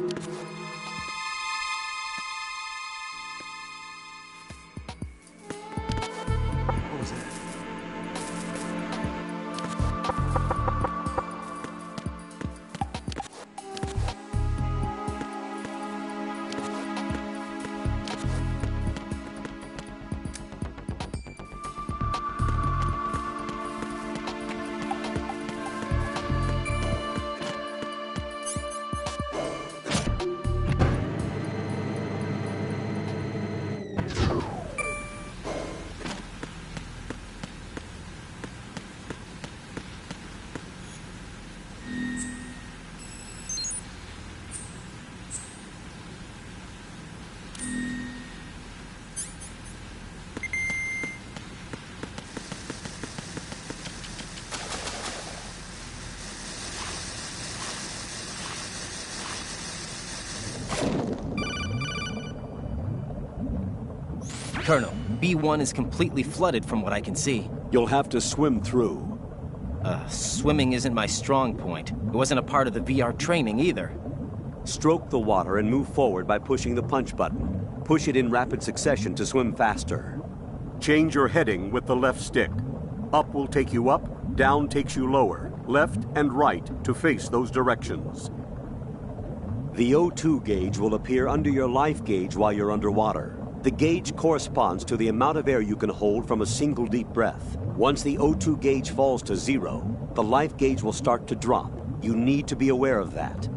What was that? Colonel, B1 is completely flooded from what I can see. You'll have to swim through. Swimming isn't my strong point. It wasn't a part of the VR training either. Stroke the water and move forward by pushing the punch button. Push it in rapid succession to swim faster. Change your heading with the left stick. Up will take you up, down takes you lower, left and right to face those directions. The O2 gauge will appear under your life gauge while you're underwater. The gauge corresponds to the amount of air you can hold from a single deep breath. Once the O2 gauge falls to 0, the life gauge will start to drop. You need to be aware of that.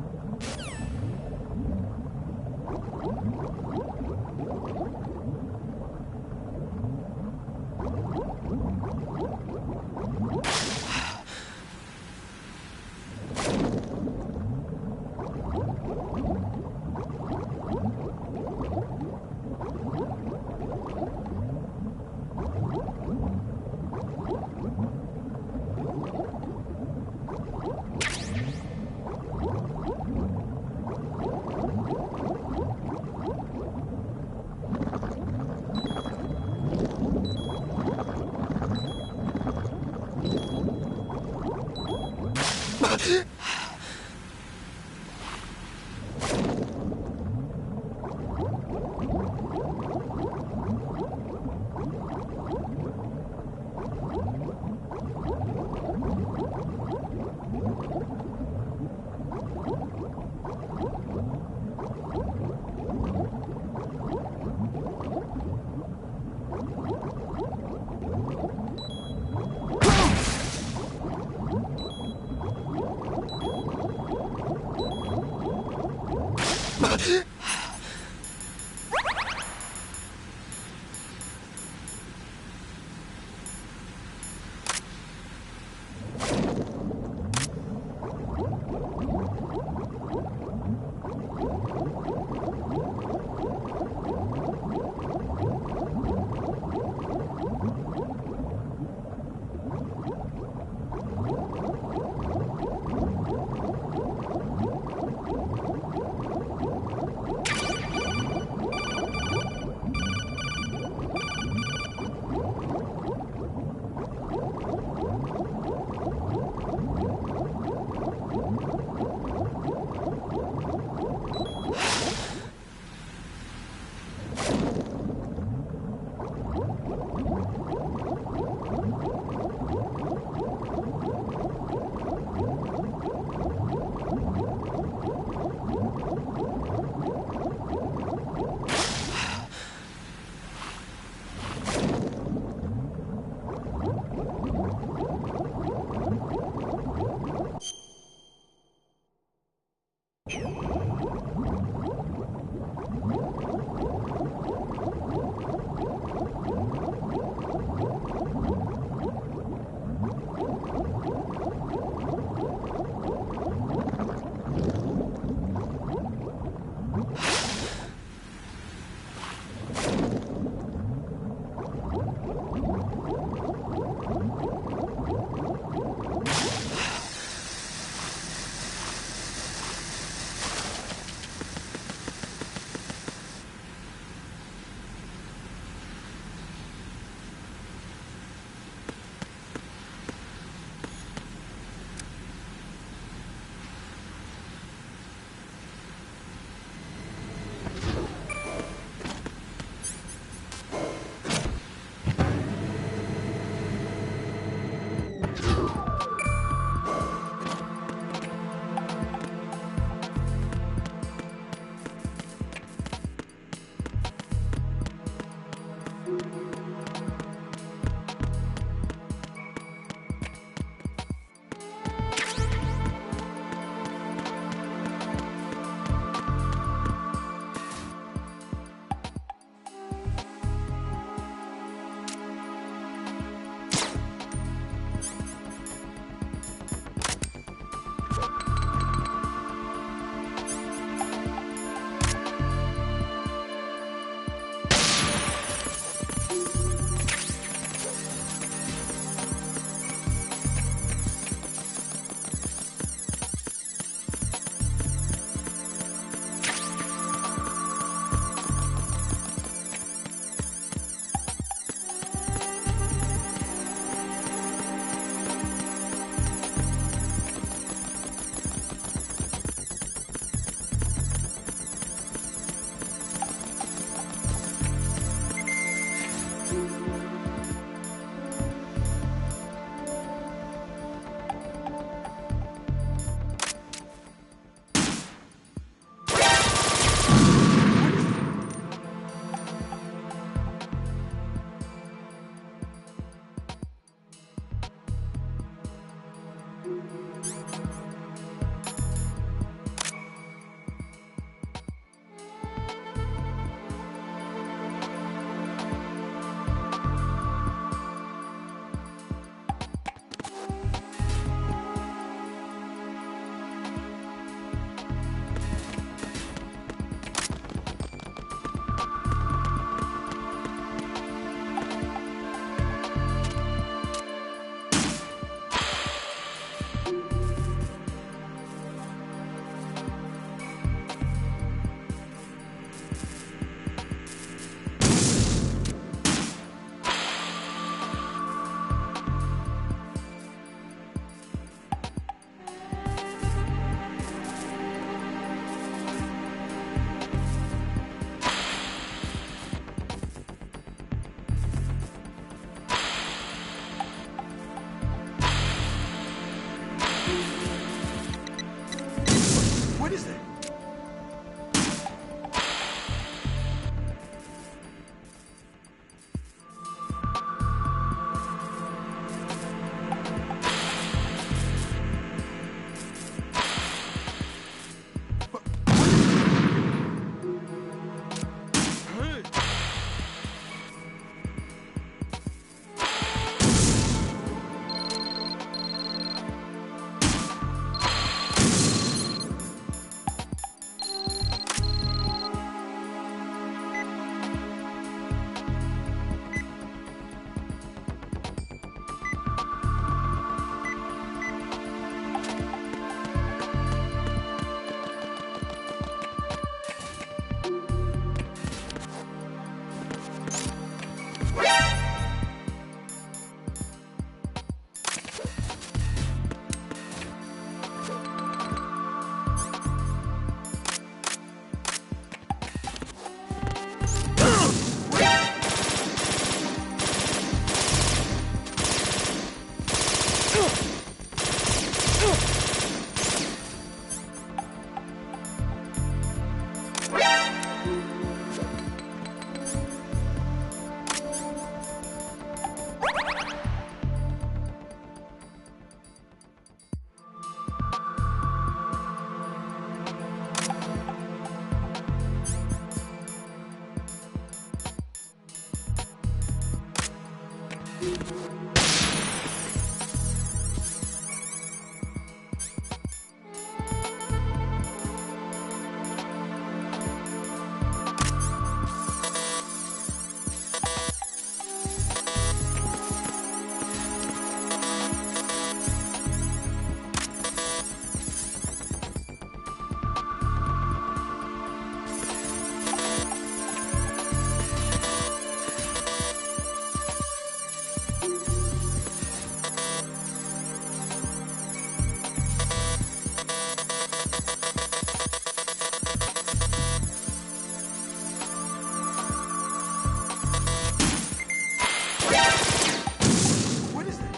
What is that?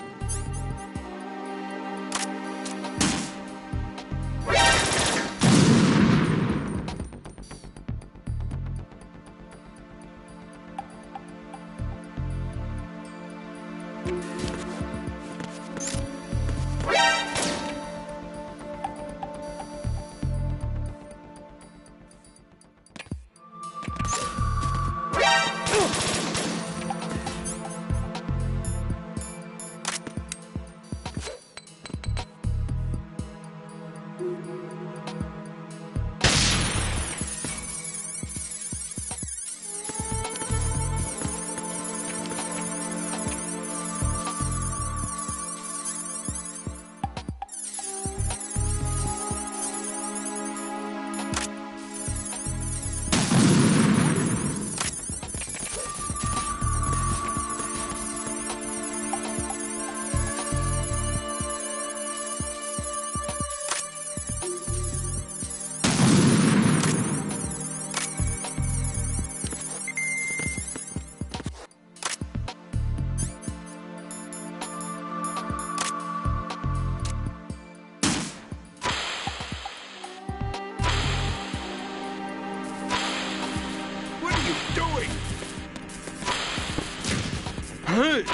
What are you doing? Hey!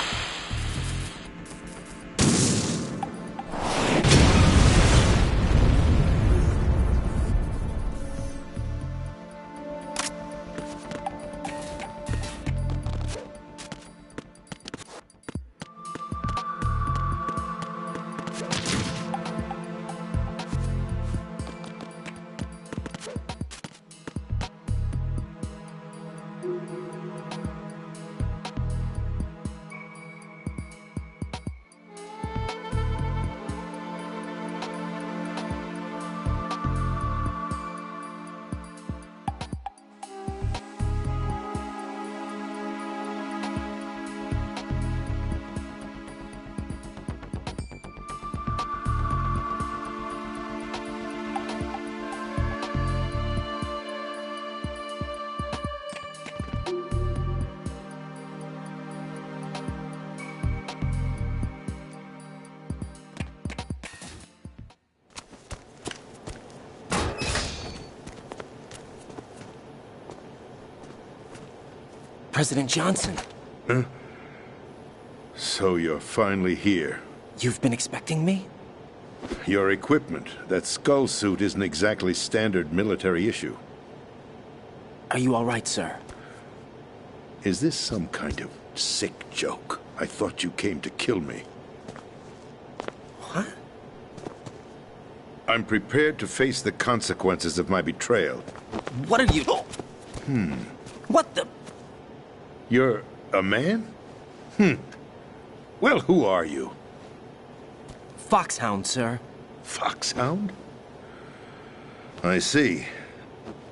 President Johnson, So you're finally here. you've been expecting me? Your equipment, that skull suit isn't exactly standard military issue. Are you all right, sir? Is this some kind of sick joke? I thought you came to kill me. What? I'm prepared to face the consequences of my betrayal. What are you... What the... You're a man? Well, who are you? Foxhound, sir. Foxhound? I see.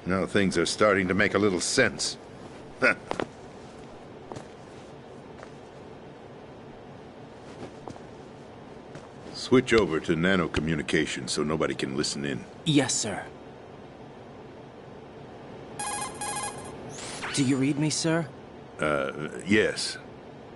Now things are starting to make a little sense. Switch over to nano-communication so nobody can listen in. Yes, sir. Do you read me, sir? Yes.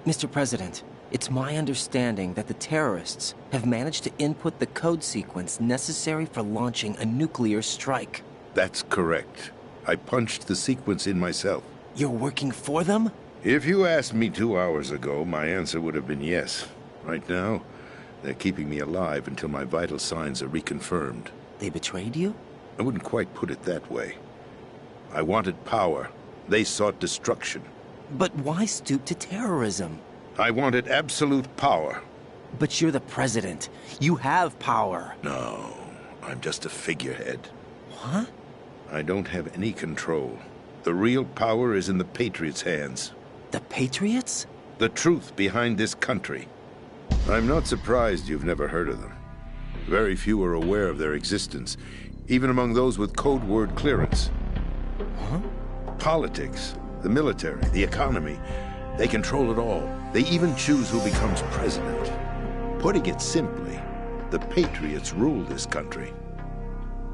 Mr. President, it's my understanding that the terrorists have managed to input the code sequence necessary for launching a nuclear strike. That's correct. I punched the sequence in myself. You're working for them? If you asked me 2 hours ago, my answer would have been yes. Right now, they're keeping me alive until my vital signs are reconfirmed. They betrayed you? I wouldn't quite put it that way. I wanted power. They sought destruction. But why stoop to terrorism? I wanted absolute power. But you're the president. You have power. No, I'm just a figurehead. What? I don't have any control. The real power is in the Patriots' hands. The Patriots? The truth behind this country. I'm not surprised you've never heard of them. Very few are aware of their existence, even among those with code word clearance. Huh? Politics, the military, the economy, they control it all. They even choose who becomes president. Putting it simply, the Patriots rule this country.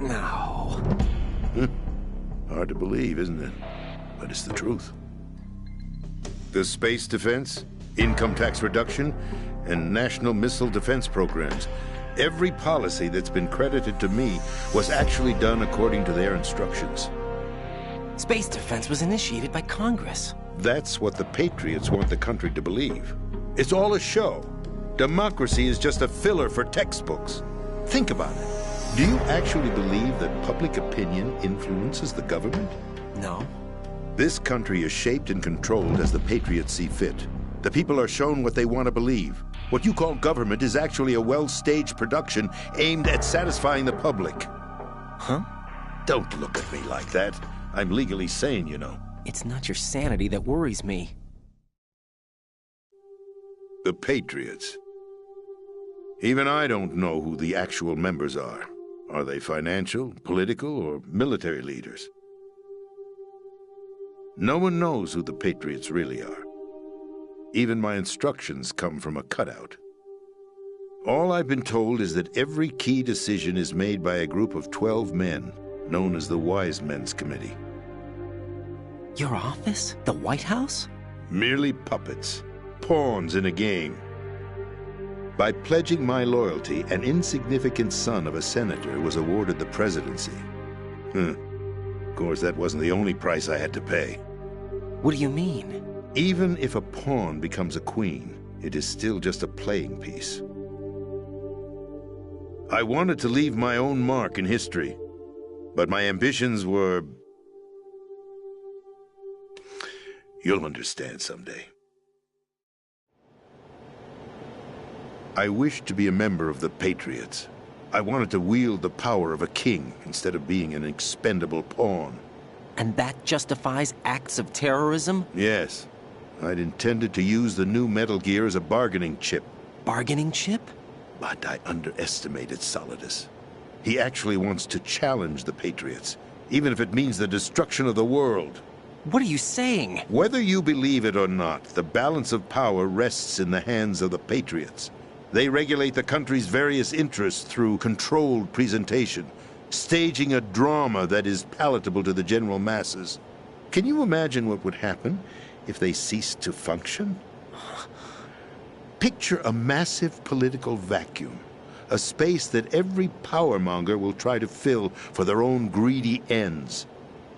No. Hard to believe, isn't it? But it's the truth. The space defense, income tax reduction, and national missile defense programs. Every policy that's been credited to me was actually done according to their instructions. Space defense was initiated by Congress. That's what the Patriots want the country to believe. It's all a show. Democracy is just a filler for textbooks. Think about it. Do you actually believe that public opinion influences the government? No. This country is shaped and controlled as the Patriots see fit. The people are shown what they want to believe. What you call government is actually a well-staged production aimed at satisfying the public. Huh? Don't look at me like that. I'm legally sane, you know. It's not your sanity that worries me. The Patriots. Even I don't know who the actual members are. Are they financial, political, or military leaders? No one knows who the Patriots really are. Even my instructions come from a cutout. All I've been told is that every key decision is made by a group of 12 men, known as the Wise Men's Committee. Your office? The White House? Merely puppets, pawns in a game. By pledging my loyalty, an insignificant son of a senator was awarded the presidency. Of course, that wasn't the only price I had to pay. What do you mean? Even if a pawn becomes a queen, it is still just a playing piece. I wanted to leave my own mark in history, but my ambitions were... You'll understand someday. I wished to be a member of the Patriots. I wanted to wield the power of a king instead of being an expendable pawn. And that justifies acts of terrorism? Yes. I'd intended to use the new Metal Gear as a bargaining chip. Bargaining chip? But I underestimated Solidus. He actually wants to challenge the Patriots, even if it means the destruction of the world. What are you saying? Whether you believe it or not, the balance of power rests in the hands of the Patriots. They regulate the country's various interests through controlled presentation, staging a drama that is palatable to the general masses. Can you imagine what would happen if they ceased to function? Picture a massive political vacuum, a space that every powermonger will try to fill for their own greedy ends.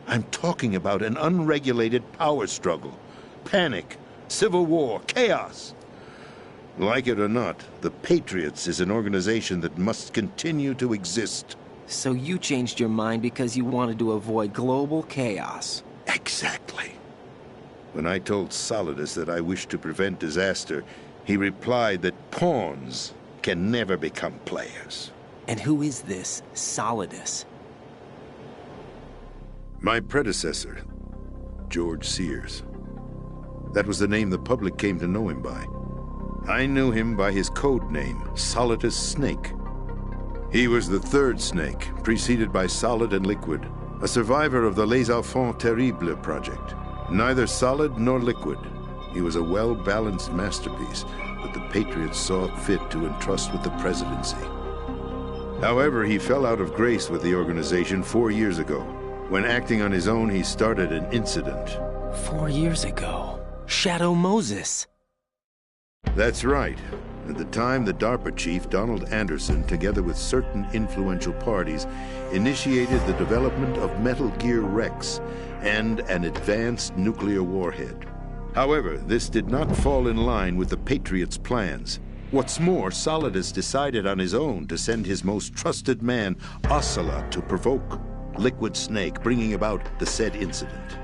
I'm talking about an unregulated power struggle, panic, civil war, chaos. Like it or not, the Patriots is an organization that must continue to exist. So you changed your mind because you wanted to avoid global chaos. Exactly. When I told Solidus that I wished to prevent disaster, he replied that pawns can never become players. And who is this Solidus? My predecessor, George Sears. That was the name the public came to know him by. I knew him by his code name, Solidus Snake. He was the third Snake, preceded by Solid and Liquid, a survivor of the Les Enfants Terribles project. Neither solid nor liquid. He was a well-balanced masterpiece that the Patriots saw fit to entrust with the presidency. However, he fell out of grace with the organization 4 years ago. When acting on his own, he started an incident. 4 years ago? Shadow Moses. That's right. At the time, the DARPA chief, Donald Anderson, together with certain influential parties, initiated the development of Metal Gear Rex and an advanced nuclear warhead. However, this did not fall in line with the Patriots' plans. What's more, Solidus decided on his own to send his most trusted man, Ocelot, to provoke Liquid Snake, bringing about the said incident.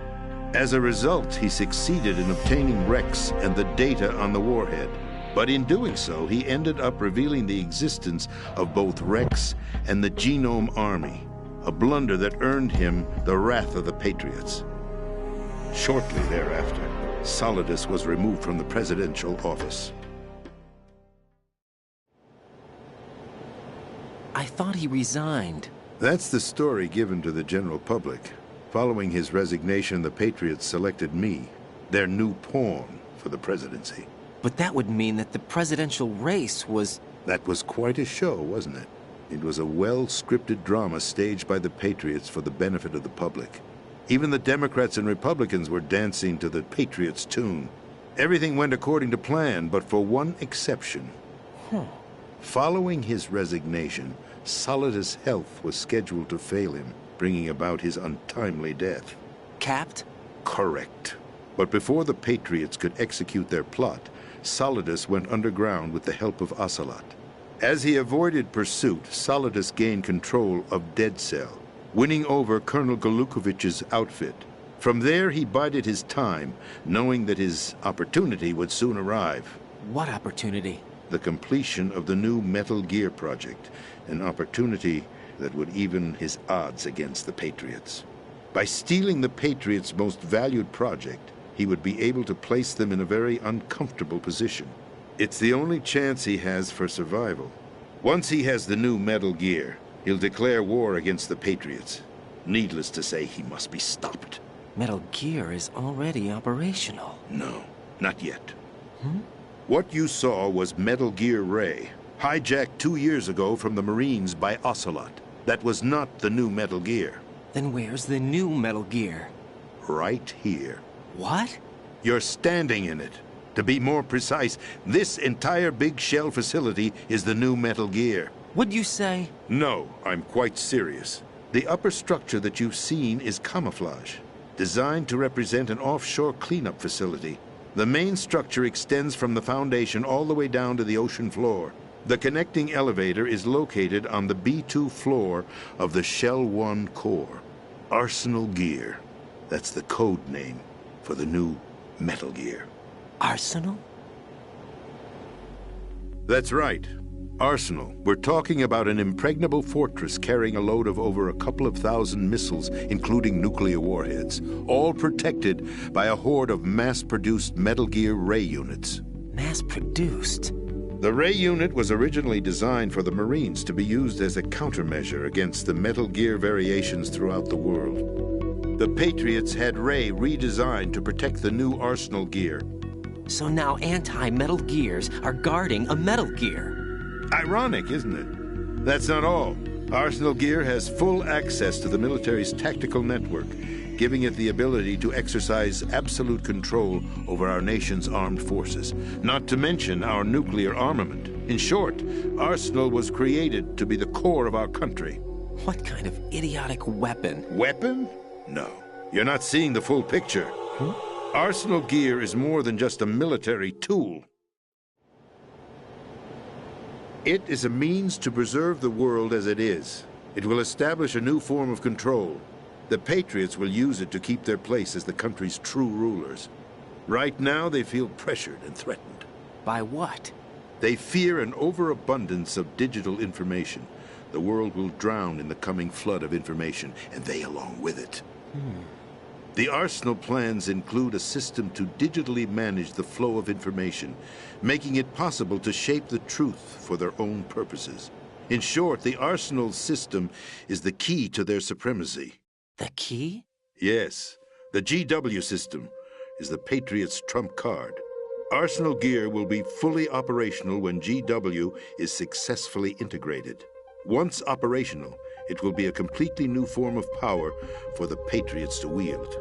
As a result, he succeeded in obtaining Rex and the data on the warhead. But in doing so, he ended up revealing the existence of both Rex and the Genome Army, a blunder that earned him the wrath of the Patriots. Shortly thereafter, Solidus was removed from the presidential office. I thought he resigned. That's the story given to the general public. Following his resignation, the Patriots selected me, their new pawn, for the presidency. But that would mean that the presidential race was... That was quite a show, wasn't it? It was a well-scripted drama staged by the Patriots for the benefit of the public. Even the Democrats and Republicans were dancing to the Patriots' tune. Everything went according to plan, but for one exception. Following his resignation, Solidus' health was scheduled to fail him, bringing about his untimely death. Capped? Correct. But before the Patriots could execute their plot, Solidus went underground with the help of Ocelot. As he avoided pursuit, Solidus gained control of Dead Cell, winning over Colonel Golukovich's outfit. From there, he bided his time, knowing that his opportunity would soon arrive. What opportunity? The completion of the new Metal Gear project, an opportunity that would even his odds against the Patriots. By stealing the Patriots' most valued project, he would be able to place them in a very uncomfortable position. It's the only chance he has for survival. Once he has the new Metal Gear, he'll declare war against the Patriots. Needless to say, he must be stopped. Metal Gear is already operational. No, not yet. What you saw was Metal Gear Ray, hijacked 2 years ago from the Marines by Ocelot. That was not the new Metal Gear. Then where's the new Metal Gear? Right here. What? You're standing in it. To be more precise, this entire big shell facility is the new Metal Gear. What'd you say? No, I'm quite serious. The upper structure that you've seen is camouflage, designed to represent an offshore cleanup facility. The main structure extends from the foundation all the way down to the ocean floor. The connecting elevator is located on the B2 floor of the Shell 1 core. Arsenal Gear. That's the code name for the new Metal Gear. Arsenal? That's right. Arsenal. We're talking about an impregnable fortress carrying a load of over a couple of thousand missiles, including nuclear warheads, all protected by a horde of mass-produced Metal Gear Ray units. Mass-produced? The Ray unit was originally designed for the Marines to be used as a countermeasure against the Metal Gear variations throughout the world. The Patriots had Ray redesigned to protect the new Arsenal Gear. So now anti-Metal Gears are guarding a Metal Gear. Ironic, isn't it? That's not all. Arsenal Gear has full access to the military's tactical network, giving it the ability to exercise absolute control over our nation's armed forces, not to mention our nuclear armament. In short, Arsenal was created to be the core of our country. What kind of idiotic weapon? Weapon? No. You're not seeing the full picture. Arsenal Gear is more than just a military tool. It is a means to preserve the world as it is. It will establish a new form of control. The Patriots will use it to keep their place as the country's true rulers. Right now, they feel pressured and threatened. By what? They fear an overabundance of digital information. The world will drown in the coming flood of information, and they along with it. The Arsenal plans include a system to digitally manage the flow of information, making it possible to shape the truth for their own purposes. In short, the Arsenal system is the key to their supremacy. The key? Yes, the GW system is the Patriots' trump card. Arsenal Gear will be fully operational when GW is successfully integrated. Once operational, it will be a completely new form of power for the Patriots to wield.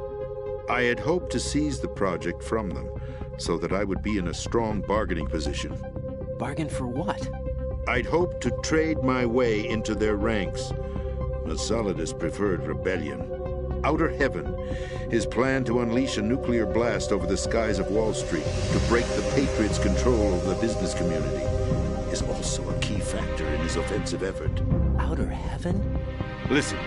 I had hoped to seize the project from them, so that I would be in a strong bargaining position. Bargain for what? I'd hoped to trade my way into their ranks, but Solidus preferred rebellion. Outer Heaven, his plan to unleash a nuclear blast over the skies of Wall Street to break the Patriots' control over the business community, is also a key factor in his offensive effort. Outer Heaven? Listen,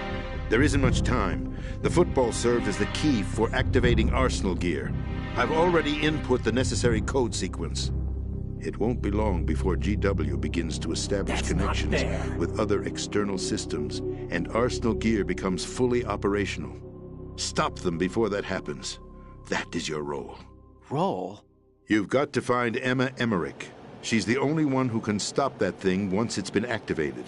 There isn't much time. The football served as the key for activating arsenal gear. I've already input the necessary code sequence. It won't be long before GW begins to establish connections with other external systems, and arsenal gear becomes fully operational. Stop them before that happens. That is your role. Role? You've got to find Emma Emmerich. She's the only one who can stop that thing once it's been activated.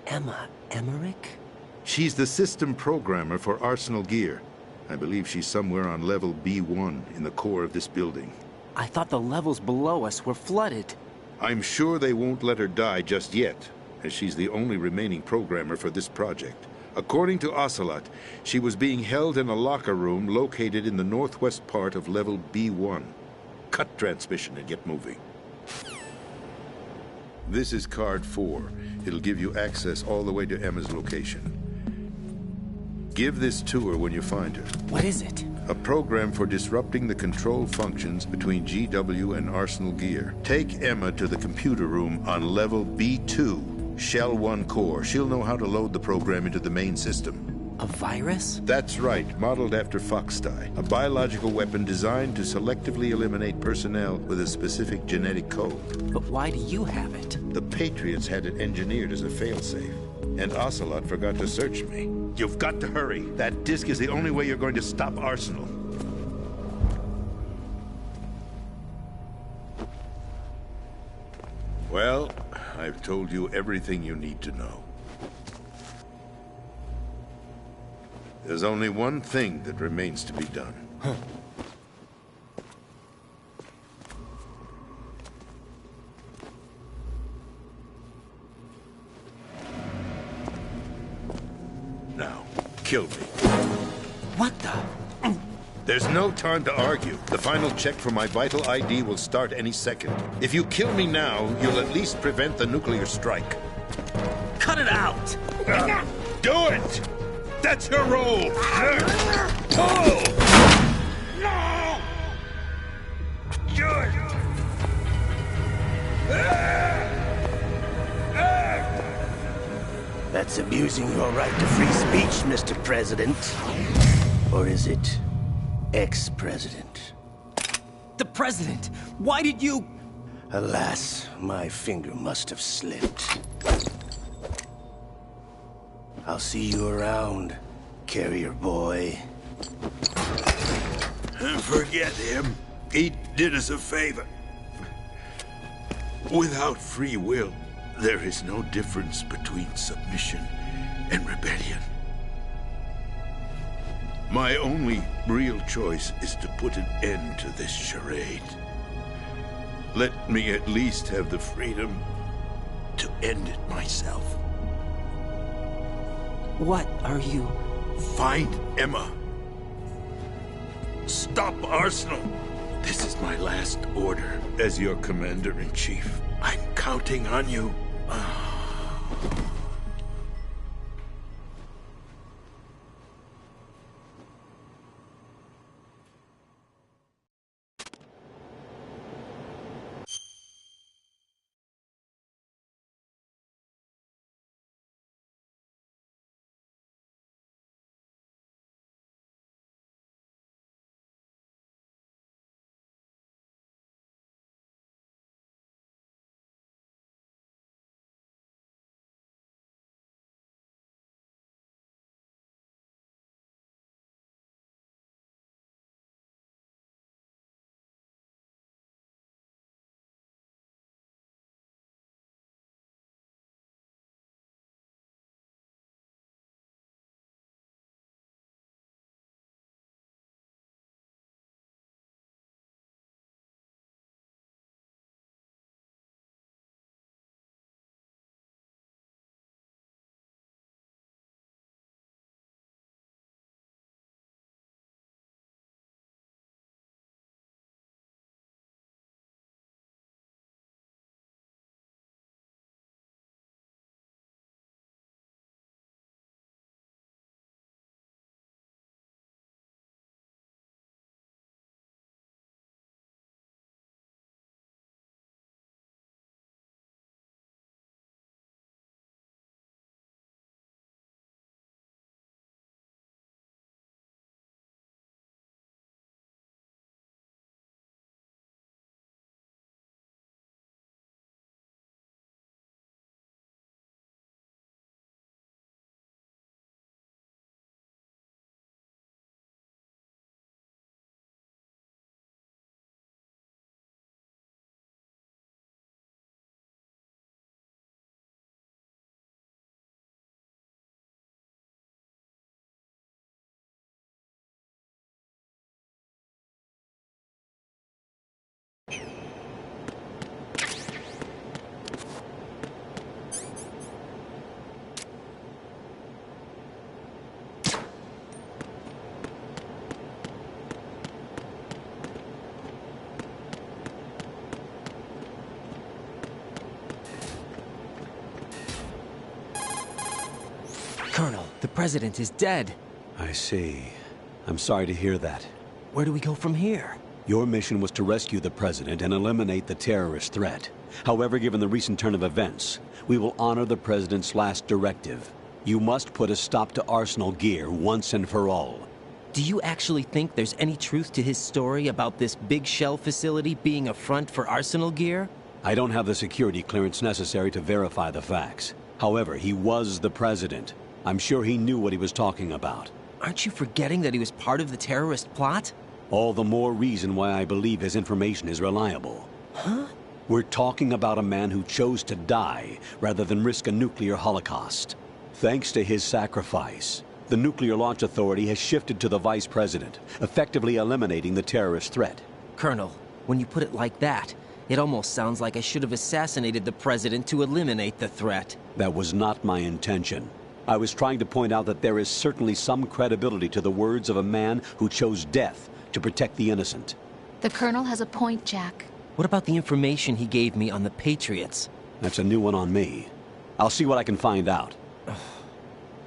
Emma Emmerich? She's the system programmer for arsenal gear. I believe she's somewhere on level B1 in the core of this building. I thought the levels below us were flooded. I'm sure they won't let her die just yet, as she's the only remaining programmer for this project. According to Ocelot, she was being held in a locker room located in the northwest part of level B1. Cut transmission and get moving. This is card 4. It'll give you access all the way to Emma's location. Give this to her when you find her. What is it? A program for disrupting the control functions between GW and Arsenal Gear. Take Emma to the computer room on level B2, Shell 1 core. She'll know how to load the program into the main system. A virus? That's right, modeled after Foxdie. A biological weapon designed to selectively eliminate personnel with a specific genetic code. But why do you have it? The Patriots had it engineered as a failsafe, and Ocelot forgot to search me. You've got to hurry. That disk is the only way you're going to stop Arsenal. Well, I've told you everything you need to know. There's only one thing that remains to be done. Now, kill me. What the? There's no time to argue. The final check for my vital ID will start any second. If you kill me now, you'll at least prevent the nuclear strike. Cut it out! Do it! That's your role! Pull! No! George! That's abusing your right to free speech, Mr. President. Or is it ex-president? The president! Why did you... Alas, my finger must have slipped. I'll see you around, carrier boy. Forget him. He did us a favor. Without free will, there is no difference between submission and rebellion. My only real choice is to put an end to this charade. Let me at least have the freedom to end it myself. What are you... Find Emma. Stop Arsenal. This is my last order as your commander-in-chief. I'm counting on you. president is dead. I see. I'm sorry to hear that. Where do we go from here? Your mission was to rescue the president and eliminate the terrorist threat. However, given the recent turn of events, we will honor the president's last directive. You must put a stop to Arsenal Gear once and for all. Do you actually think there's any truth to his story about this big shell facility being a front for Arsenal Gear? I don't have the security clearance necessary to verify the facts. However, he was the president. I'm sure he knew what he was talking about. Aren't you forgetting that he was part of the terrorist plot? All the more reason why I believe his information is reliable. Huh? We're talking about a man who chose to die rather than risk a nuclear holocaust. Thanks to his sacrifice, the Nuclear Launch Authority has shifted to the vice president, effectively eliminating the terrorist threat. Colonel, when you put it like that, it almost sounds like I should have assassinated the president to eliminate the threat. That was not my intention. I was trying to point out that there is certainly some credibility to the words of a man who chose death to protect the innocent. The Colonel has a point, Jack. What about the information he gave me on the Patriots? That's a new one on me. I'll see what I can find out.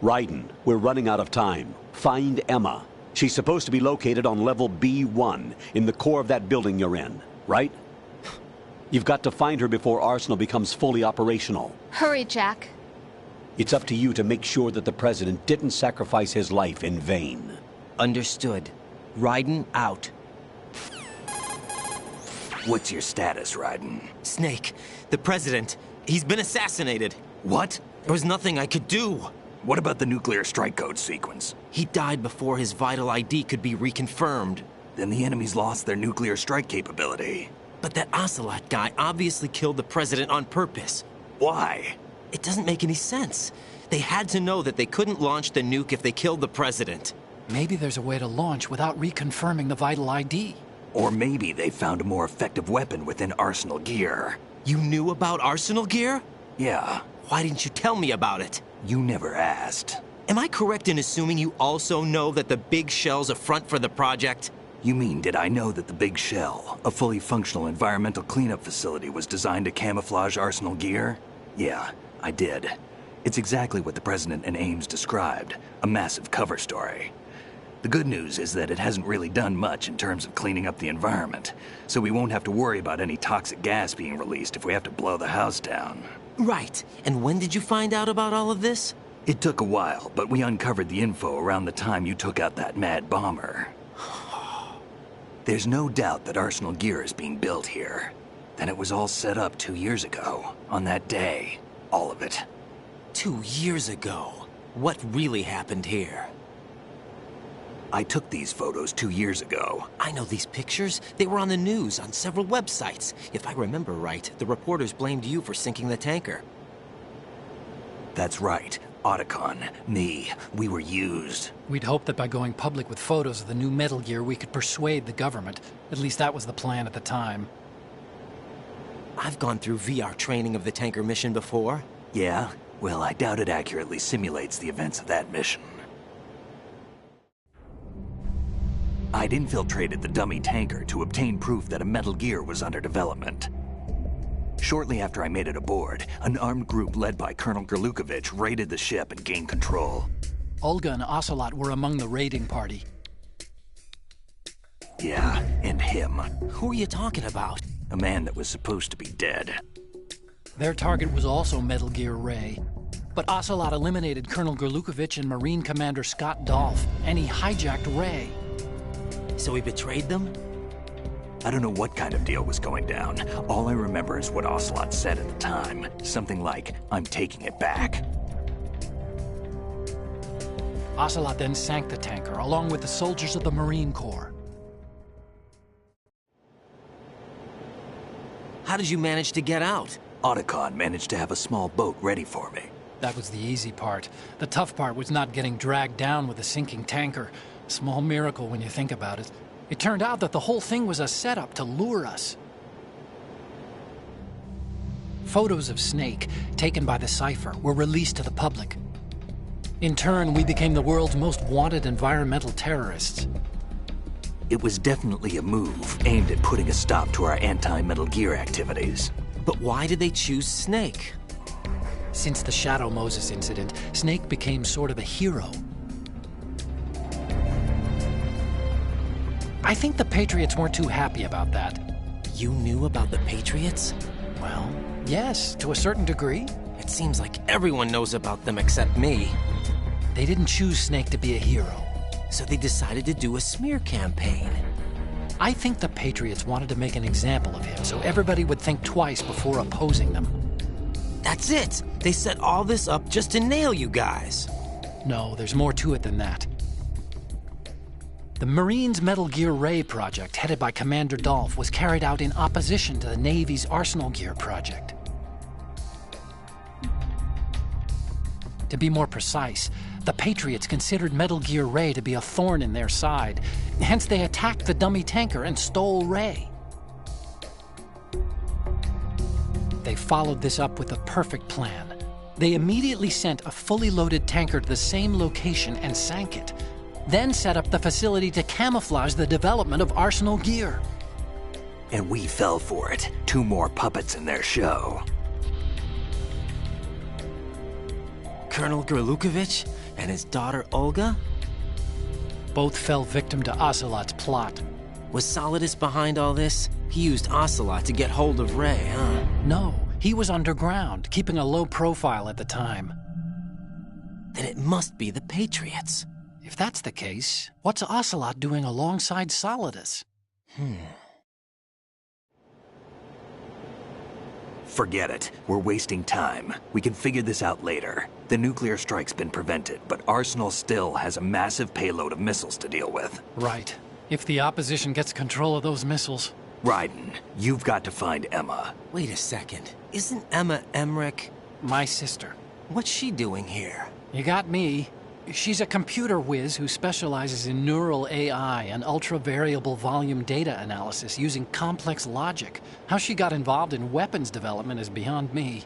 Raiden, we're running out of time. Find Emma. She's supposed to be located on level B1, in the core of that building you're in, right? You've got to find her before Arsenal becomes fully operational. Hurry, Jack. It's up to you to make sure that the president didn't sacrifice his life in vain. Understood. Raiden out. What's your status, Raiden? Snake, the president, he's been assassinated. What? There was nothing I could do. What about the nuclear strike code sequence? He died before his vital ID could be reconfirmed. Then the enemy's lost their nuclear strike capability. But that Ocelot guy obviously killed the president on purpose. Why? It doesn't make any sense. They had to know that they couldn't launch the nuke if they killed the president. Maybe there's a way to launch without reconfirming the vital ID. Or maybe they found a more effective weapon within Arsenal Gear. You knew about Arsenal Gear? Yeah. Why didn't you tell me about it? You never asked. Am I correct in assuming you also know that the Big Shell's a front for the project? You mean, did I know that the Big Shell, a fully functional environmental cleanup facility, was designed to camouflage Arsenal Gear? Yeah, I did. It's exactly what the President and Ames described, a massive cover story. The good news is that it hasn't really done much in terms of cleaning up the environment, so we won't have to worry about any toxic gas being released if we have to blow the house down. Right. And when did you find out about all of this? It took a while, but we uncovered the info around the time you took out that mad bomber. There's no doubt that Arsenal Gear is being built here. Then it was all set up 2 years ago, on that day. All of it. 2 years ago? What really happened here? I took these photos 2 years ago. I know these pictures. They were on the news, on several websites. If I remember right, the reporters blamed you for sinking the tanker. That's right. Otacon, me, we were used. We'd hoped that by going public with photos of the new Metal Gear, we could persuade the government. At least that was the plan at the time. I've gone through VR training of the tanker mission before. Yeah? Well, I doubt it accurately simulates the events of that mission. I'd infiltrated the dummy tanker to obtain proof that a Metal Gear was under development. Shortly after I made it aboard, an armed group led by Colonel Gerlukovich raided the ship and gained control. Olga and Ocelot were among the raiding party. Yeah, and him. Who are you talking about? A man that was supposed to be dead. Their target was also Metal Gear Ray. But Ocelot eliminated Colonel Gerlukovich and Marine Commander Scott Dolph, and he hijacked Ray. So he betrayed them? I don't know what kind of deal was going down. All I remember is what Ocelot said at the time. Something like, "I'm taking it back." Ocelot then sank the tanker, along with the soldiers of the Marine Corps. How did you manage to get out? Otacon managed to have a small boat ready for me. That was the easy part. The tough part was not getting dragged down with a sinking tanker. Small miracle when you think about it. It turned out that the whole thing was a setup to lure us. Photos of Snake, taken by the Cypher, were released to the public. In turn, we became the world's most wanted environmental terrorists. It was definitely a move aimed at putting a stop to our anti-Metal Gear activities. But why did they choose Snake? Since the Shadow Moses incident, Snake became sort of a hero. I think the Patriots weren't too happy about that. You knew about the Patriots? Well, yes, to a certain degree. It seems like everyone knows about them except me. They didn't choose Snake to be a hero. So they decided to do a smear campaign. I think the Patriots wanted to make an example of him so everybody would think twice before opposing them. That's it! They set all this up just to nail you guys. No, there's more to it than that. The Marines' Metal Gear Ray project, headed by Commander Dolph, was carried out in opposition to the Navy's Arsenal Gear project. To be more precise, the Patriots considered Metal Gear Ray to be a thorn in their side. Hence, they attacked the dummy tanker and stole Ray. They followed this up with a perfect plan. They immediately sent a fully loaded tanker to the same location and sank it. Then set up the facility to camouflage the development of Arsenal Gear. And we fell for it. 2 more puppets in their show. Colonel Gerlukovich and his daughter Olga? Both fell victim to Ocelot's plot. Was Solidus behind all this? He used Ocelot to get hold of Ray, huh? No, he was underground, keeping a low profile at the time. Then it must be the Patriots. If that's the case, what's Ocelot doing alongside Solidus? Forget it. We're wasting time. We can figure this out later. The nuclear strike's been prevented, but Arsenal still has a massive payload of missiles to deal with. Right. If the opposition gets control of those missiles. Raiden, you've got to find Emma. Wait a second. Isn't Emma Emmerich? My sister. What's she doing here? You got me. She's a computer whiz who specializes in neural AI and ultra-variable volume data analysis using complex logic. How she got involved in weapons development is beyond me.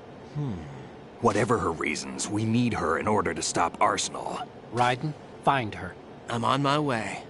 Whatever her reasons, we need her in order to stop Arsenal. Raiden, find her. I'm on my way.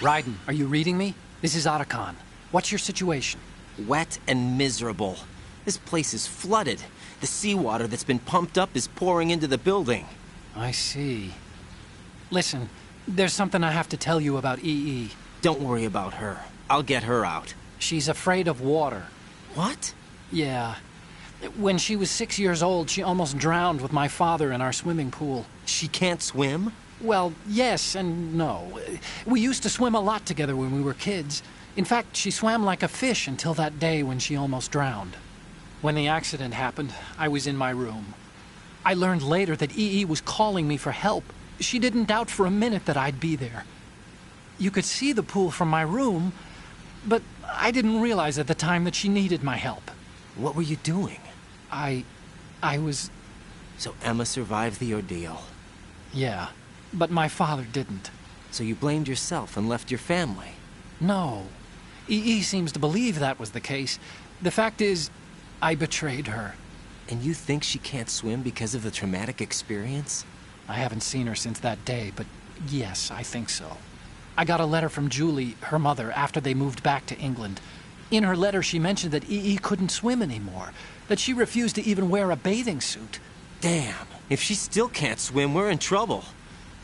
Raiden, are you reading me? This is Otacon. What's your situation? Wet and miserable. This place is flooded. The seawater that's been pumped up is pouring into the building. I see. Listen, there's something I have to tell you about EE. Don't worry about her. I'll get her out. She's afraid of water. What? Yeah. When she was 6 years old, she almost drowned with my father in our swimming pool. She can't swim? Well, yes and no. We used to swim a lot together when we were kids. In fact, she swam like a fish until that day when she almost drowned. When the accident happened, I was in my room. I learned later that EE was calling me for help. She didn't doubt for a minute that I'd be there. You could see the pool from my room, but I didn't realize at the time that she needed my help. What were you doing? I was... So Emma survived the ordeal. Yeah, but my father didn't. So you blamed yourself and left your family? No. EE seems to believe that was the case. The fact is, I betrayed her. And you think she can't swim because of the traumatic experience? I haven't seen her since that day, but yes, I think so. I got a letter from Julie, her mother, after they moved back to England. In her letter, she mentioned that EE couldn't swim anymore, that she refused to even wear a bathing suit. Damn, if she still can't swim, we're in trouble.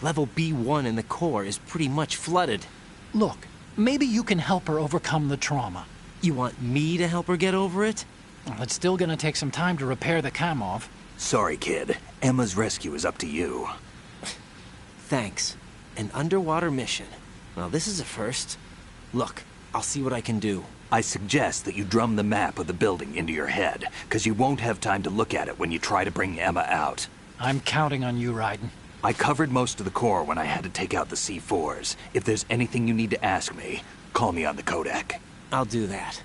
Level B1 in the core is pretty much flooded. Look, maybe you can help her overcome the trauma. You want me to help her get over it? Well, it's still gonna take some time to repair the Kamov. Sorry, kid. Emma's rescue is up to you. Thanks. An underwater mission. Well, this is a first. Look, I'll see what I can do. I suggest that you drum the map of the building into your head, because you won't have time to look at it when you try to bring Emma out. I'm counting on you, Raiden. I covered most of the core when I had to take out the C4s. If there's anything you need to ask me, call me on the codec. I'll do that.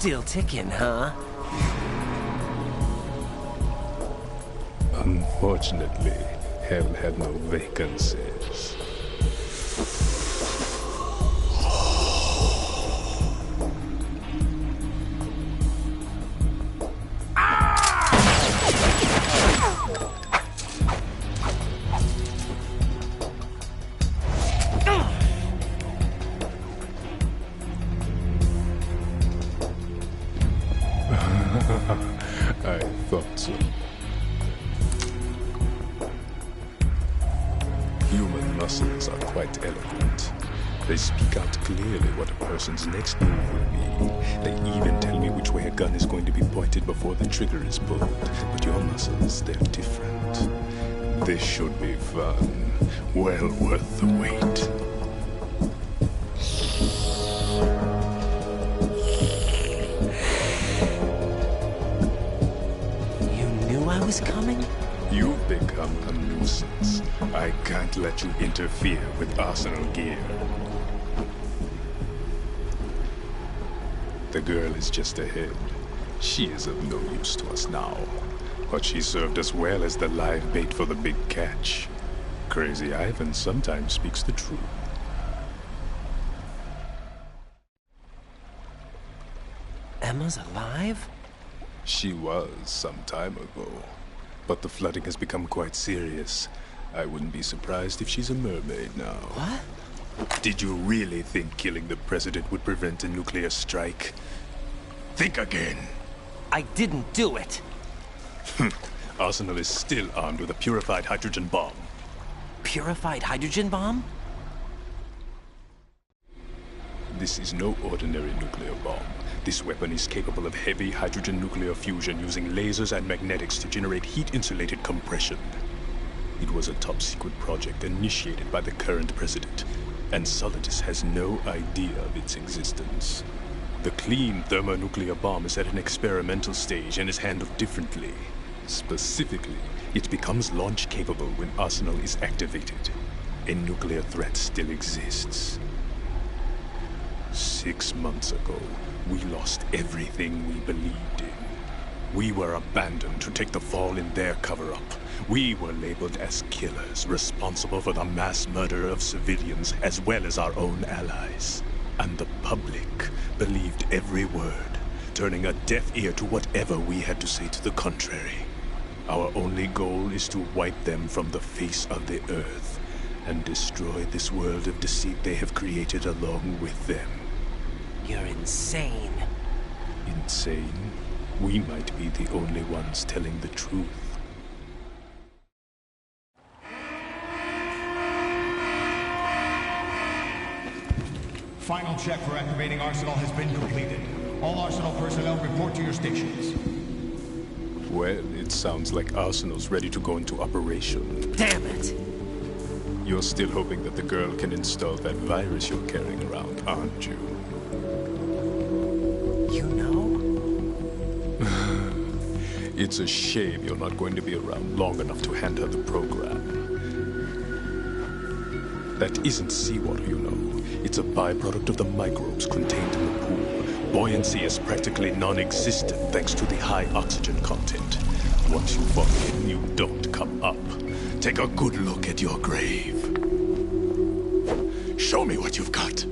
Still ticking, huh? Unfortunately, hell had no vacancies. I thought so. Human muscles are quite eloquent. They speak out clearly what a person's next move will be. They even tell me which way a gun is going to be pointed before the trigger is pulled. But your muscles, they're different. This should be fun. Well worth the wait. I was coming? You've become a nuisance. I can't let you interfere with arsenal gear. The girl is just ahead. She is of no use to us now. But she served us well as the live bait for the big catch. Crazy Ivan sometimes speaks the truth. Emma's alive? She was some time ago. But the flooding has become quite serious. I wouldn't be surprised if she's a mermaid now. What? Did you really think killing the president would prevent a nuclear strike? Think again. I didn't do it. Arsenal is still armed with a purified hydrogen bomb. Purified hydrogen bomb? This is no ordinary nuclear bomb. This weapon is capable of heavy hydrogen nuclear fusion using lasers and magnetics to generate heat-insulated compression. It was a top-secret project initiated by the current president, and Solidus has no idea of its existence. The clean thermonuclear bomb is at an experimental stage and is handled differently. Specifically, it becomes launch-capable when Arsenal is activated. A nuclear threat still exists. 6 months ago, we lost everything we believed in. We were abandoned to take the fall in their cover-up. We were labeled as killers, responsible for the mass murder of civilians as well as our own allies. And the public believed every word, turning a deaf ear to whatever we had to say to the contrary. Our only goal is to wipe them from the face of the earth and destroy this world of deceit they have created along with them. You're insane. Insane? We might be the only ones telling the truth. Final check for activating Arsenal has been completed. All Arsenal personnel report to your stations. Well, it sounds like Arsenal's ready to go into operation. Damn it! You're still hoping that the girl can install that virus you're carrying around, aren't you? You know? It's a shame you're not going to be around long enough to hand her the program. That isn't seawater, you know. It's a byproduct of the microbes contained in the pool. Buoyancy is practically non-existent thanks to the high oxygen content. Once you fall in, you don't come up. Take a good look at your grave. Show me what you've got.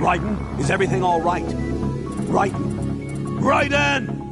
Raiden, is everything all right? Raiden! Raiden!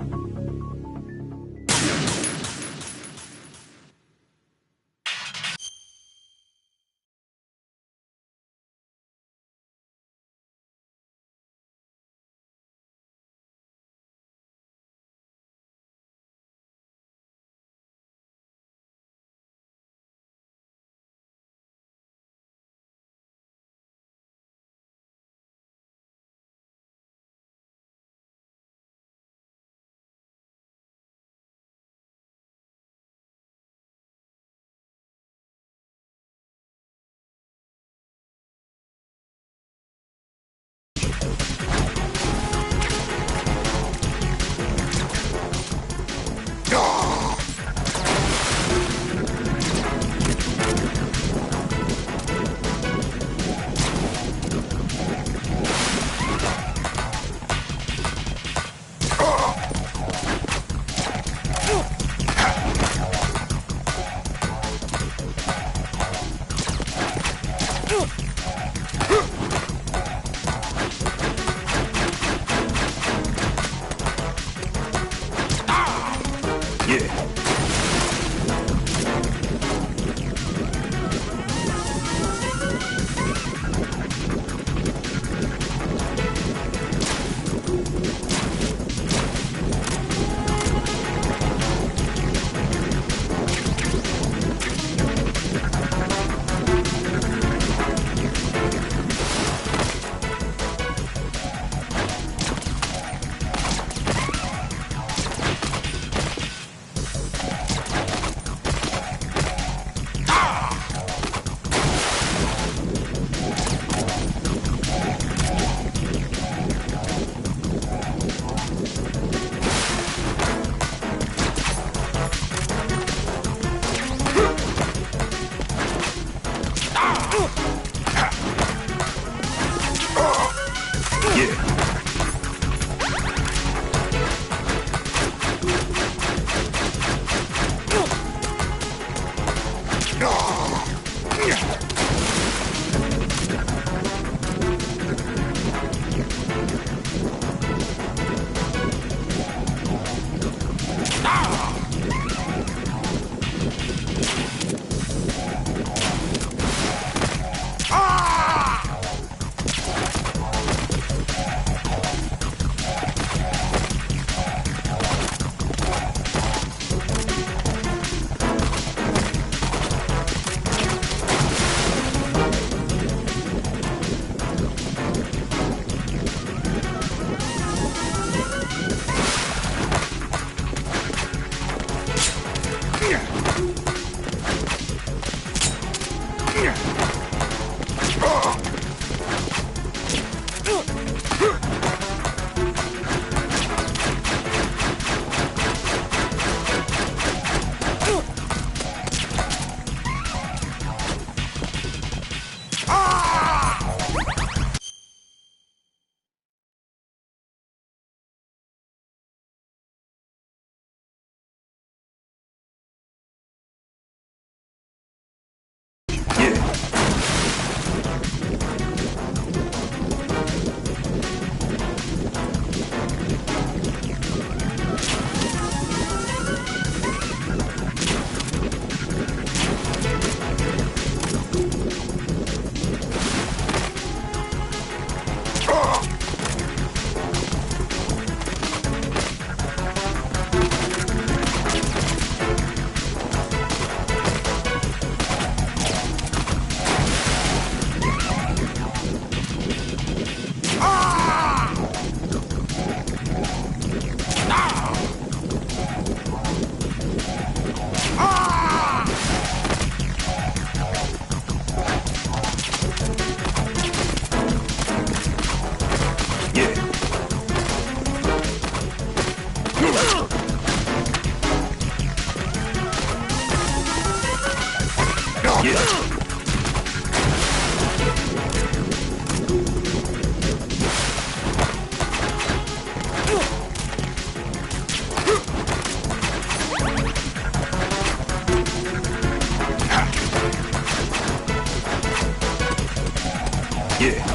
Yeah.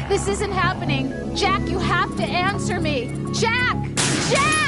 This isn't happening. Jack, you have to answer me. Jack! Jack!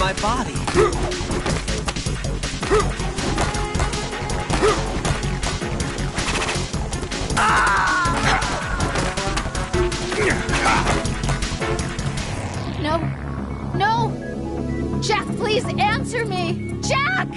My body. No. No! Jack, please answer me! Jack!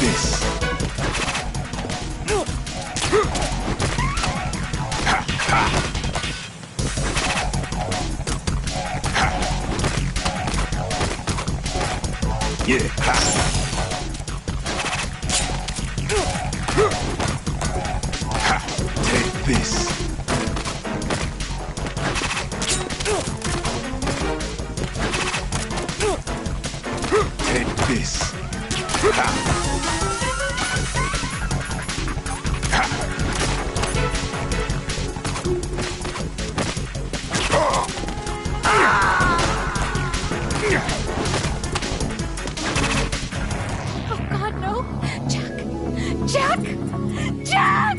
this. Ha, ha. Yeah. Ha. Ha. Take this. Take this. Ha. Ha. Oh. Oh, God, no. Jack! Jack! Jack!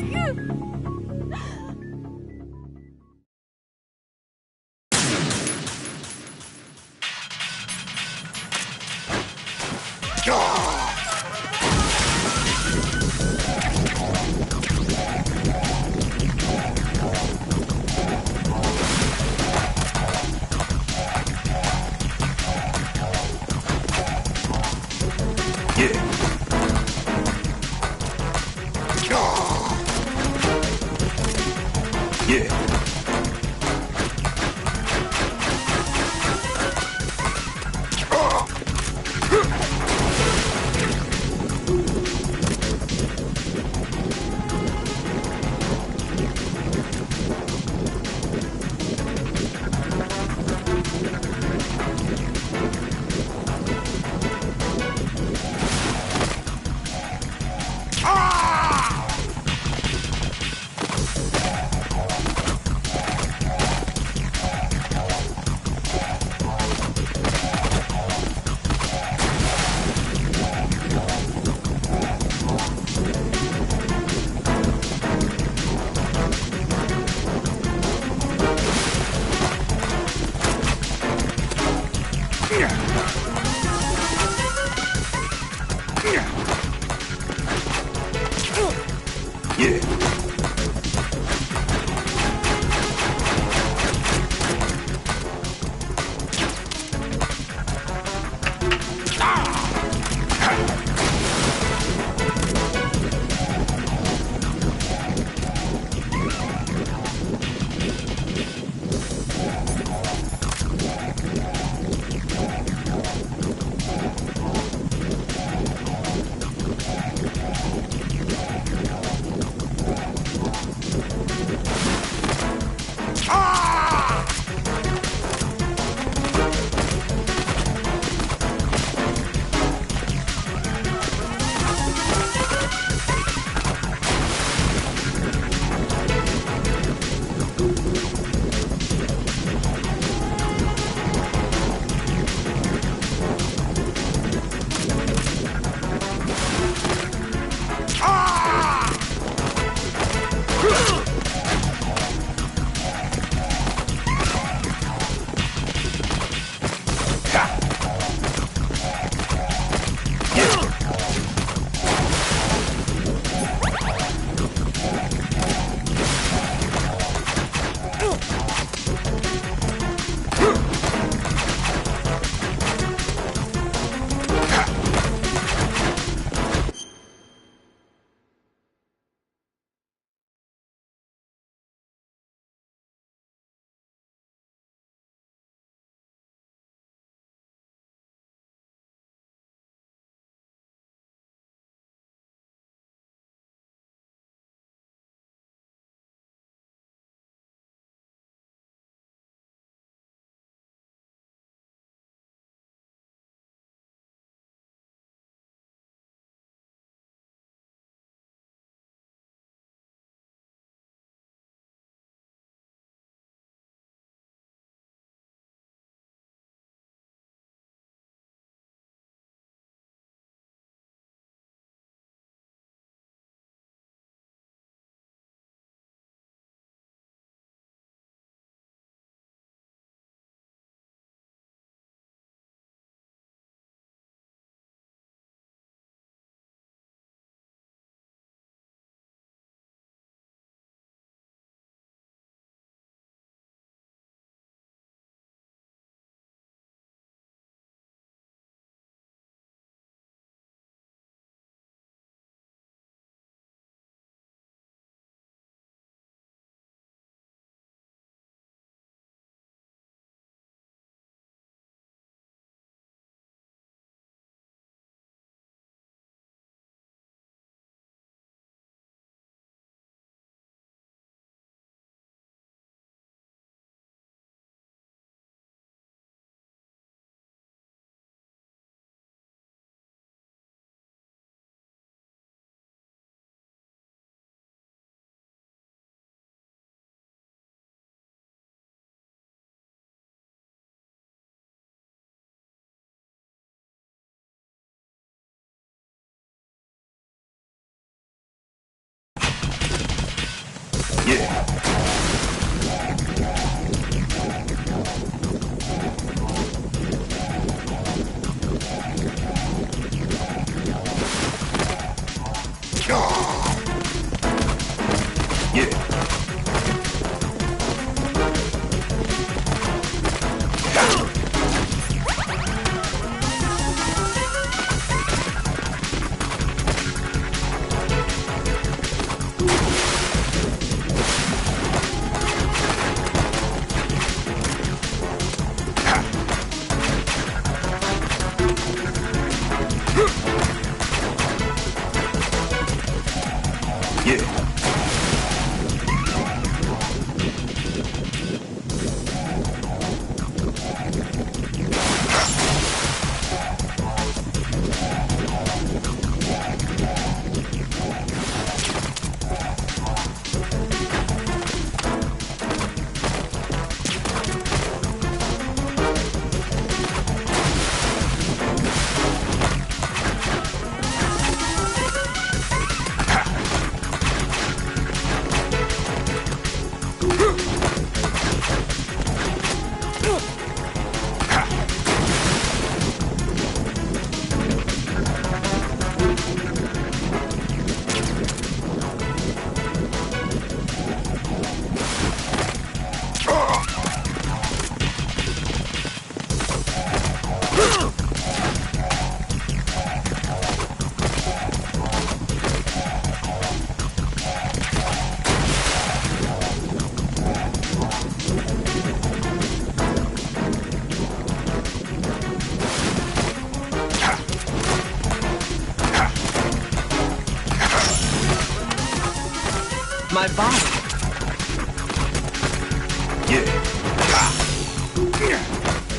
My body.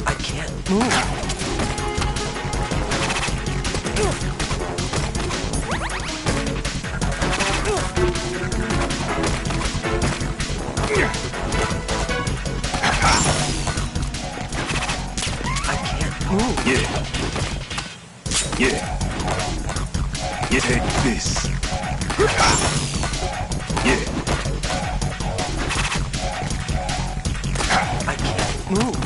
I can't move. You take this. I can't move.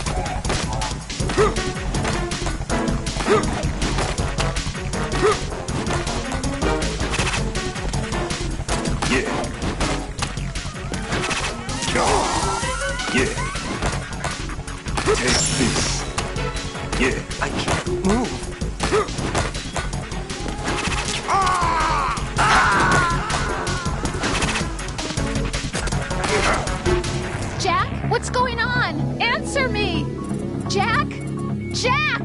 Take this. I can't move. Jack, what's going on? Answer me! Jack? Jack!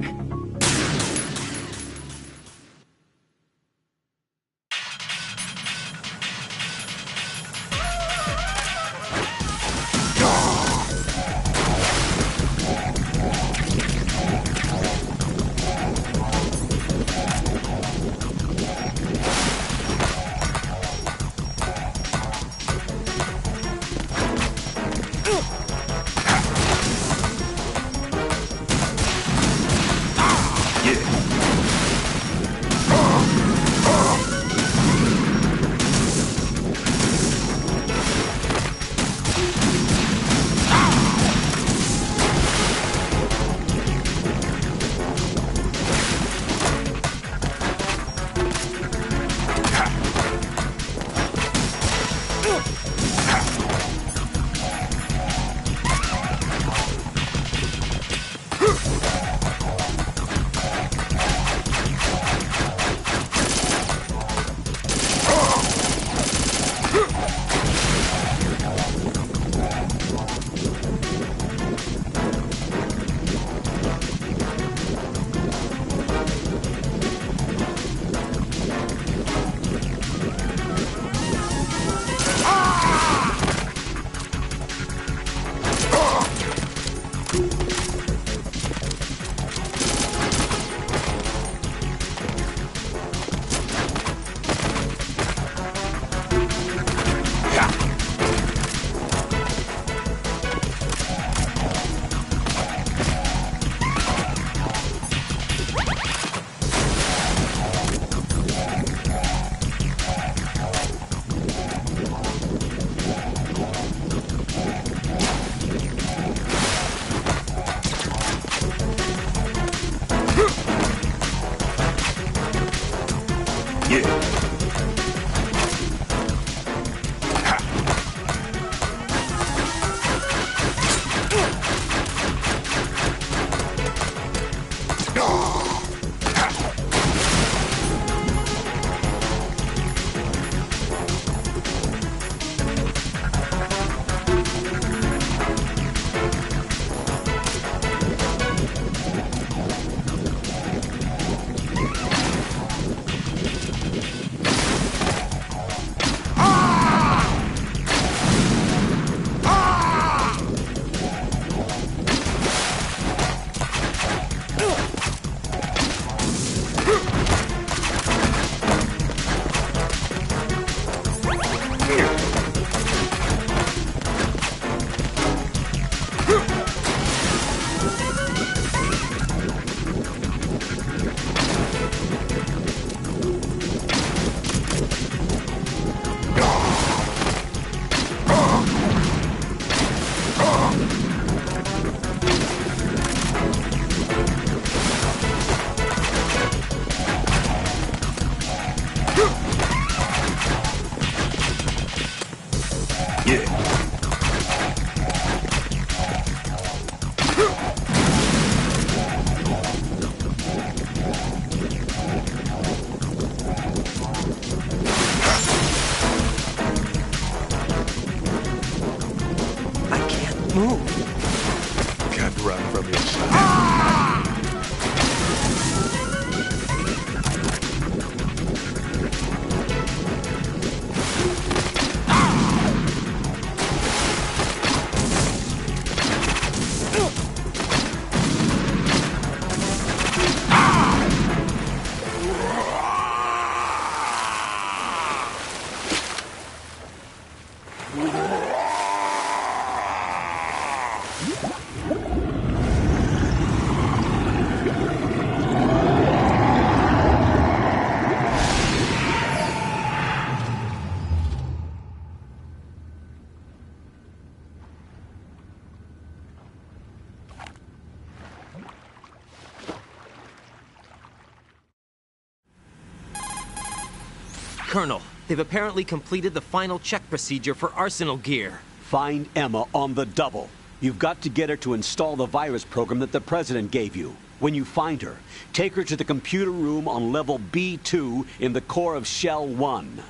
Colonel, they've apparently completed the final check procedure for arsenal gear. Find Emma on the double. You've got to get her to install the virus program that the President gave you. When you find her, take her to the computer room on level B2 in the core of Shell 1.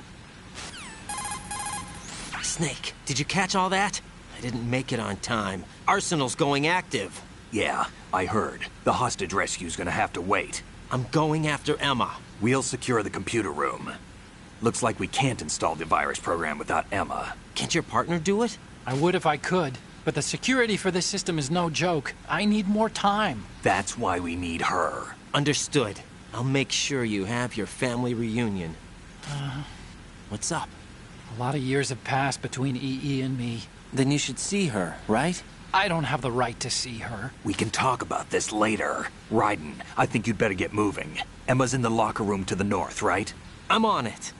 Snake, did you catch all that? I didn't make it on time. Arsenal's going active. Yeah, I heard. The hostage rescue's gonna have to wait. I'm going after Emma. We'll secure the computer room. Looks like we can't install the virus program without Emma. Can't your partner do it? I would if I could, but the security for this system is no joke. I need more time. That's why we need her. Understood. I'll make sure you have your family reunion. What's up? A lot of years have passed between EE and me. Then you should see her, right? I don't have the right to see her. We can talk about this later. Raiden, I think you'd better get moving. Emma's in the locker room to the north, right? I'm on it.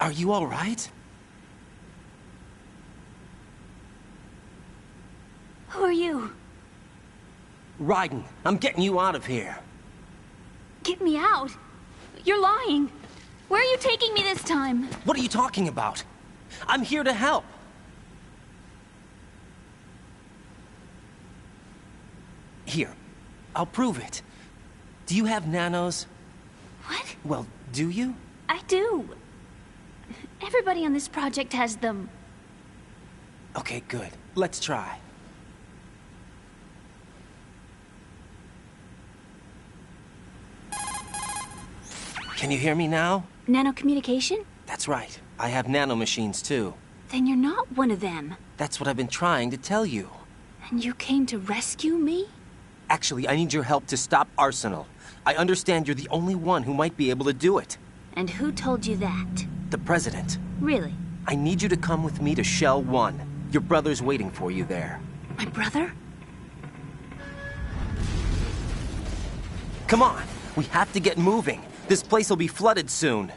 Are you all right? Who are you? Raiden, I'm getting you out of here. Get me out? You're lying. Where are you taking me this time? What are you talking about? I'm here to help. Here, I'll prove it. Do you have nanos? What? Well, do you? I do. Everybody on this project has them. Okay, good. Let's try. Can you hear me now? Nanocommunication? That's right. I have nanomachines too. Then you're not one of them. That's what I've been trying to tell you. And you came to rescue me? Actually, I need your help to stop Arsenal. I understand you're the only one who might be able to do it. And who told you that? The President. Really? I need you to come with me to Shell 1. Your brother's waiting for you there. My brother? Come on! We have to get moving. This place will be flooded soon.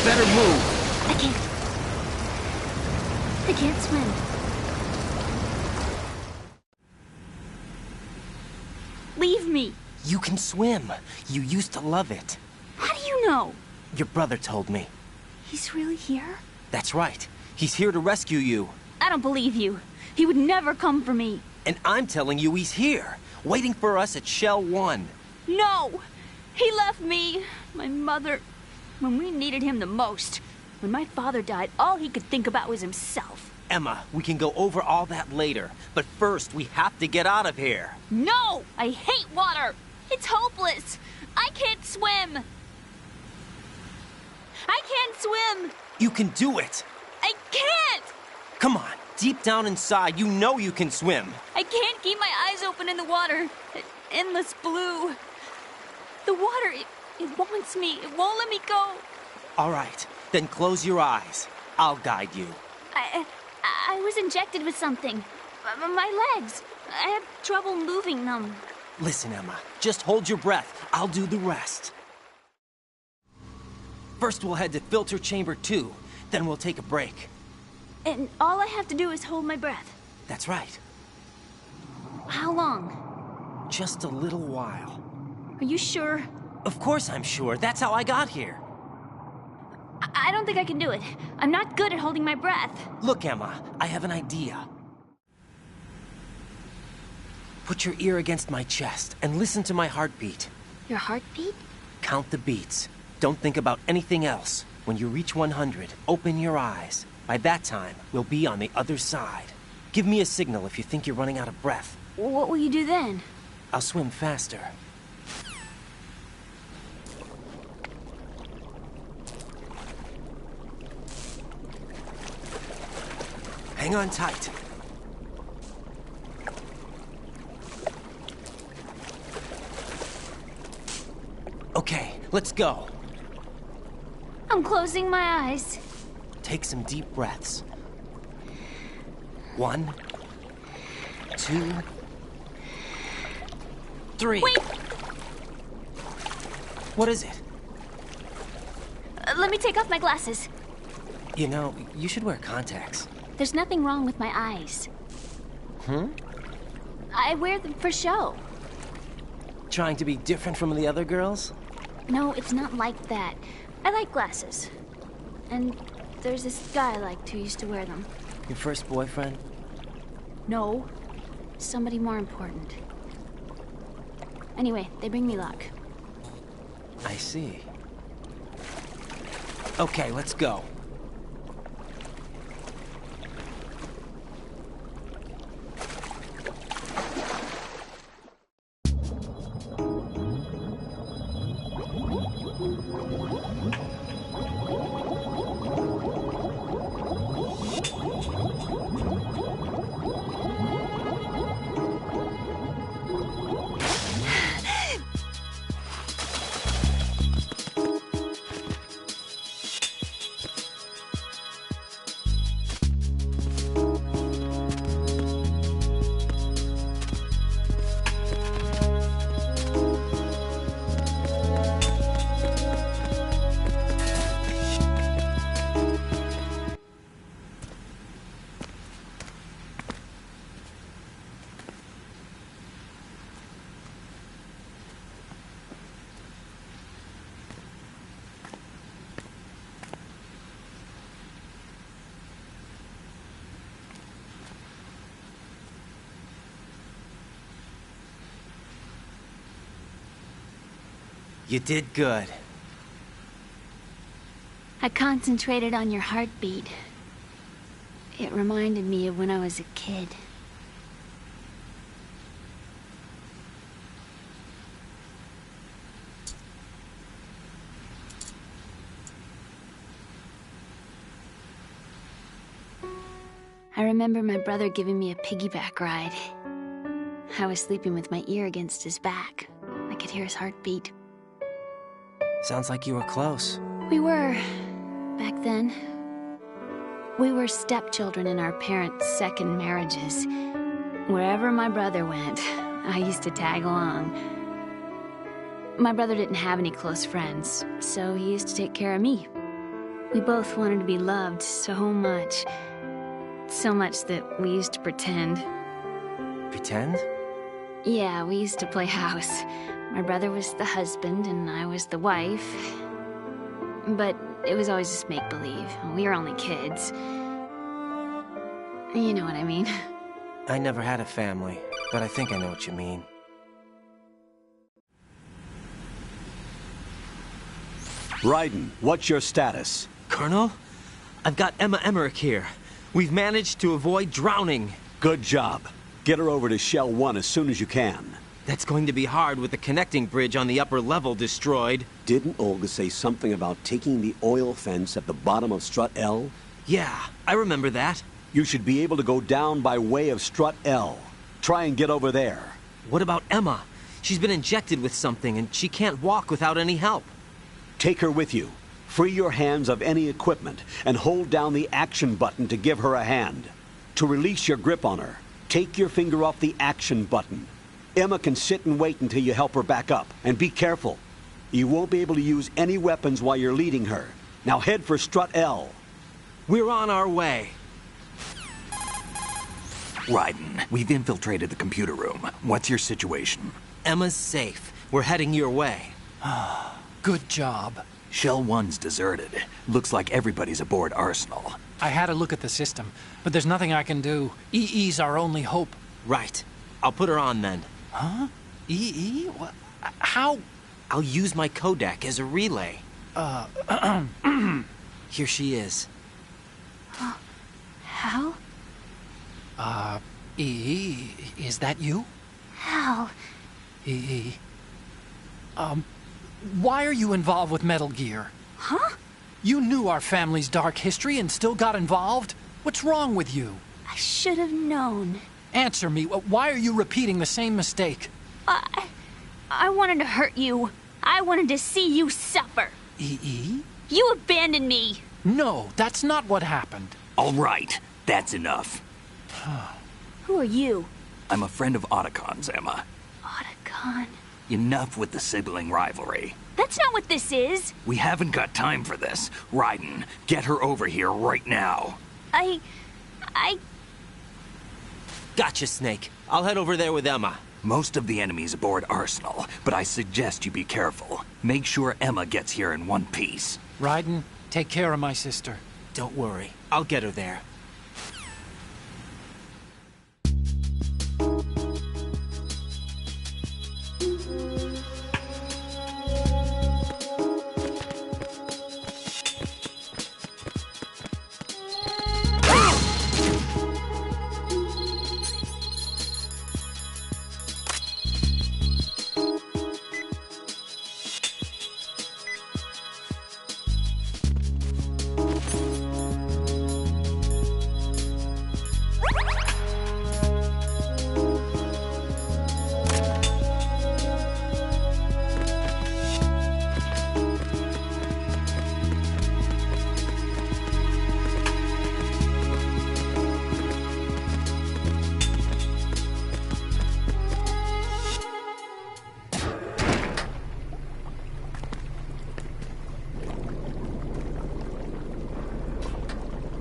Better move. I can't swim. Leave me. You can swim. You used to love it. How do you know? Your brother told me. He's really here? That's right. He's here to rescue you. I don't believe you. He would never come for me. And I'm telling you he's here, waiting for us at Shell 1. No! He left me, my mother, when we needed him the most. When my father died, all he could think about was himself. Emma, we can go over all that later, but first we have to get out of here. No! I hate water! It's hopeless! I can't swim! I can't swim! You can do it! I can't! Come on, deep down inside, you know you can swim. I can't keep my eyes open in the water. Endless blue. The water, it wants me. It won't let me go. All right, then close your eyes. I'll guide you. I was injected with something. My legs. I have trouble moving them. Listen, Emma, just hold your breath. I'll do the rest. First we'll head to filter chamber 2, then we'll take a break. And all I have to do is hold my breath. That's right. How long? Just a little while. Are you sure? Of course I'm sure. That's how I got here. I don't think I can do it. I'm not good at holding my breath. Look, Emma, I have an idea. Put your ear against my chest and listen to my heartbeat. Your heartbeat? Count the beats. Don't think about anything else. When you reach 100, open your eyes. By that time, we'll be on the other side. Give me a signal if you think you're running out of breath. What will you do then? I'll swim faster. Hang on tight. Okay, let's go. I'm closing my eyes. Take some deep breaths. 1, 2, 3. Wait! What is it? Let me take off my glasses. You know, you should wear contacts. There's nothing wrong with my eyes. I wear them for show. Trying to be different from the other girls? No, it's not like that. I like glasses. And there's this guy I liked who used to wear them. Your first boyfriend? No. Somebody more important. Anyway, they bring me luck. I see. Okay, let's go. You did good. I concentrated on your heartbeat. It reminded me of when I was a kid. I remember my brother giving me a piggyback ride. I was sleeping with my ear against his back. I could hear his heartbeat. Sounds like you were close. We were, back then. We were stepchildren in our parents' second marriages. Wherever my brother went, I used to tag along. My brother didn't have any close friends, so he used to take care of me. We both wanted to be loved so much. So much that we used to pretend. Pretend? Yeah, we used to play house. My brother was the husband and I was the wife. But it was always just make-believe. We were only kids. You know what I mean. I never had a family, but I think I know what you mean. Raiden, what's your status? Colonel? I've got Emma Emmerich here. We've managed to avoid drowning. Good job. Get her over to Shell 1 as soon as you can. That's going to be hard with the connecting bridge on the upper level destroyed. Didn't Olga say something about taking the oil fence at the bottom of Strut L? Yeah, I remember that. You should be able to go down by way of Strut L. Try and get over there. What about Emma? She's been injected with something and she can't walk without any help. Take her with you. Free your hands of any equipment and hold down the action button to give her a hand. To release your grip on her, take your finger off the action button. Emma can sit and wait until you help her back up. And be careful. You won't be able to use any weapons while you're leading her. Now head for Strut L. We're on our way. Raiden, we've infiltrated the computer room. What's your situation? Emma's safe. We're heading your way. Good job. Shell 1's deserted. Looks like everybody's aboard Arsenal. I had a look at the system, but there's nothing I can do. EE's our only hope. Right. I'll put her on then. Huh? EE? What? How? I'll use my Kodak as a relay. Here she is. Hal? EE, is that you? Hal? EE. Why are you involved with Metal Gear? Huh? You knew our family's dark history and still got involved? What's wrong with you? I should have known. Answer me. Why are you repeating the same mistake? I wanted to hurt you. I wanted to see you suffer. EE? You abandoned me. No, that's not what happened. All right, that's enough. Who are you? I'm a friend of Otacon's, Emma. Otacon? Enough with the sibling rivalry. That's not what this is. We haven't got time for this. Raiden, get her over here right now. I... Gotcha, Snake. I'll head over there with Emma. Most of the enemy's aboard Arsenal, but I suggest you be careful. Make sure Emma gets here in one piece. Raiden, take care of my sister. Don't worry. I'll get her there.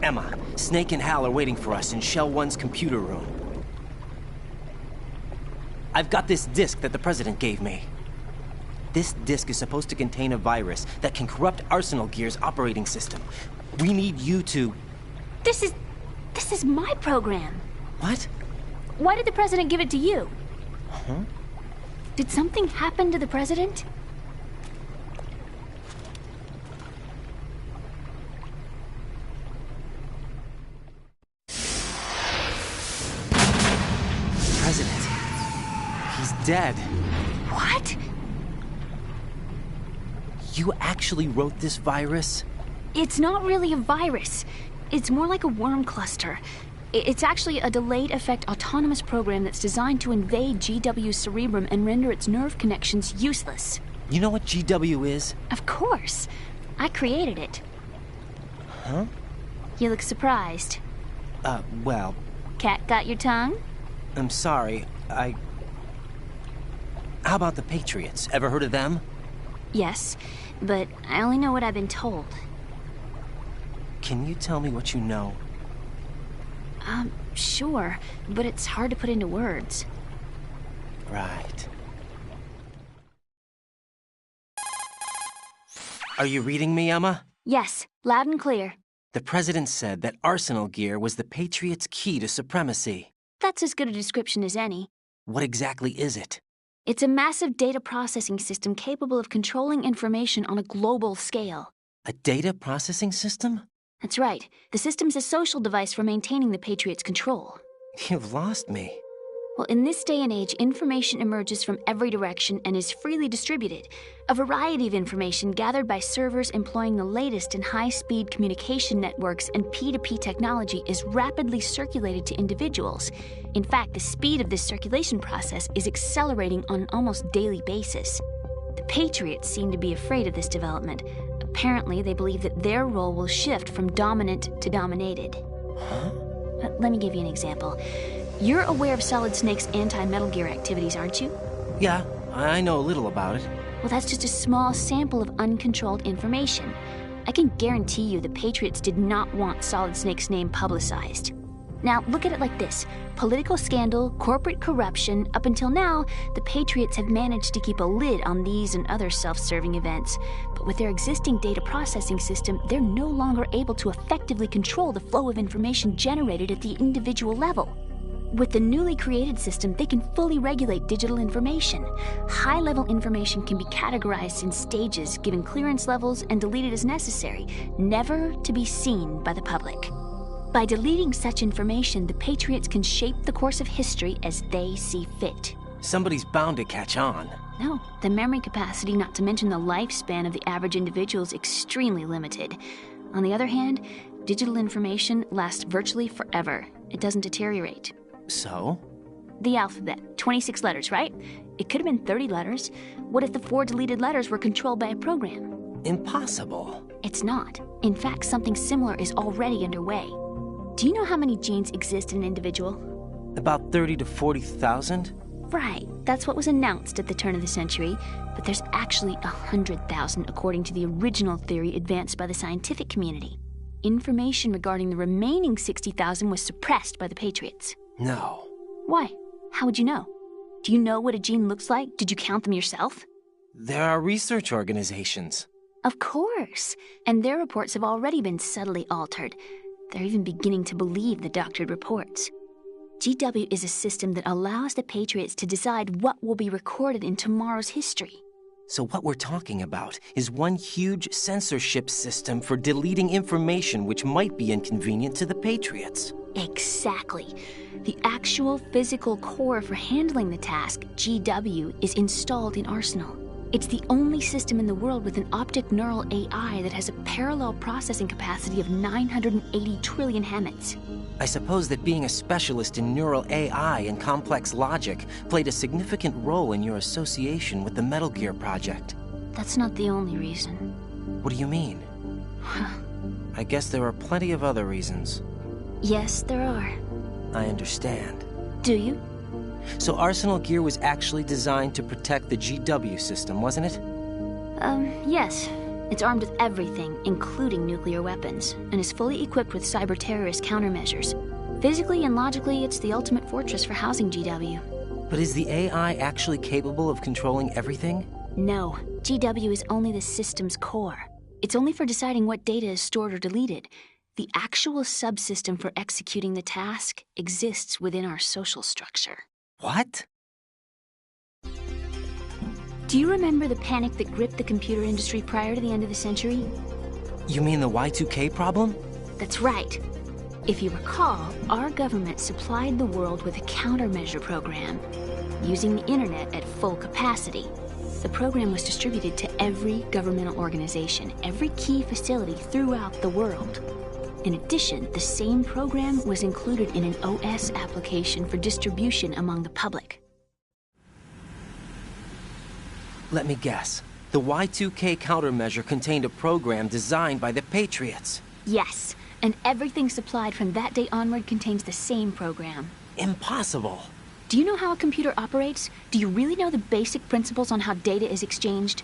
Emma, Snake and Hal are waiting for us in Shell 1's computer room. I've got this disk that the President gave me. This disk is supposed to contain a virus that can corrupt Arsenal Gear's operating system. We need you to... This is my program. What? Why did the President give it to you? Huh? Did something happen to the President? President. He's dead. What? You actually wrote this virus? It's not really a virus. It's more like a worm cluster. It's actually a delayed effect autonomous program that's designed to invade GW's cerebrum and render its nerve connections useless. You know what GW is? Of course. I created it. Huh? You look surprised. Well... Cat got your tongue? I'm sorry, How about the Patriots? Ever heard of them? Yes, but I only know what I've been told. Can you tell me what you know? Sure, but it's hard to put into words. Right. Are you reading me, Emma? Yes, loud and clear. The president said that arsenal gear was the Patriots' key to supremacy. That's as good a description as any. What exactly is it? It's a massive data processing system capable of controlling information on a global scale. A data processing system? That's right. The system's a social device for maintaining the Patriots' control. You've lost me. Well, in this day and age, information emerges from every direction and is freely distributed. A variety of information gathered by servers employing the latest in high-speed communication networks and P2P technology is rapidly circulated to individuals. In fact, the speed of this circulation process is accelerating on an almost daily basis. The Patriots seem to be afraid of this development. Apparently, they believe that their role will shift from dominant to dominated. Huh? Let me give you an example. You're aware of Solid Snake's anti-Metal Gear activities, aren't you? Yeah, I know a little about it. Well, that's just a small sample of uncontrolled information. I can guarantee you the Patriots did not want Solid Snake's name publicized. Now, look at it like this. Political scandal, corporate corruption, up until now, the Patriots have managed to keep a lid on these and other self-serving events. But with their existing data processing system, they're no longer able to effectively control the flow of information generated at the individual level. With the newly created system, they can fully regulate digital information. High-level information can be categorized in stages, given clearance levels, and deleted as necessary, never to be seen by the public. By deleting such information, the Patriots can shape the course of history as they see fit. Somebody's bound to catch on. No, the memory capacity, not to mention the lifespan of the average individual, is extremely limited. On the other hand, digital information lasts virtually forever. It doesn't deteriorate. So? The alphabet, 26 letters, right? It could have been 30 letters. What if the 4 deleted letters were controlled by a program? Impossible. It's not. In fact, something similar is already underway. Do you know how many genes exist in an individual? About 30 to 40,000? Right. That's what was announced at the turn of the century. But there's actually 100,000 according to the original theory advanced by the scientific community. Information regarding the remaining 60,000 was suppressed by the Patriots. No. Why? How would you know? Do you know what a gene looks like? Did you count them yourself? There are research organizations. Of course. And their reports have already been subtly altered. They're even beginning to believe the doctored reports. GW is a system that allows the Patriots to decide what will be recorded in tomorrow's history. So what we're talking about is one huge censorship system for deleting information which might be inconvenient to the Patriots. Exactly. The actual physical core for handling the task, GW, is installed in Arsenal. It's the only system in the world with an optic neural AI that has a parallel processing capacity of 980 trillion Hammets. I suppose that being a specialist in neural AI and complex logic played a significant role in your association with the Metal Gear project. That's not the only reason. What do you mean? I guess there are plenty of other reasons. Yes, there are. I understand. Do you? So Arsenal Gear was actually designed to protect the GW system, wasn't it? Yes. It's armed with everything, including nuclear weapons, and is fully equipped with cyber-terrorist countermeasures. Physically and logically, it's the ultimate fortress for housing GW. But is the AI actually capable of controlling everything? No. GW is only the system's core. It's only for deciding what data is stored or deleted. The actual subsystem for executing the task exists within our social structure. What? Do you remember the panic that gripped the computer industry prior to the end of the century? You mean the Y2K problem? That's right. If you recall, our government supplied the world with a countermeasure program, using the internet at full capacity. The program was distributed to every governmental organization, every key facility throughout the world. In addition, the same program was included in an OS application for distribution among the public. Let me guess. The Y2K countermeasure contained a program designed by the Patriots. Yes, and everything supplied from that day onward contains the same program. Impossible. Do you know how a computer operates? Do you really know the basic principles on how data is exchanged?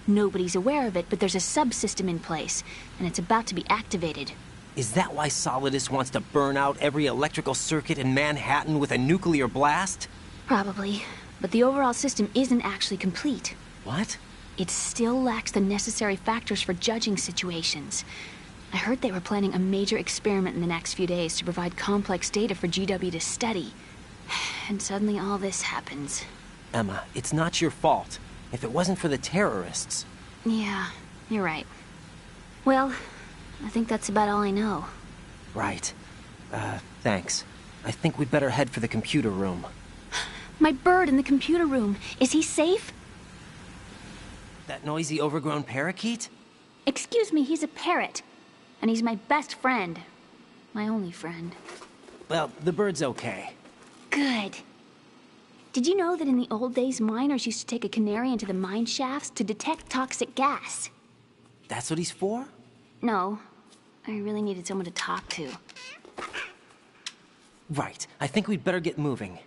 Nobody's aware of it, but there's a subsystem in place, and it's about to be activated. Is that why Solidus wants to burn out every electrical circuit in Manhattan with a nuclear blast? Probably. But the overall system isn't actually complete. What? It still lacks the necessary factors for judging situations. I heard they were planning a major experiment in the next few days to provide complex data for GW to study. And suddenly all this happens. Emma, it's not your fault. If it wasn't for the terrorists... Yeah, you're right. Well, I think that's about all I know. Right. Thanks. I think we'd better head for the computer room. My bird in the computer room. Is he safe? That noisy, overgrown parakeet? Excuse me, he's a parrot. And he's my best friend. My only friend. Well, the bird's okay. Good. Did you know that in the old days, miners used to take a canary into the mine shafts to detect toxic gas? That's what he's for? No. I really needed someone to talk to. Right. I think we'd better get moving.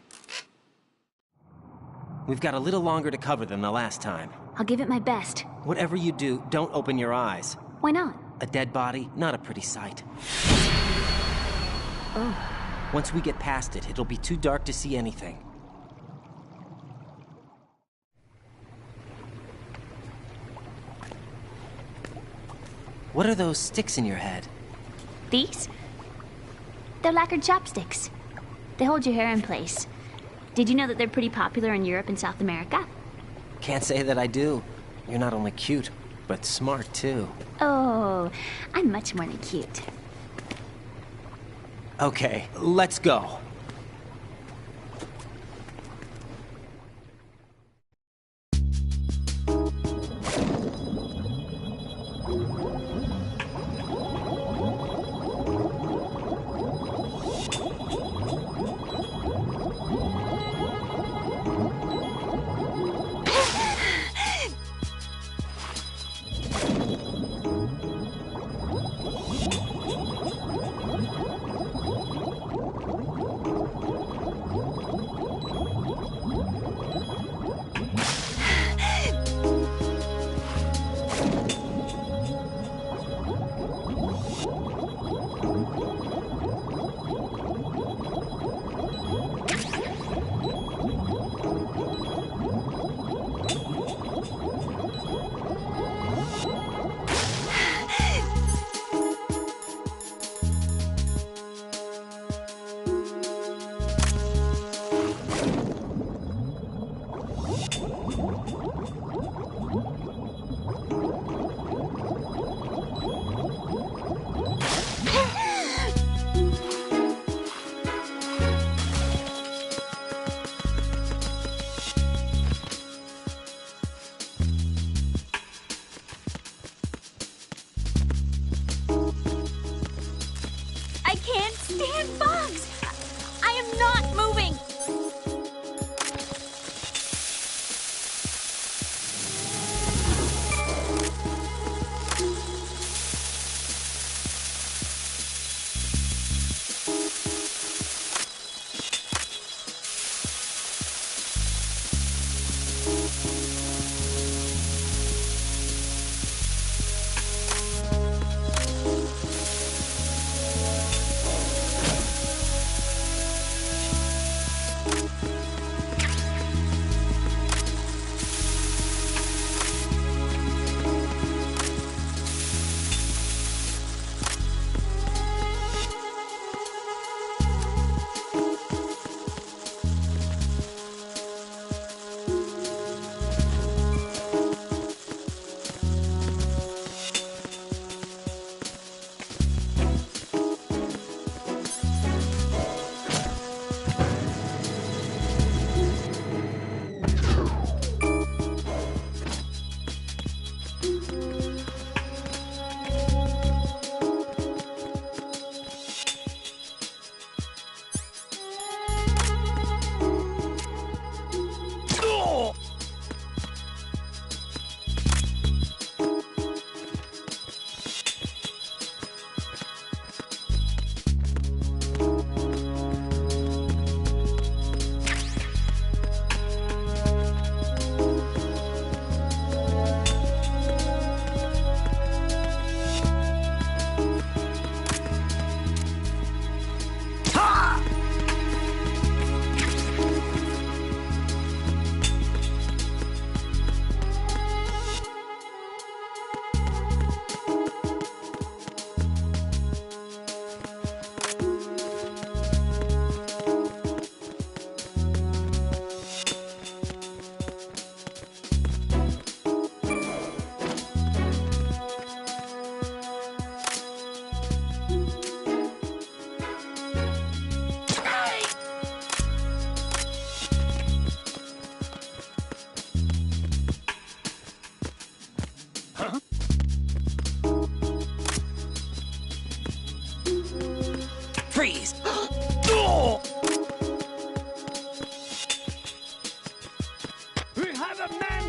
We've got a little longer to cover than the last time. I'll give it my best. Whatever you do, don't open your eyes. Why not? A dead body, not a pretty sight. Oh. Once we get past it, it'll be too dark to see anything. What are those sticks in your head? These? They're lacquered chopsticks. They hold your hair in place. Did you know that they're pretty popular in Europe and South America? Can't say that I do. You're not only cute, but smart too. Oh, I'm much more than cute. Okay, let's go.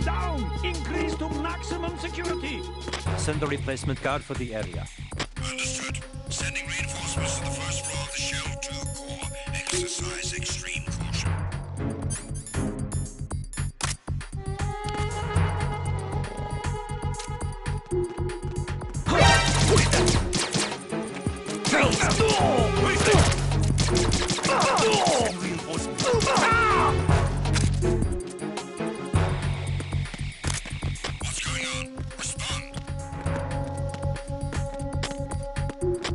down! Increase to maximum security! Send a replacement guard for the area. Understood. Sending reinforcements to the first floor of the Shell 2 core. Exercise extreme caution. What's going on? Respond.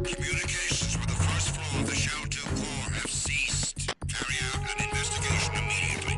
Communications with the first floor of the Shell 2 core have ceased. Carry out an investigation immediately.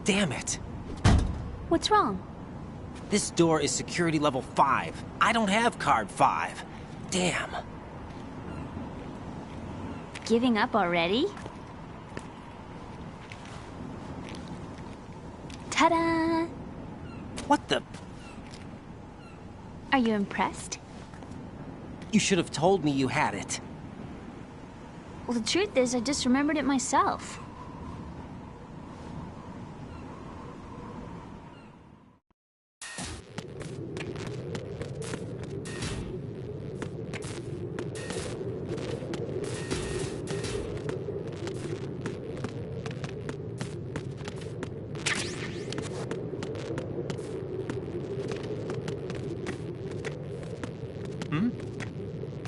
Damn it! What's wrong? This door is security level 5. I don't have card 5. Damn. Giving up already? Ta-da! What the? Are you impressed? You should have told me you had it. Well, the truth is, I just remembered it myself.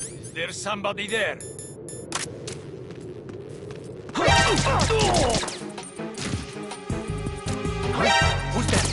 Is there somebody there? Who's that?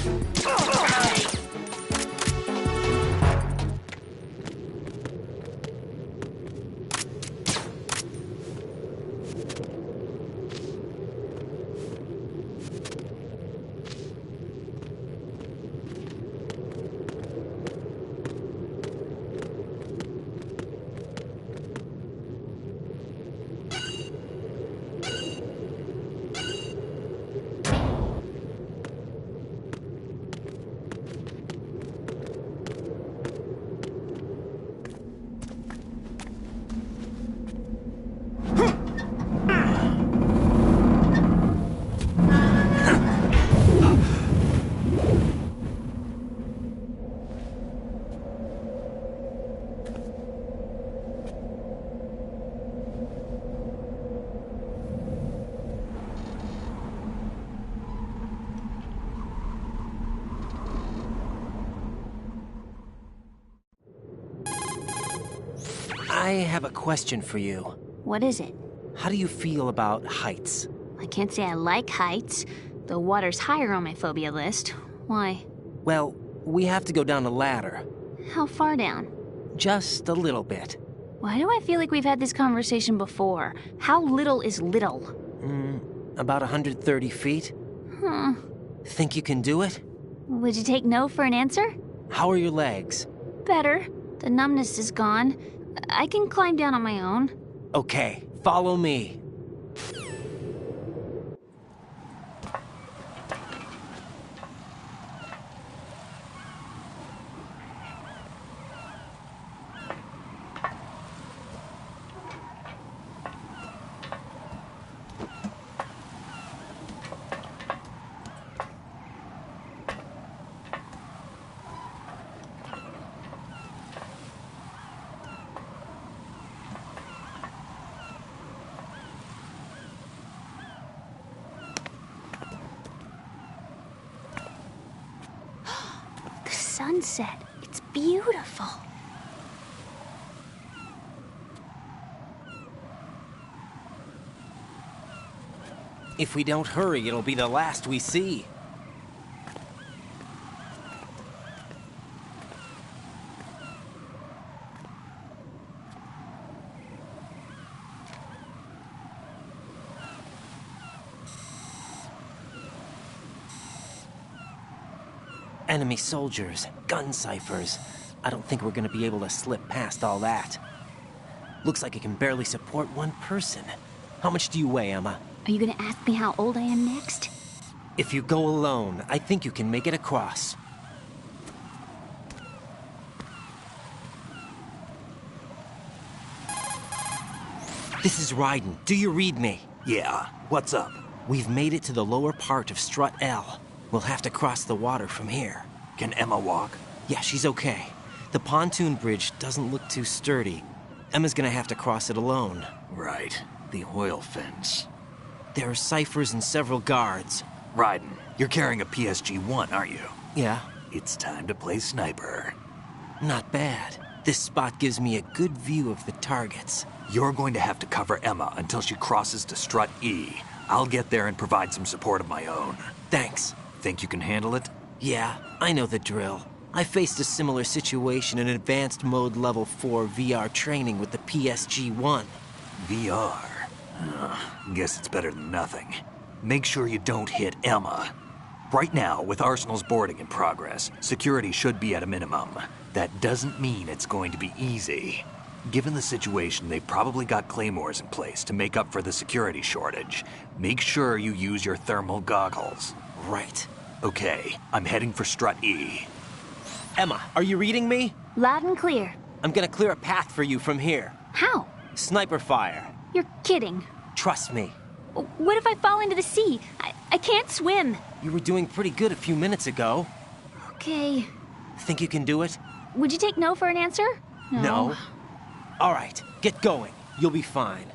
I have a question for you. What is it? How do you feel about heights? I can't say I like heights. The water's higher on my phobia list. Why? Well, we have to go down a ladder. How far down? Just a little bit. Why do I feel like we've had this conversation before? How little is little? About 130 feet. Think you can do it? Would you take no for an answer? How are your legs? Better. The numbness is gone. I can climb down on my own. Okay, follow me. Sunset. It's beautiful. If we don't hurry, it'll be the last we see. Enemy soldiers, gun ciphers. I don't think we're gonna be able to slip past all that. Looks like it can barely support one person. How much do you weigh, Emma? Are you gonna ask me how old I am next? If you go alone, I think you can make it across. This is Ryden. Do you read me? Yeah, what's up? We've made it to the lower part of Strut L. We'll have to cross the water from here. Can Emma walk? Yeah, she's okay. The pontoon bridge doesn't look too sturdy. Emma's gonna have to cross it alone. Right. The oil fence. There are ciphers and several guards. Ryden, you're carrying a PSG-1, aren't you? Yeah. It's time to play sniper. Not bad. This spot gives me a good view of the targets. You're going to have to cover Emma until she crosses to Strut E. I'll get there and provide some support of my own. Thanks. Think you can handle it? Yeah, I know the drill. I faced a similar situation in Advanced Mode Level 4 VR training with the PSG-1. VR? Guess it's better than nothing. Make sure you don't hit Emma. Right now, with Arsenal's boarding in progress, security should be at a minimum. That doesn't mean it's going to be easy. Given the situation, they've probably got claymores in place to make up for the security shortage. Make sure you use your thermal goggles. Right. Okay, I'm heading for Strut E. Emma, are you reading me? Loud and clear. I'm gonna clear a path for you from here. How? Sniper fire. You're kidding. Trust me. What if I fall into the sea? I can't swim. You were doing pretty good a few minutes ago. Okay. Think you can do it? Would you take no for an answer? No. All right, get going. You'll be fine.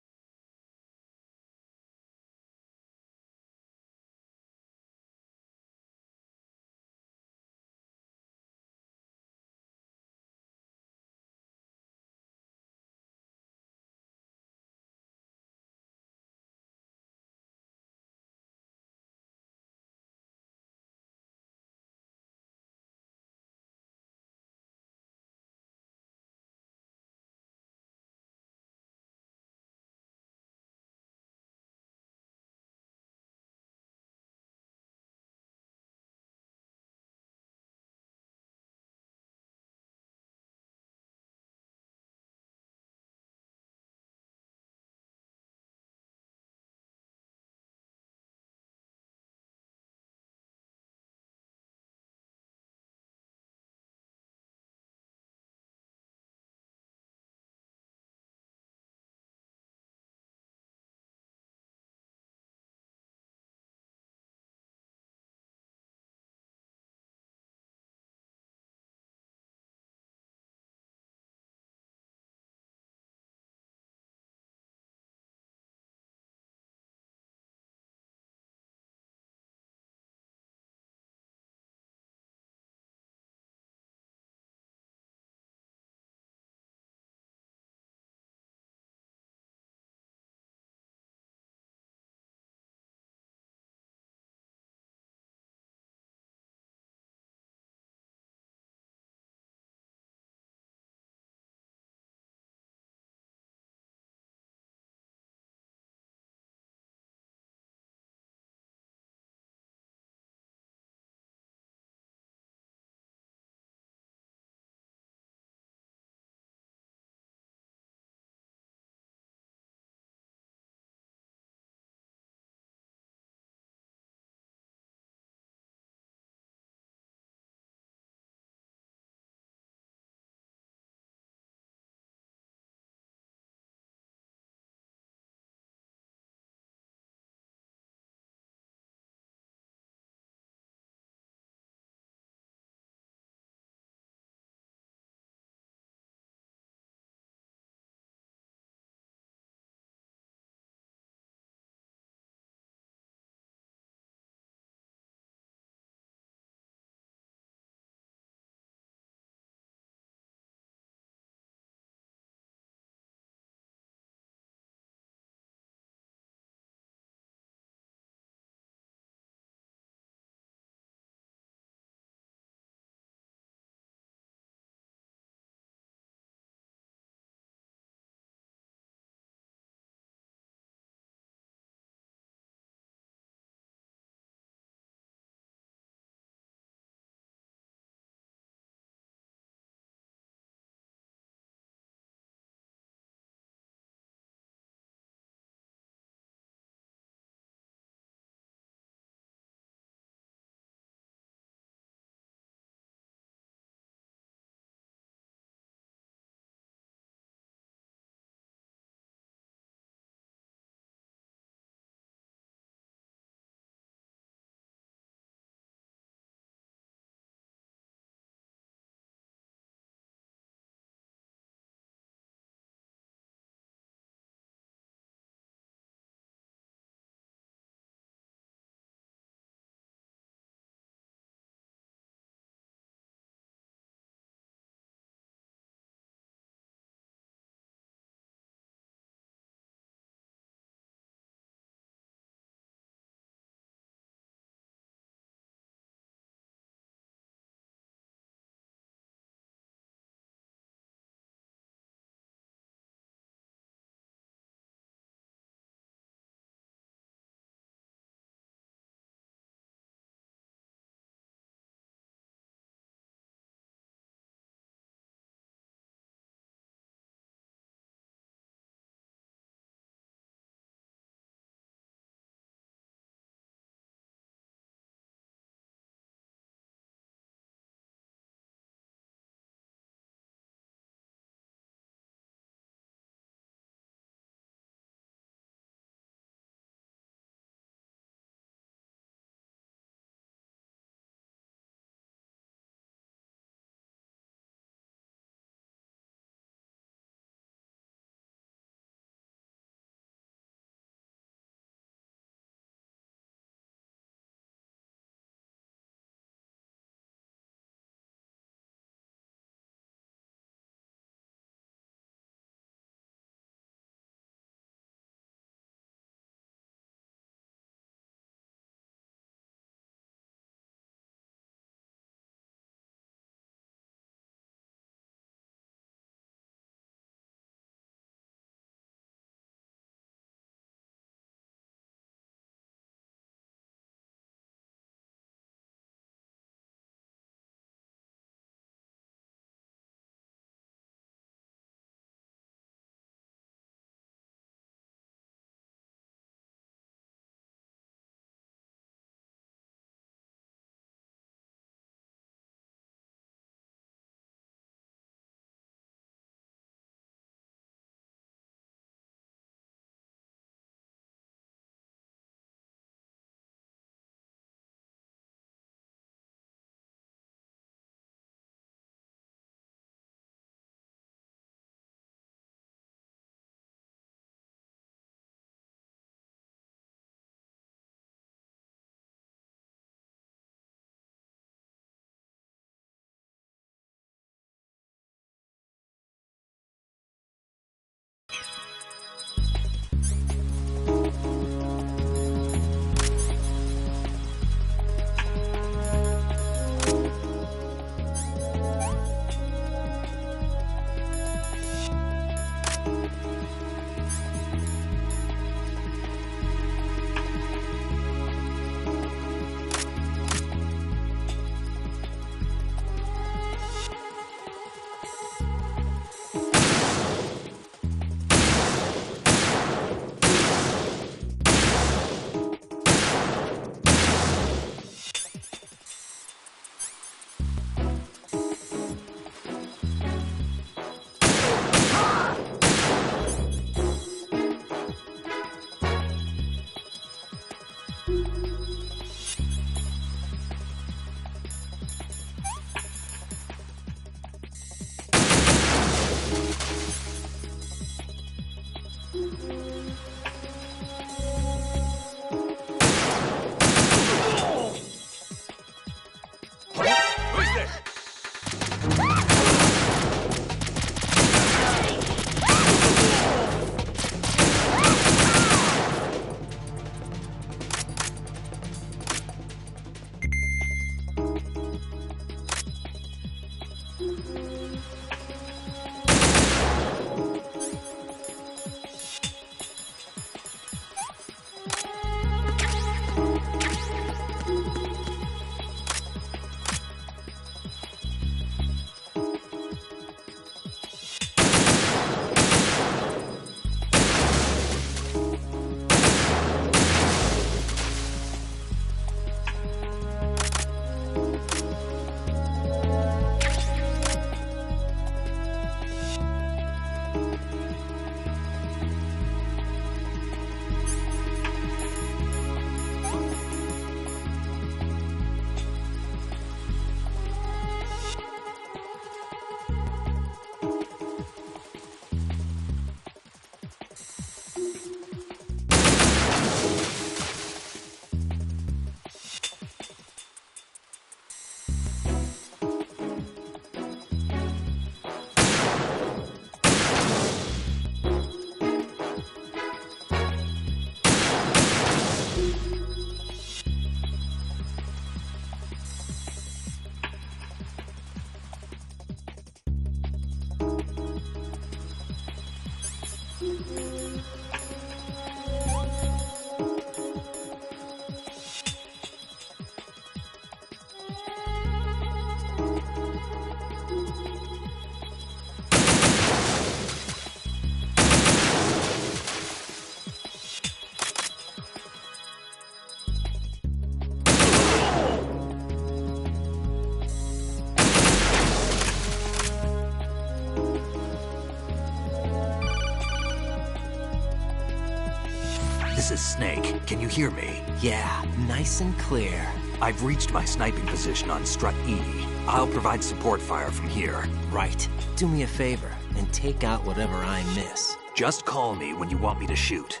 This is Snake. Can you hear me? Yeah, nice and clear. I've reached my sniping position on Strut E. I'll provide support fire from here. Right. Do me a favor and take out whatever I miss. Just call me when you want me to shoot.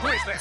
Who is there?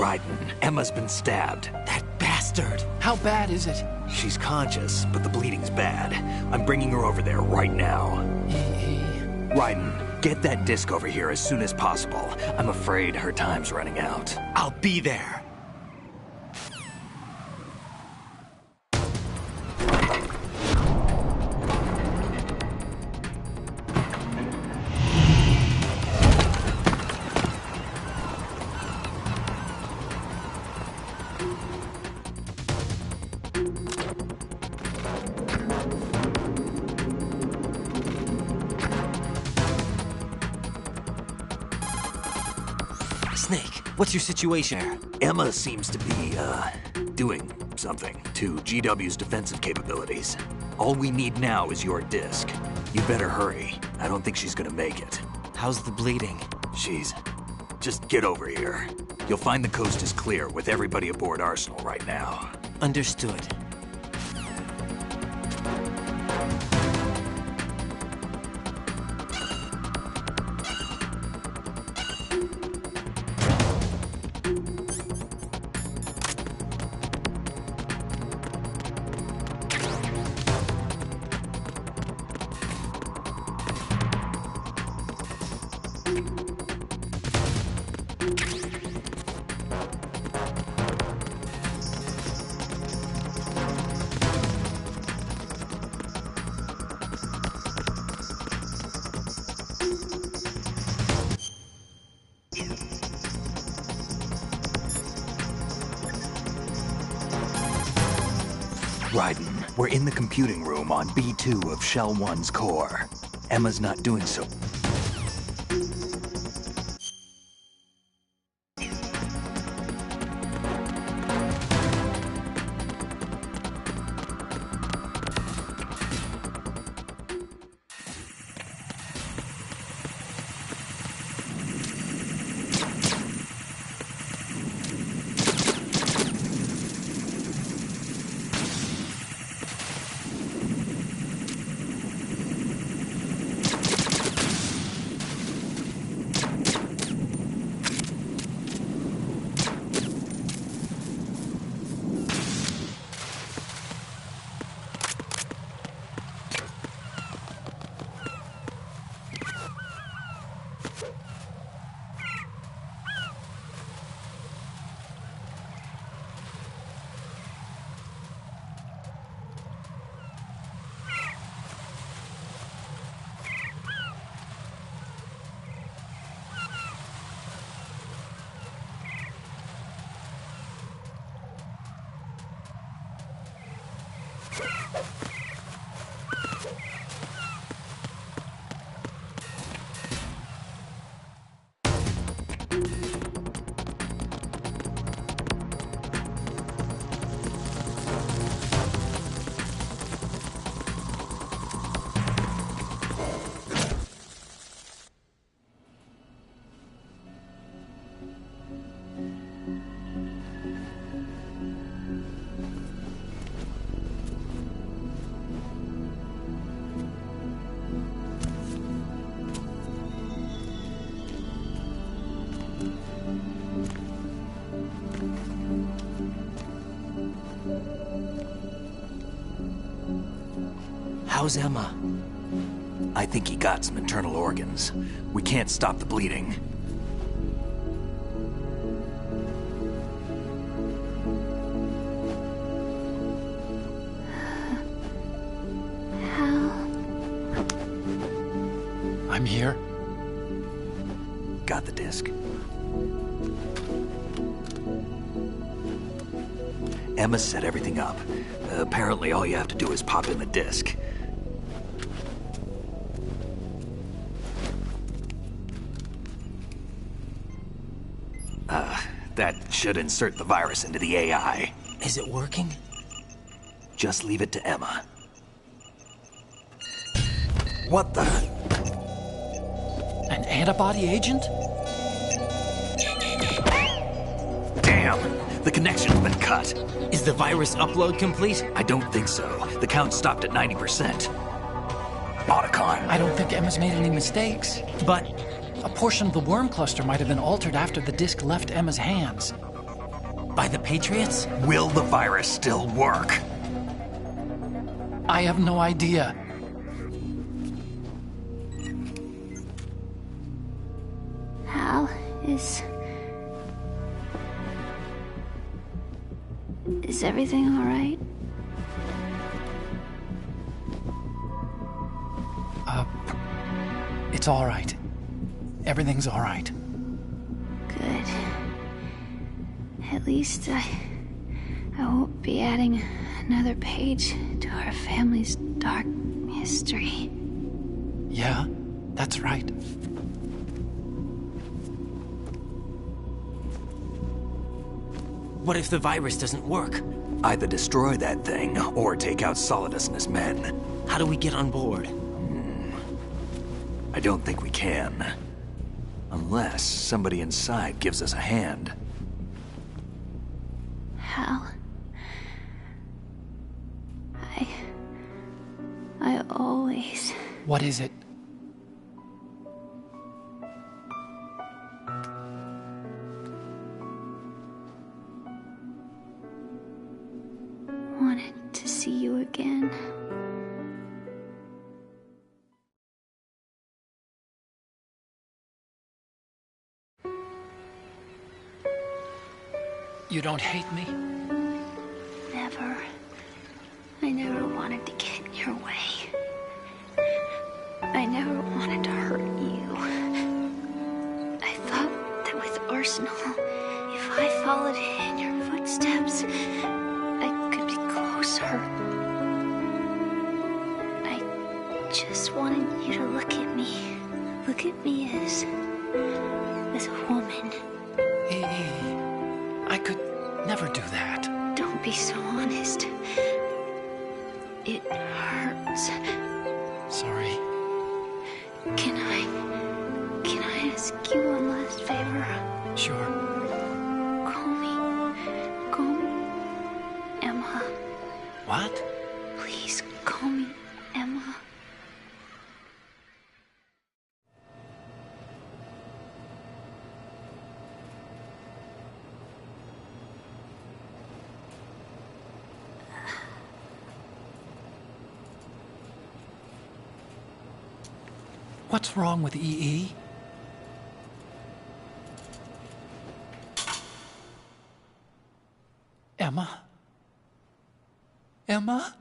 Raiden, Emma's been stabbed. That bastard! How bad is it? She's conscious, but the bleeding's bad. I'm bringing her over there right now. Raiden, get that disc over here as soon as possible. I'm afraid her time's running out. I'll be there. Snake, what's your situation here? Emma seems to be, doing something to GW's defensive capabilities. All we need now is your disc. You better hurry. I don't think she's gonna make it. How's the bleeding? Just get over here. You'll find the coast is clear with everybody aboard Arsenal right now. Understood. Raiden, we're in the computing room on B2 of Shell 1's core. Emma's not doing so. How's Emma? I think he got some internal organs. We can't stop the bleeding. I'm here. Got the disc. Emma set everything up. Apparently all you have to do is pop in the disc. That should insert the virus into the AI. Is it working? Just leave it to Emma. What the? An antibody agent? Damn! The connection's been cut. Is the virus upload complete? I don't think so. The count stopped at 90%. Otacon. I don't think Emma's made any mistakes. But a portion of the worm cluster might have been altered after the disc left Emma's hands. By the Patriots? Will the virus still work? I have no idea. Hal, is everything all right? It's all right. Everything's all right. Good. At least I won't be adding another page to our family's dark history. Yeah, that's right. What if the virus doesn't work? Either destroy that thing, or take out Solidus and his men. How do we get on board? I don't think we can. Unless somebody inside gives us a hand. Hal, I always... What is it? wanted to see you again. You don't hate me? Never. I never wanted to get in your way. I never wanted to hurt you. I thought that with Arsenal, if I followed in your footsteps, I could be closer. I just wanted you to look at me. Look at me as a woman. I could never do that. Don't be so honest. It hurts. Sorry. Can I ask you one last favor? Sure. Call me Emma. What? Please call me Emma. What's wrong with EE? Emma? Emma?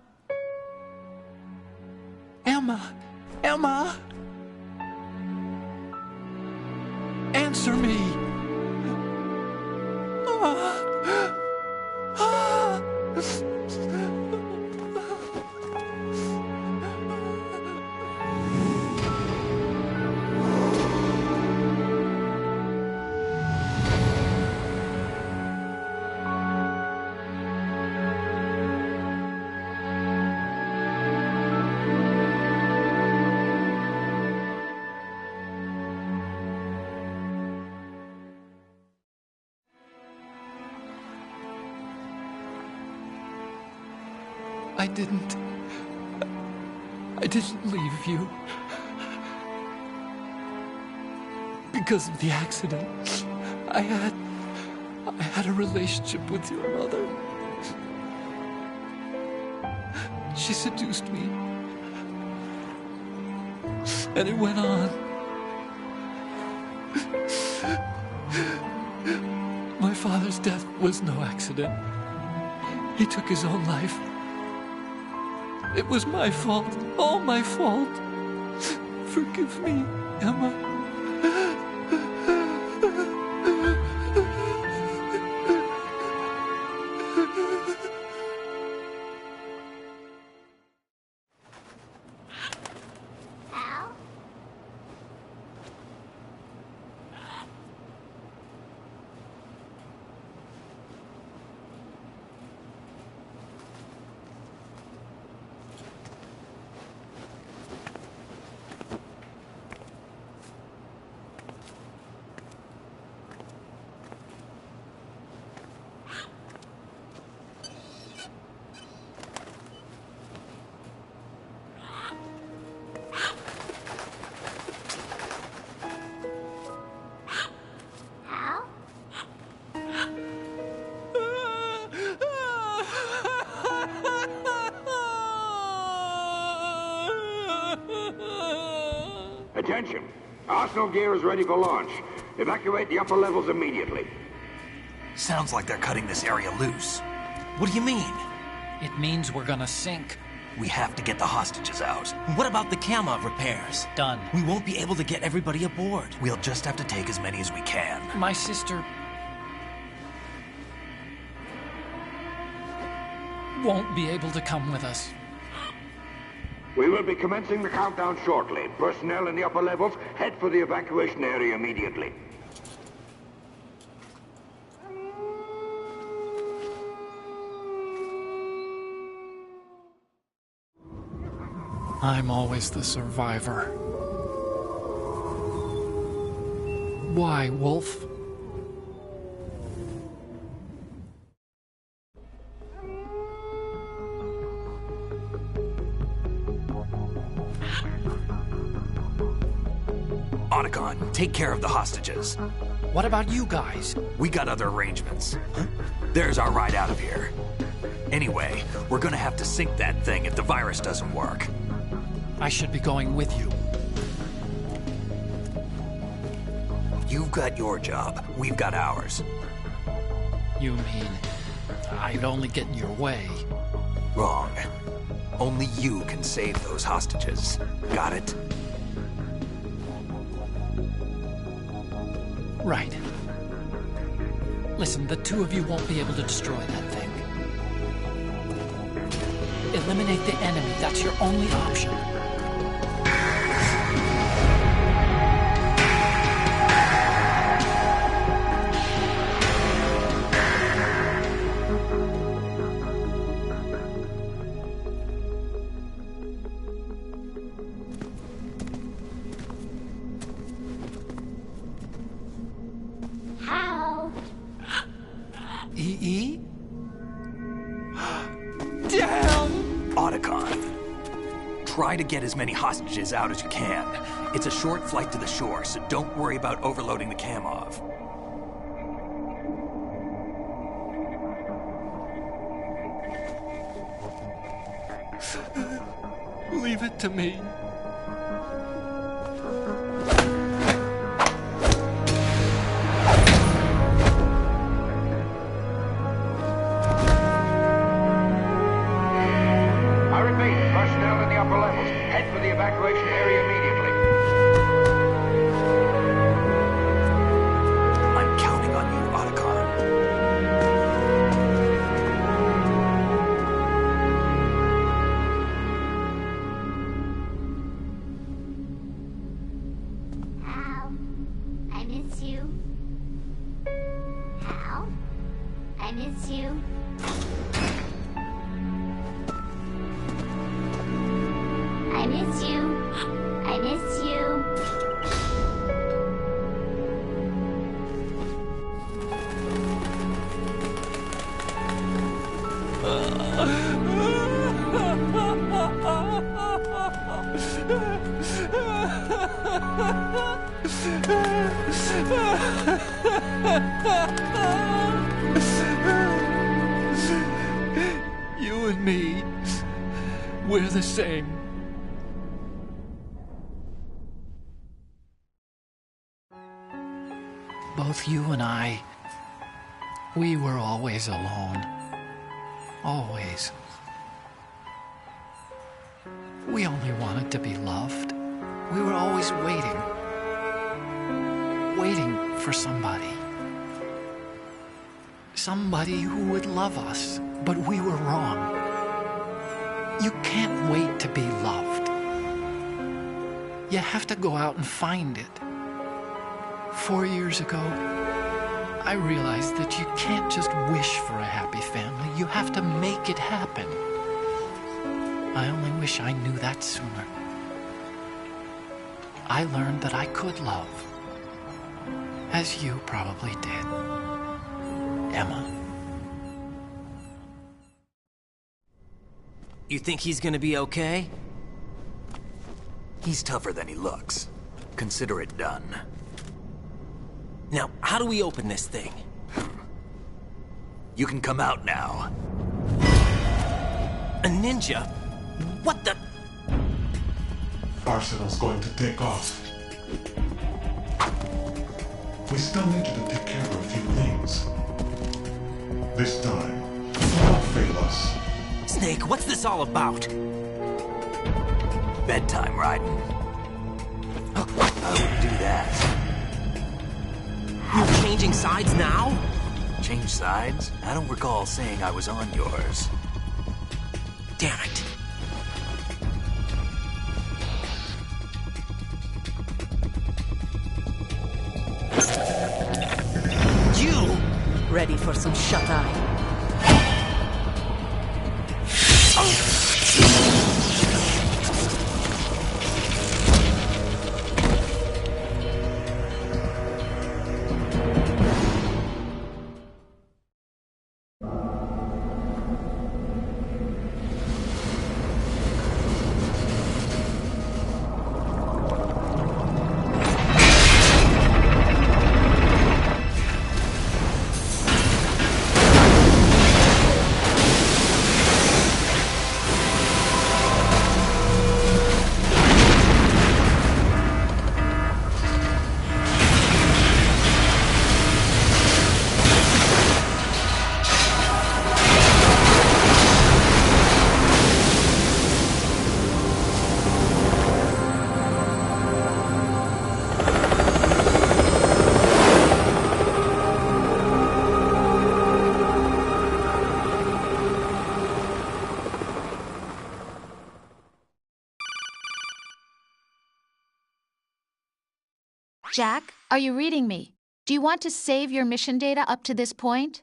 Emma? Emma? Answer me! I didn't leave you. Because of the accident, I had a relationship with your mother. She seduced me. And it went on. My father's death was no accident. He took his own life. It was my fault, all my fault. Forgive me, Emma. Attention. Arsenal gear is ready for launch. Evacuate the upper levels immediately. Sounds like they're cutting this area loose. What do you mean? It means we're gonna sink. We have to get the hostages out. What about the camo repairs? Done. We won't be able to get everybody aboard. We'll just have to take as many as we can. My sister won't be able to come with us. We will be commencing the countdown shortly. Personnel in the upper levels, head for the evacuation area immediately. I'm always the survivor. Why, Wolf? Otacon, take care of the hostages. What about you guys? We got other arrangements. There's our ride out of here. Anyway, we're gonna have to sink that thing if the virus doesn't work. I should be going with you. You've got your job. We've got ours. You mean I'd only get in your way? Wrong. Only you can save those hostages. Got it? Right. Listen, the two of you won't be able to destroy that thing. Eliminate the enemy. That's your only option. E? Damn! Otacon, try to get as many hostages out as you can. It's a short flight to the shore, so don't worry about overloading the Kamov. Leave it to me. Evacuation area immediately. I'm counting on you, Otacon. Hal, I miss you. Hal, I miss you. I miss you. I miss you. You and me, we're the same. Both you and I, we were always alone. Always. We only wanted to be loved. We were always waiting. Waiting for somebody. Somebody who would love us, but we were wrong. You can't wait to be loved. You have to go out and find it. 4 years ago, I realized that you can't just wish for a happy family. You have to make it happen. I only wish I knew that sooner. I learned that I could love, as you probably did, Emma. You think he's gonna be okay? He's tougher than he looks. Consider it done. Now, how do we open this thing? You can come out now. A ninja? What the? Arsenal's going to take off. We still need you to take care of a few things. This time, do not fail us. Snake, what's this all about? Bedtime riding. I wouldn't do that. You're changing sides now? Change sides? I don't recall saying I was on yours. Damn it. You! Ready for some shut-eye? Jack, are you reading me? Do you want to save your mission data up to this point?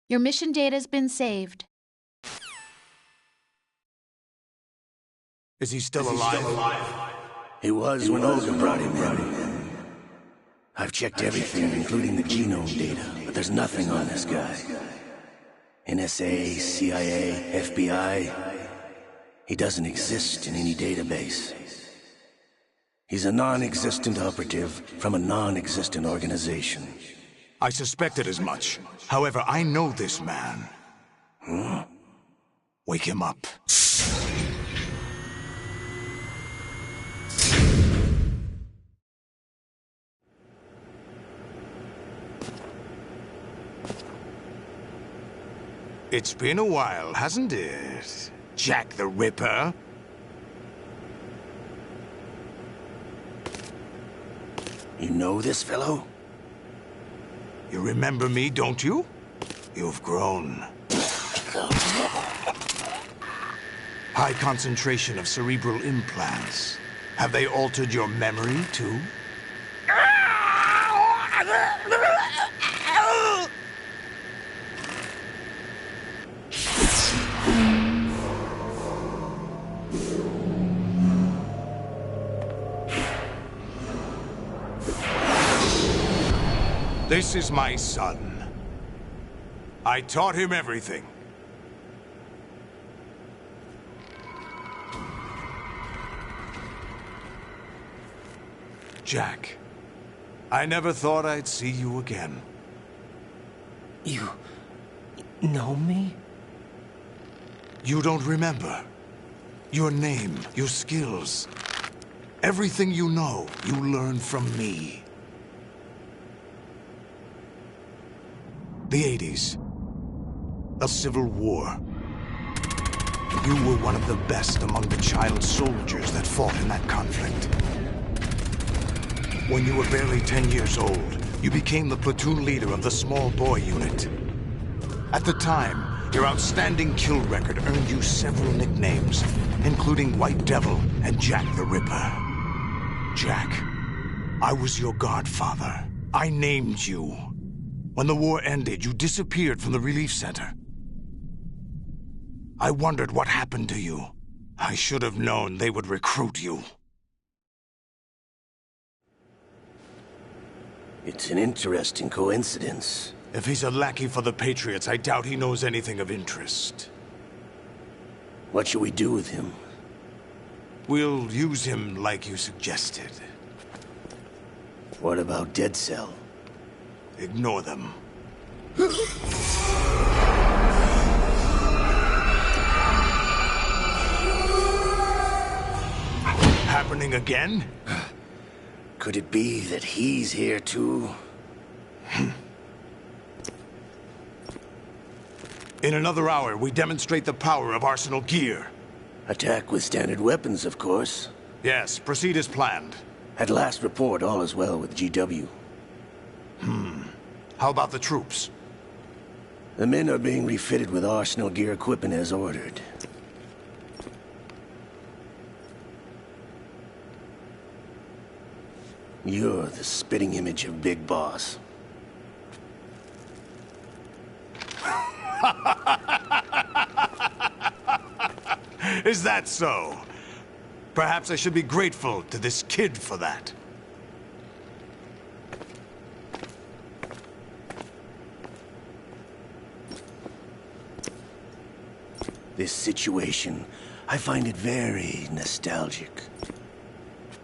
Your mission data's been saved. Is he still alive? He was when Olga brought him in. I've checked everything, including the genome data, but there's nothing on this guy. NSA, CIA, FBI. He doesn't exist in any database. He's a non-existent operative from a non-existent organization. I suspected as much. However, I know this man. Huh? Wake him up. It's been a while, hasn't it? Jack the Ripper? You know this fellow? You remember me, don't you? You've grown. High concentration of cerebral implants. Have they altered your memory, too? This is my son. I taught him everything. Jack, I never thought I'd see you again. You know me? You don't remember. Your name, your skills. Everything you know, you learned from me. The 80s. A civil war. You were one of the best among the child soldiers that fought in that conflict. When you were barely 10 years old, you became the platoon leader of the small boy unit. At the time, your outstanding kill record earned you several nicknames, including White Devil and Jack the Ripper. Jack, I was your godfather. I named you. When the war ended, you disappeared from the relief center. I wondered what happened to you. I should have known they would recruit you. It's an interesting coincidence. If he's a lackey for the Patriots, I doubt he knows anything of interest. What should we do with him? We'll use him like you suggested. What about Dead Cell? Ignore them. Happening again? Could it be that he's here too? In another hour, we demonstrate the power of Arsenal gear. Attack with standard weapons, of course. Yes, proceed as planned. At last report, all is well with GW. How about the troops? The men are being refitted with Arsenal gear equipment as ordered. You're the spitting image of Big Boss. Is that so? Perhaps I should be grateful to this kid for that. This situation, I find it very nostalgic.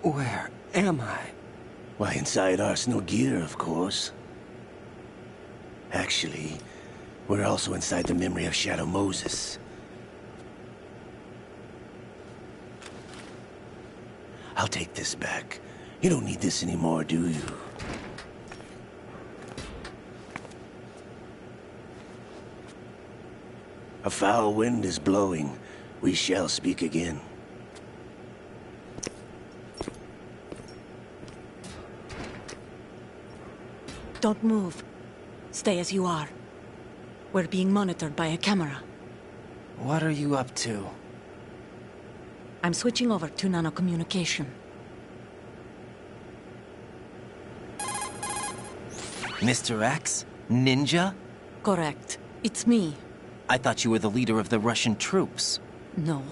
Where am I? Why, inside Arsenal gear, of course. Actually, we're also inside the memory of Shadow Moses. I'll take this back. You don't need this anymore, do you? A foul wind is blowing. We shall speak again. Don't move. Stay as you are. We're being monitored by a camera. What are you up to? I'm switching over to nanocommunication. Mr. X? Ninja? Correct. It's me. I thought you were the leader of the Russian troops. No,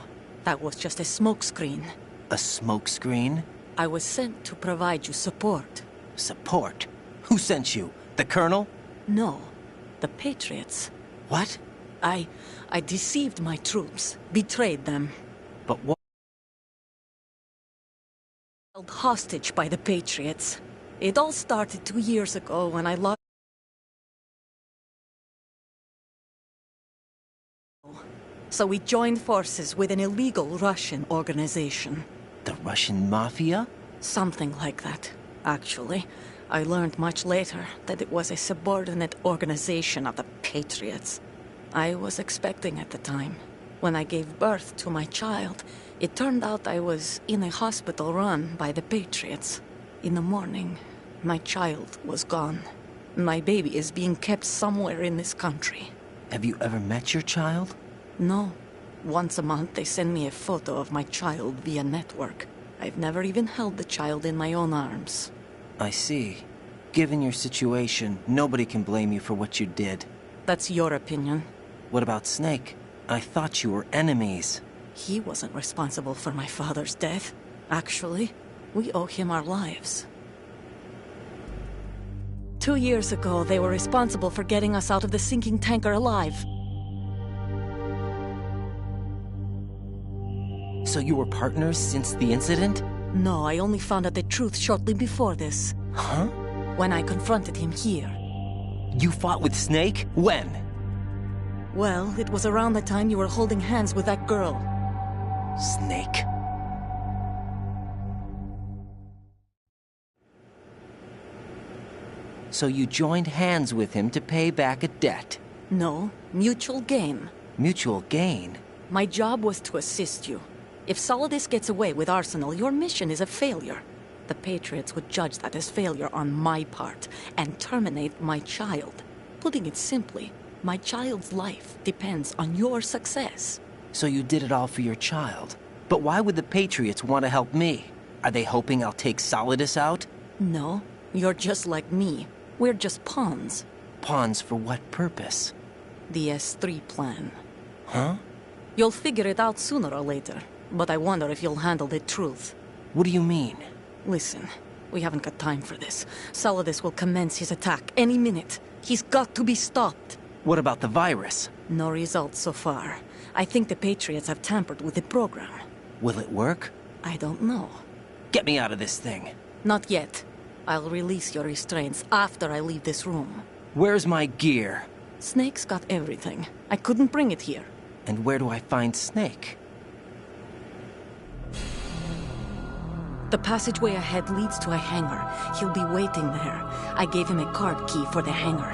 that was just a smokescreen. A smokescreen? I was sent to provide you support. Support? Who sent you? The Colonel? No, the Patriots. What? I deceived my troops, betrayed them. But what? Held hostage by the Patriots. It all started 2 years ago when I lost. So we joined forces with an illegal Russian organization. The Russian Mafia? Something like that, actually. I learned much later that it was a subordinate organization of the Patriots. I was expecting at the time. When I gave birth to my child, it turned out I was in a hospital run by the Patriots. In the morning, my child was gone. My baby is being kept somewhere in this country. Have you ever met your child? No. Once a month, they send me a photo of my child via network. I've never even held the child in my own arms. I see. Given your situation, nobody can blame you for what you did. That's your opinion. What about Snake? I thought you were enemies. He wasn't responsible for my father's death. Actually, we owe him our lives. 2 years ago, they were responsible for getting us out of the sinking tanker alive. So you were partners since the incident? No, I only found out the truth shortly before this. Huh? When I confronted him here. You fought with Snake? When? Well, it was around the time you were holding hands with that girl. Snake. So you joined hands with him to pay back a debt? No, mutual gain. Mutual gain? My job was to assist you. If Solidus gets away with Arsenal, your mission is a failure. The Patriots would judge that as failure on my part and terminate my child. Putting it simply, my child's life depends on your success. So you did it all for your child. But why would the Patriots want to help me? Are they hoping I'll take Solidus out? No, you're just like me. We're just pawns. Pawns for what purpose? The S3 plan. Huh? You'll figure it out sooner or later, but I wonder if you'll handle the truth. What do you mean? Listen, we haven't got time for this. Solidus will commence his attack any minute. He's got to be stopped. What about the virus? No results so far. I think the Patriots have tampered with the program. Will it work? I don't know. Get me out of this thing. Not yet. I'll release your restraints after I leave this room. Where's my gear? Snake's got everything. I couldn't bring it here. And where do I find Snake? The passageway ahead leads to a hangar. He'll be waiting there. I gave him a card key for the hangar.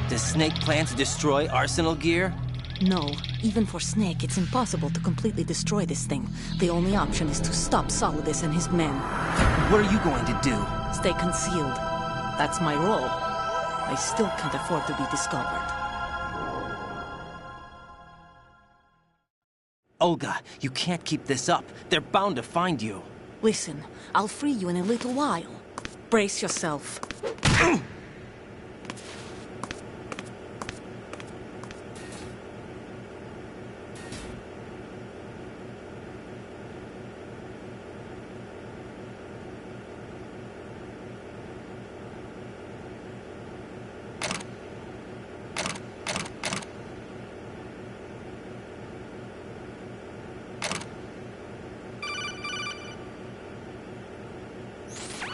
Does Snake plan to destroy Arsenal gear? No. Even for Snake, it's impossible to completely destroy this thing. The only option is to stop Solidus and his men. What are you going to do? Stay concealed. That's my role. I still can't afford to be discovered. Olga, you can't keep this up. They're bound to find you. Listen, I'll free you in a little while. Brace yourself.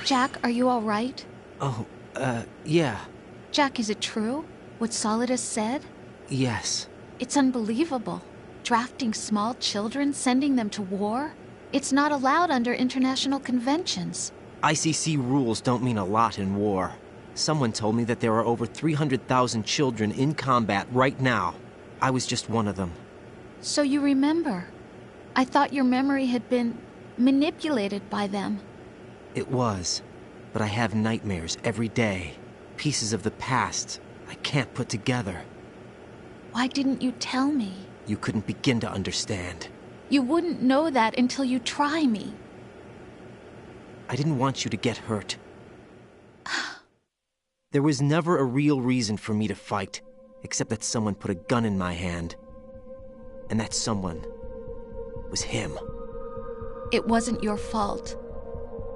Jack, are you all right? Oh, yeah. Jack, is it true? What Solidus said? Yes. It's unbelievable. Drafting small children, sending them to war? It's not allowed under international conventions. ICC rules don't mean a lot in war. Someone told me that there are over 300,000 children in combat right now. I was just one of them. So you remember. I thought your memory had been manipulated by them. It was, but I have nightmares every day. Pieces of the past I can't put together. Why didn't you tell me? You couldn't begin to understand. You wouldn't know that until you try me. I didn't want you to get hurt. There was never a real reason for me to fight, except that someone put a gun in my hand. And that someone was him. It wasn't your fault.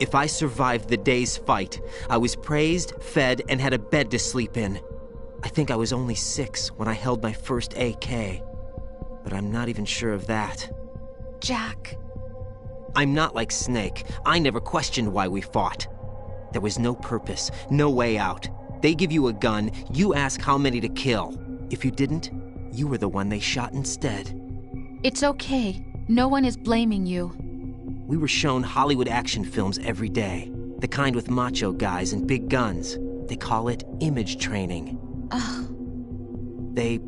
If I survived the day's fight, I was praised, fed, and had a bed to sleep in. I think I was only 6 when I held my first AK. But I'm not even sure of that. Jack. I'm not like Snake. I never questioned why we fought. There was no purpose, no way out. They give you a gun, you ask how many to kill. If you didn't, you were the one they shot instead. It's okay. No one is blaming you. We were shown Hollywood action films every day. The kind with macho guys and big guns. They call it image training. They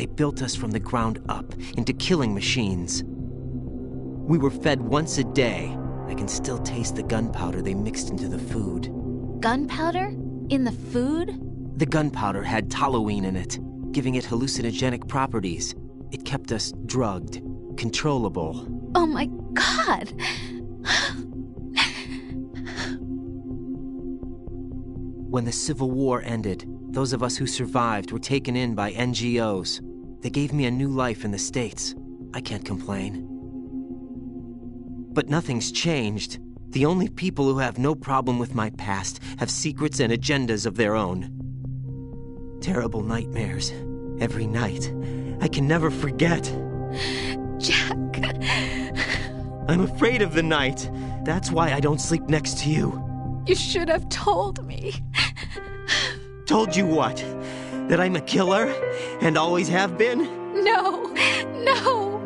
built us from the ground up into killing machines. We were fed once a day. I can still taste the gunpowder they mixed into the food. Gunpowder? In the food? The gunpowder had toluene in it, giving it hallucinogenic properties. It kept us drugged, controllable. Oh my God! When the Civil War ended, those of us who survived were taken in by NGOs. They gave me a new life in the States. I can't complain. But nothing's changed. The only people who have no problem with my past have secrets and agendas of their own. Terrible nightmares. Every night. I can never forget. Jack. I'm afraid of the night. That's why I don't sleep next to you. You should have told me. Told you what? That I'm a killer? And always have been? No.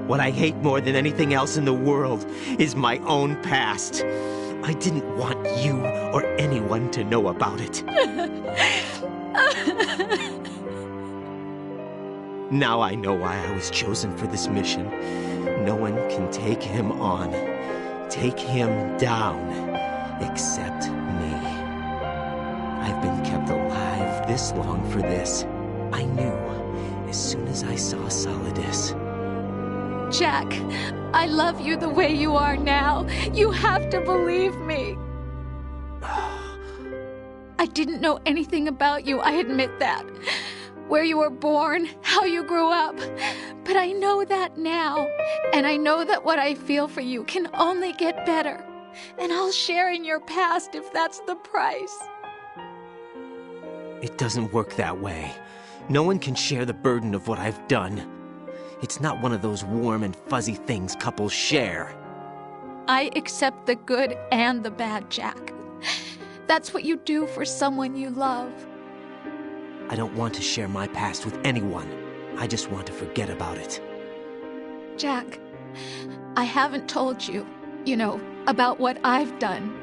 What I hate more than anything else in the world is my own past. I didn't want you or anyone to know about it. Now I know why I was chosen for this mission. No one can take him on, take him down, except me. I've been kept alive this long for this. I knew as soon as I saw Solidus. Jack, I love you the way you are now. You have to believe me. I didn't know anything about you, I admit that. Where you were born, how you grew up. But I know that now. And I know that what I feel for you can only get better. And I'll share in your past if that's the price. It doesn't work that way. No one can share the burden of what I've done. It's not one of those warm and fuzzy things couples share. I accept the good and the bad, Jack. That's what you do for someone you love. I don't want to share my past with anyone. I just want to forget about it. Jack, I haven't told you, about what I've done.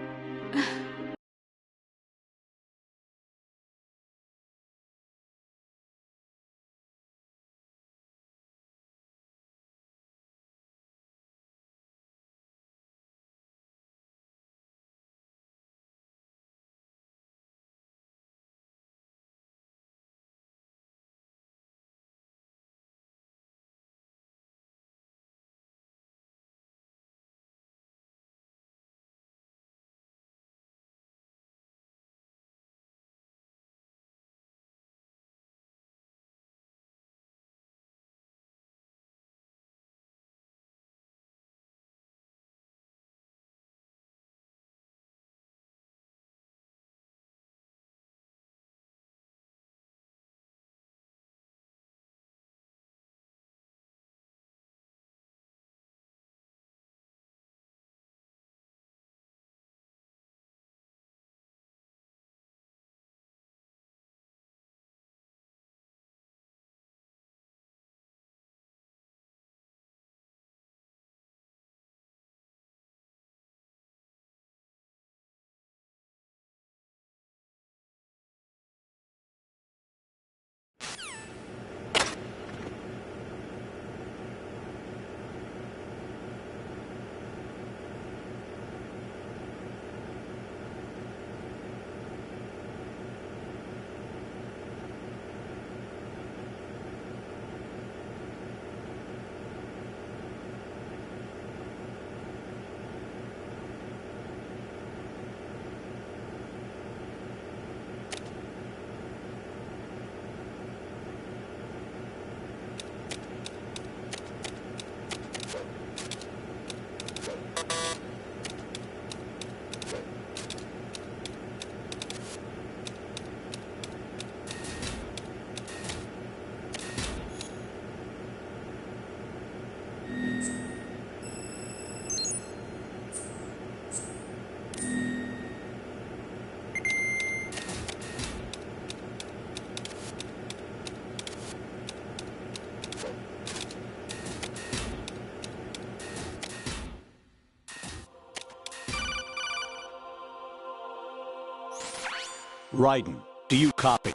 Raiden, do you copy?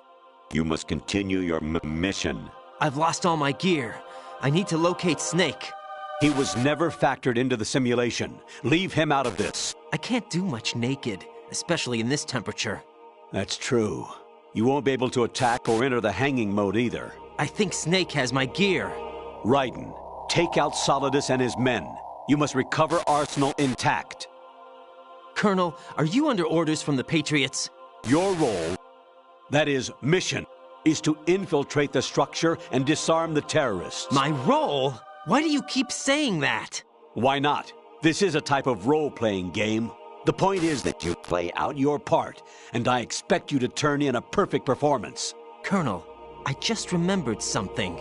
You must continue your mission. I've lost all my gear. I need to locate Snake. He was never factored into the simulation. Leave him out of this. I can't do much naked, especially in this temperature. That's true. You won't be able to attack or enter the hanging mode either. I think Snake has my gear. Raiden, take out Solidus and his men. You must recover Arsenal intact. Colonel, are you under orders from the Patriots? Your role, that is, mission, is to infiltrate the structure and disarm the terrorists. My role? Why do you keep saying that? Why not? This is a type of role-playing game. The point is that you play out your part, and I expect you to turn in a perfect performance. Colonel, I just remembered something.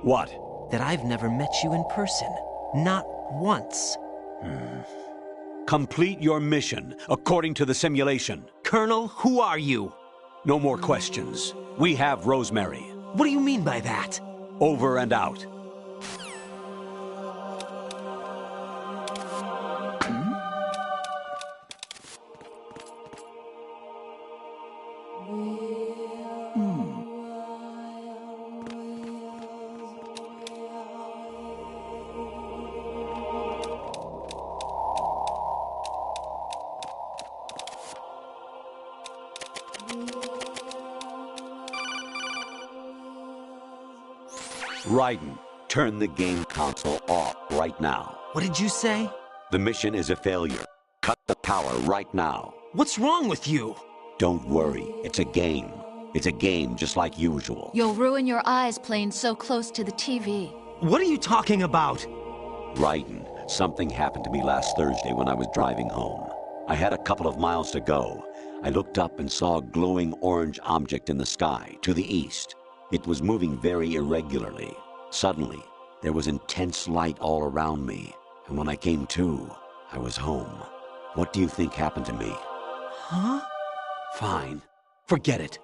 What? That I've never met you in person. Not once. Complete your mission, according to the simulation. Colonel, who are you? No more questions. We have Rosemary. What do you mean by that? Over and out. Raiden, turn the game console off right now. What did you say? The mission is a failure. Cut the power right now. What's wrong with you? Don't worry, it's a game. It's a game just like usual. You'll ruin your eyes playing so close to the TV. What are you talking about? Raiden, something happened to me last Thursday when I was driving home. I had a couple of miles to go. I looked up and saw a glowing orange object in the sky, to the east. It was moving very irregularly. Suddenly, there was intense light all around me, and when I came to, I was home. What do you think happened to me? Huh? Fine. Forget it.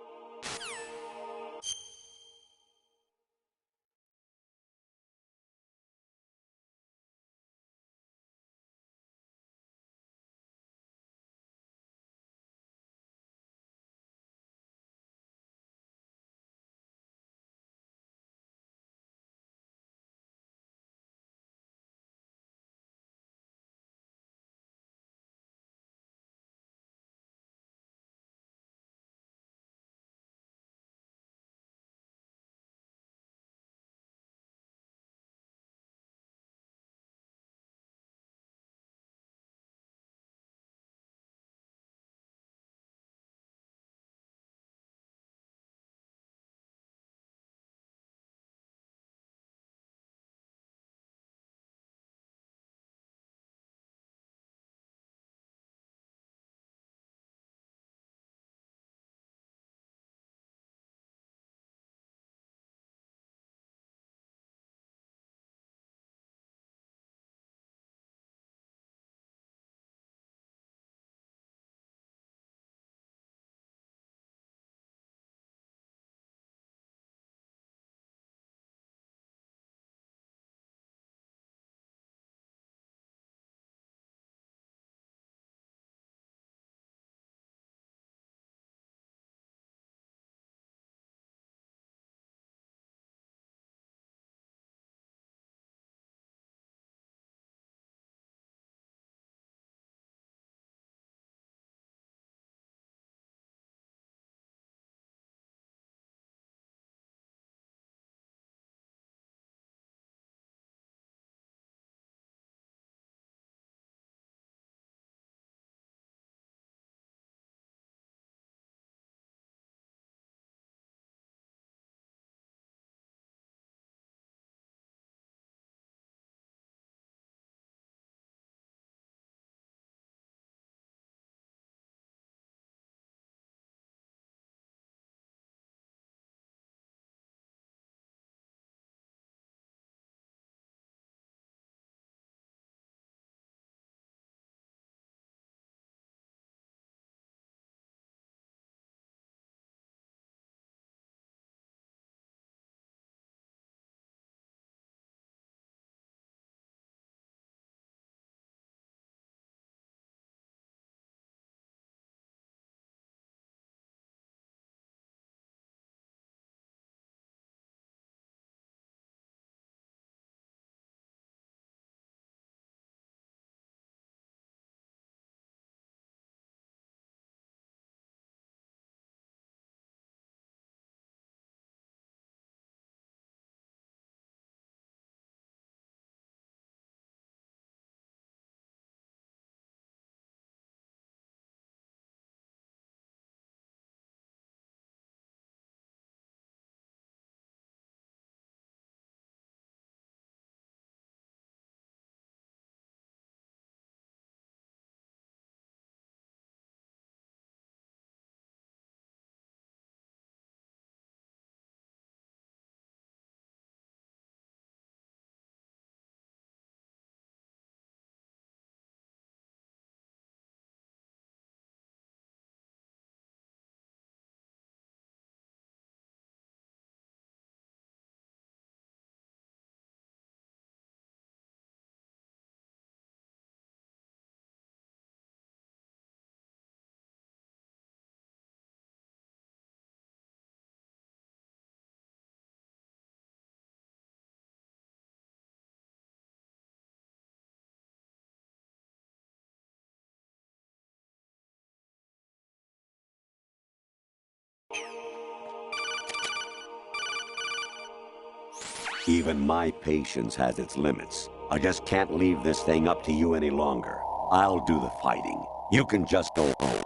Even my patience has its limits. I just can't leave this thing up to you any longer. I'll do the fighting. You can just go home.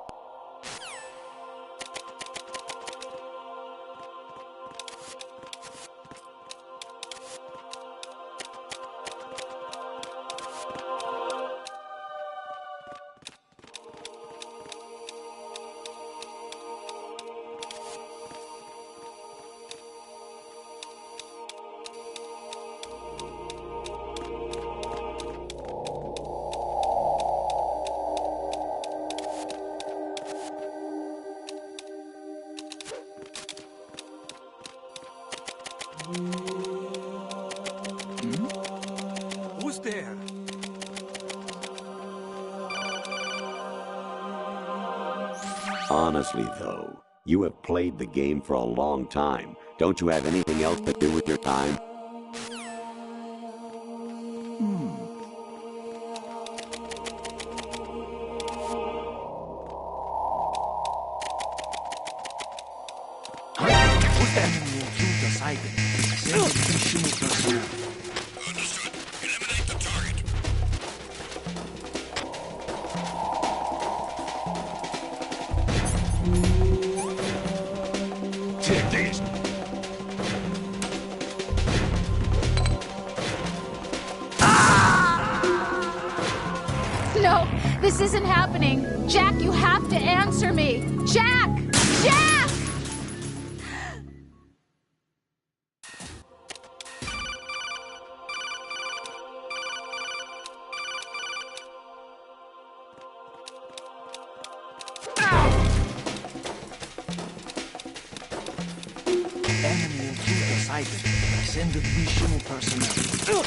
Who's there? Honestly, though, you have played the game for a long time. Don't you have anything else to do with your time? Take these. No, this isn't happening. Jack, you have to answer me. Jack! Jack! Enemy intruder sighted. Send additional personnel.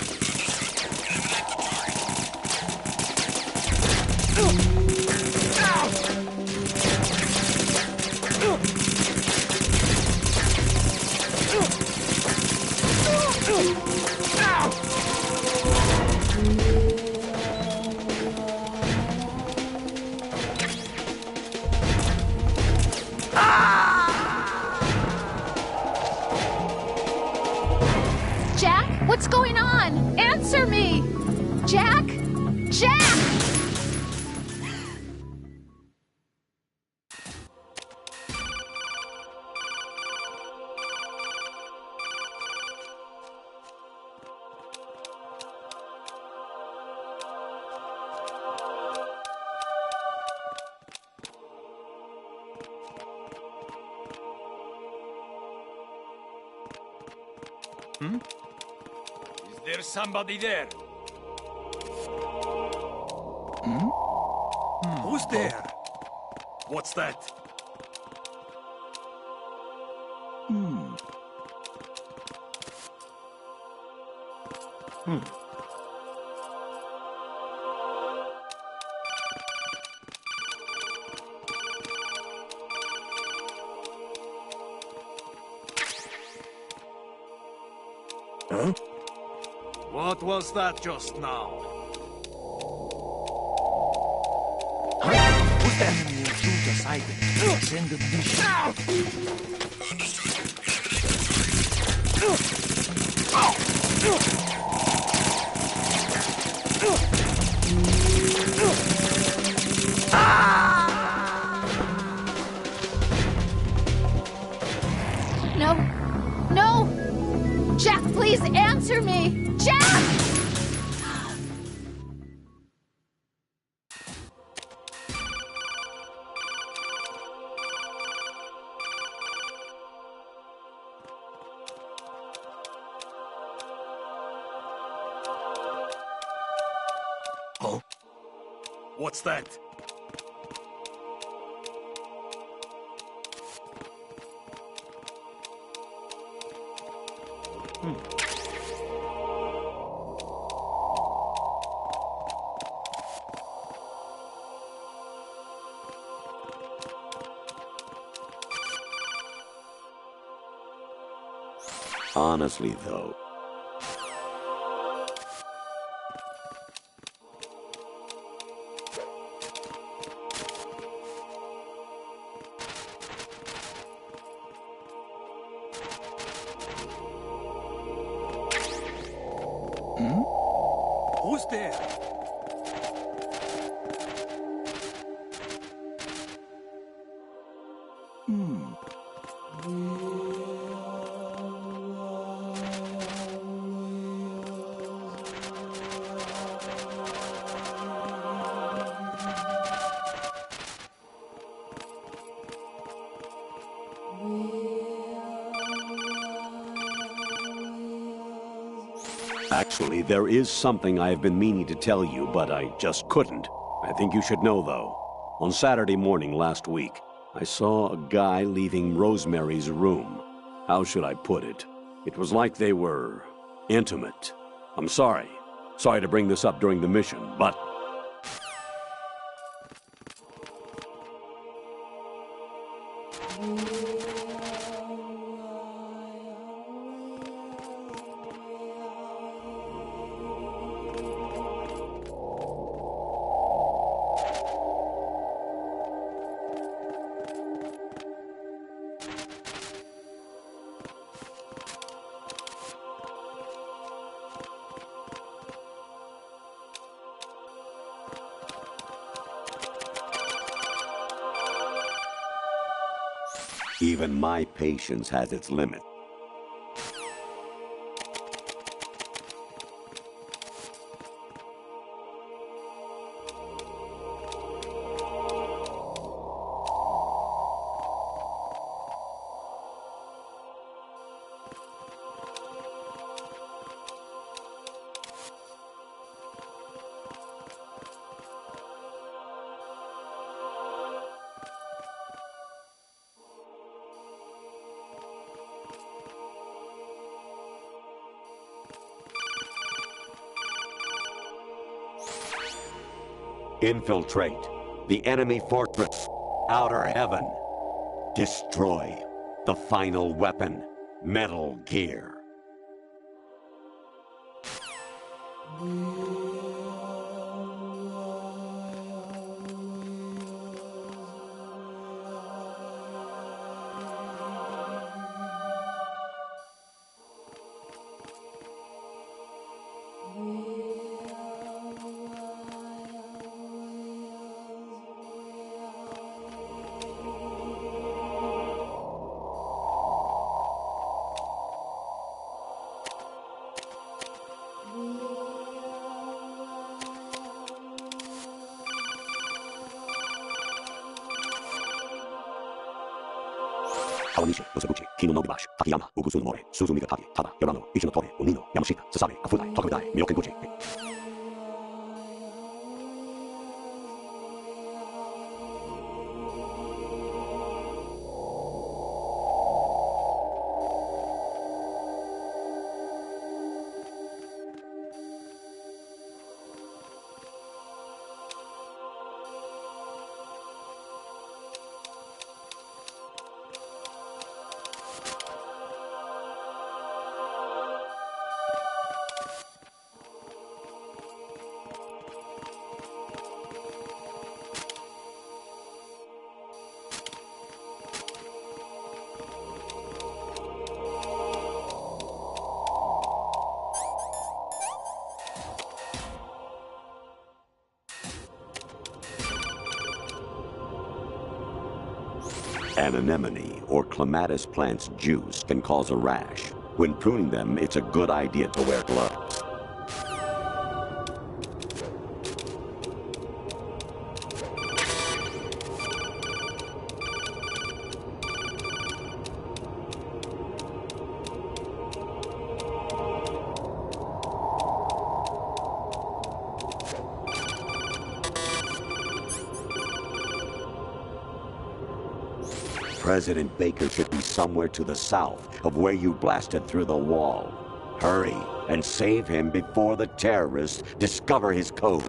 Jack, what's going on? Answer me! Jack! Jack! Is there somebody there? Who's there? What's that? Huh? What was that just now? Enemy intruder sighted. Send additional. No! No! Jack, please answer me! Jack! Huh? What's that? Honestly, though, Who's there? Actually, there is something I have been meaning to tell you, but I just couldn't. I think you should know, though. On Saturday morning last week, I saw a guy leaving Rosemary's room. How should I put it? It was like they were intimate. I'm sorry. Sorry to bring this up during the mission, but... Even my patience has its limit. Infiltrate the enemy fortress, Outer Heaven. Destroy the final weapon, Metal Gear. Kawanishi, Yosabuchi, Kino no Gibashi, Takayama, Ugusu no More, Suzumika Taki, Tada, Yorano, Ichi no Tore, Unino, Yamashita, Sasabe, Kafudai, Tokabutai, Miyokenguchi. An anemone or clematis plant's juice can cause a rash. When pruning them, it's a good idea to wear gloves. President Baker should be somewhere to the south of where you blasted through the wall. Hurry and save him before the terrorists discover his code.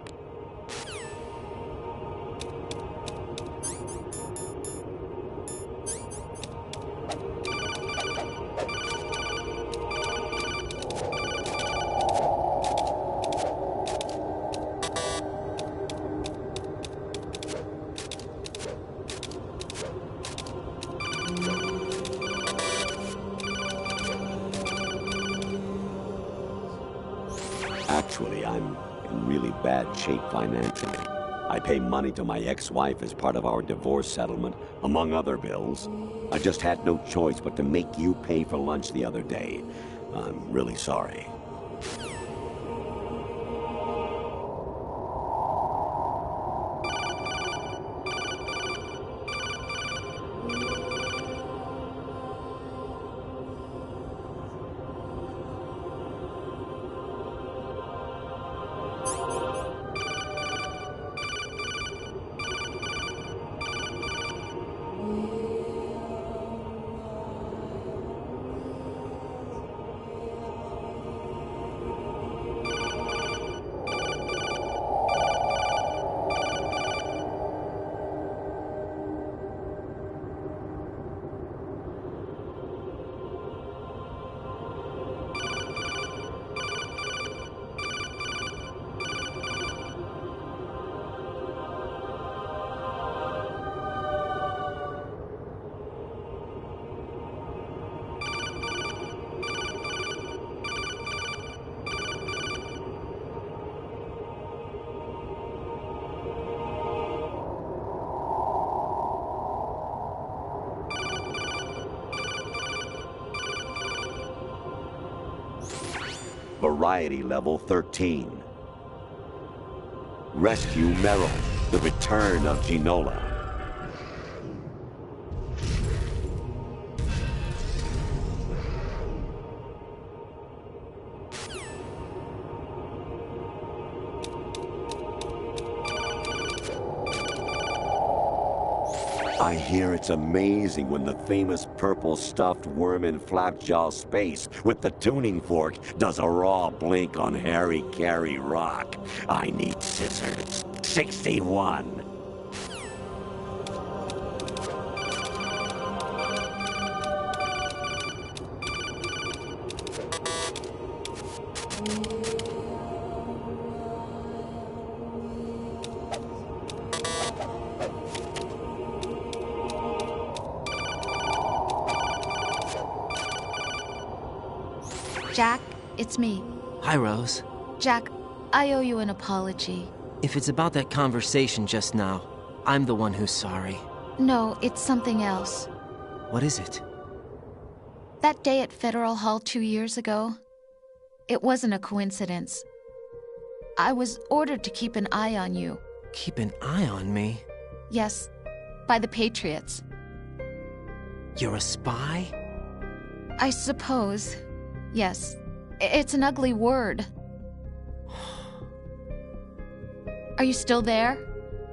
Actually, I'm in really bad shape financially. I pay money to my ex-wife as part of our divorce settlement, among other bills. I just had no choice but to make you pay for lunch the other day. I'm really sorry. Variety level 13. Rescue Merrill, the return of Ginola. I hear it's amazing when the famous purple stuffed worm in Flapjaw space with the tuning fork does a raw blink on Harry Carey Rock. I need scissors. 61. Jack, it's me. Hi, Rose. Jack, I owe you an apology. If it's about that conversation just now, I'm the one who's sorry. No, it's something else. What is it? That day at Federal Hall 2 years ago, it wasn't a coincidence. I was ordered to keep an eye on you. Keep an eye on me? Yes, by the Patriots. You're a spy? I suppose. Yes. It's an ugly word. Are you still there?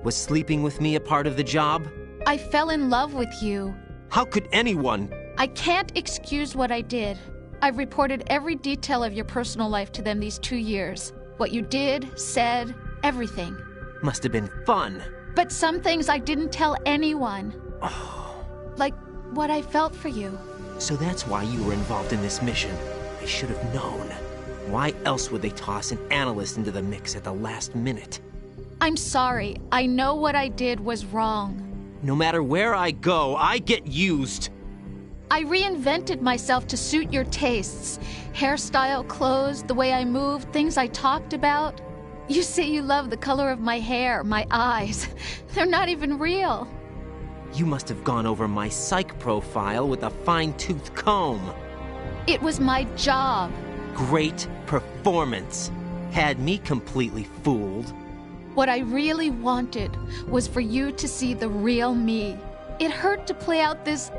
Was sleeping with me a part of the job? I fell in love with you. How could anyone? I can't excuse what I did. I've reported every detail of your personal life to them these 2 years. What you did, said, everything. Must have been fun. But some things I didn't tell anyone. Like what I felt for you. So that's why you were involved in this mission. I should have known. Why else would they toss an analyst into the mix at the last minute? I'm sorry. I know what I did was wrong. No matter where I go, I get used. I reinvented myself to suit your tastes. Hairstyle, clothes, the way I moved, things I talked about. You say you love the color of my hair, my eyes. They're not even real. You must have gone over my psych profile with a fine-tooth comb. It was my job. Great performance. Had me completely fooled. What I really wanted was for you to see the real me. It hurt to play out this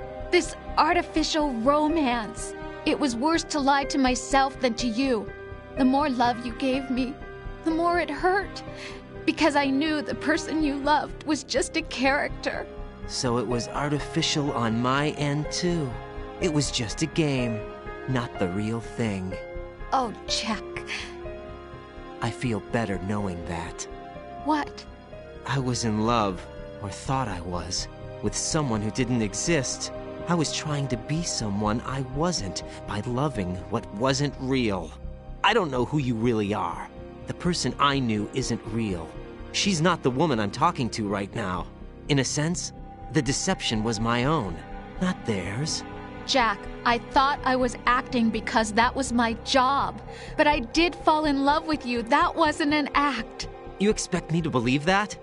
artificial romance. It was worse to lie to myself than to you. The more love you gave me, the more it hurt. Because I knew the person you loved was just a character. So it was artificial on my end, too. It was just a game, not the real thing. Oh, Jack. I feel better knowing that. What? I was in love, or thought I was, with someone who didn't exist. I was trying to be someone I wasn't by loving what wasn't real. I don't know who you really are. The person I knew isn't real. She's not the woman I'm talking to right now. In a sense, the deception was my own, not theirs. Jack, I thought I was acting because that was my job. But I did fall in love with you. That wasn't an act. You expect me to believe that?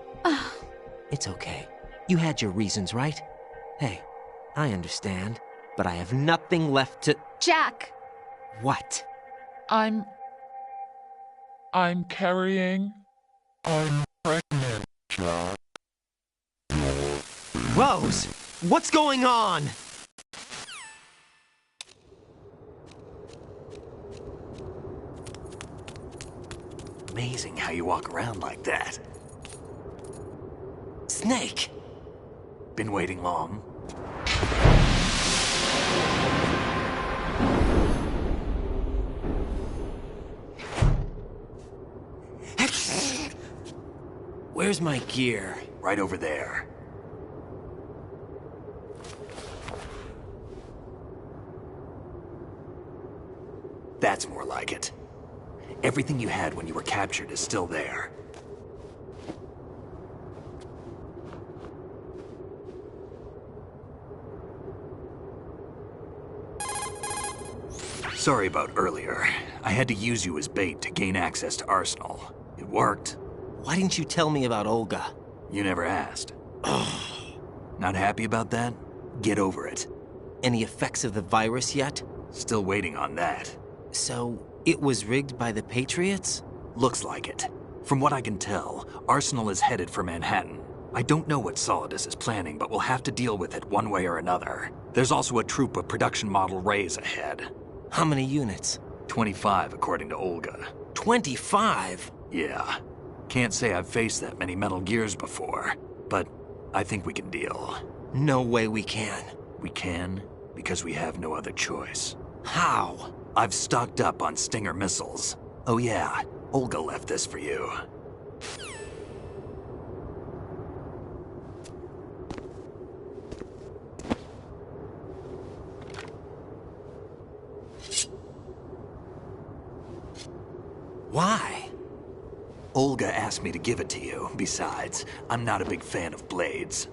It's okay. You had your reasons, right? Hey, I understand, but I have nothing left to... Jack! What? I'm carrying... I'm pregnant, Jack. Rose! What's going on? Amazing how you walk around like that. Snake! Been waiting long? Where's my gear? Right over there. That's more like it. Everything you had when you were captured is still there. Sorry about earlier. I had to use you as bait to gain access to Arsenal. It worked. Why didn't you tell me about Olga? You never asked. Not happy about that? Get over it. Any effects of the virus yet? Still waiting on that. So, it was rigged by the Patriots? Looks like it. From what I can tell, Arsenal is headed for Manhattan. I don't know what Solidus is planning, but we'll have to deal with it one way or another. There's also a troop of production model Rays ahead. How many units? 25, according to Olga. 25? Yeah. Can't say I've faced that many Metal Gears before, but I think we can deal. No way we can. We can, because we have no other choice. How? I've stocked up on Stinger missiles. Oh yeah, Olga left this for you. Why? Olga asked me to give it to you. Besides, I'm not a big fan of blades.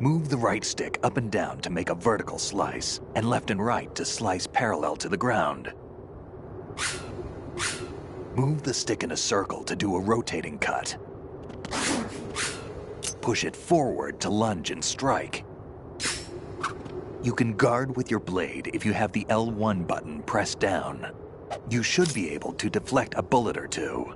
Move the right stick up and down to make a vertical slice, and left and right to slice parallel to the ground. Move the stick in a circle to do a rotating cut. Push it forward to lunge and strike. You can guard with your blade if you have the L1 button pressed down. You should be able to deflect a bullet or two.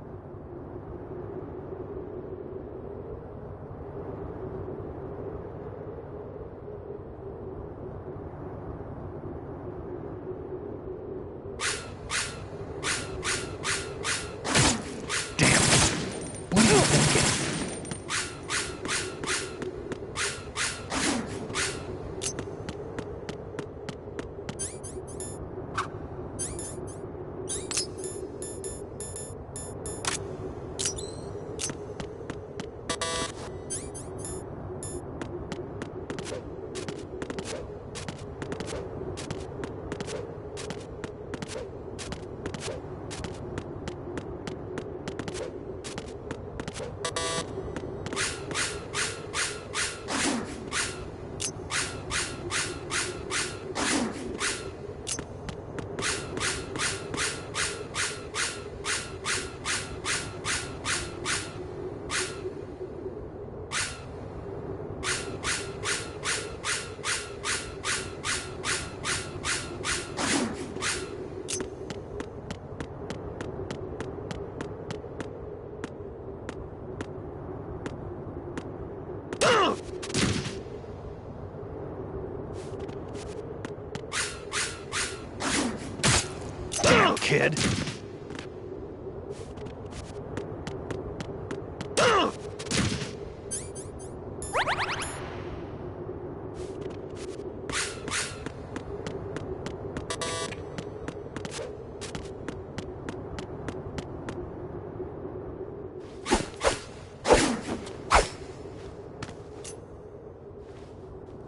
Kid.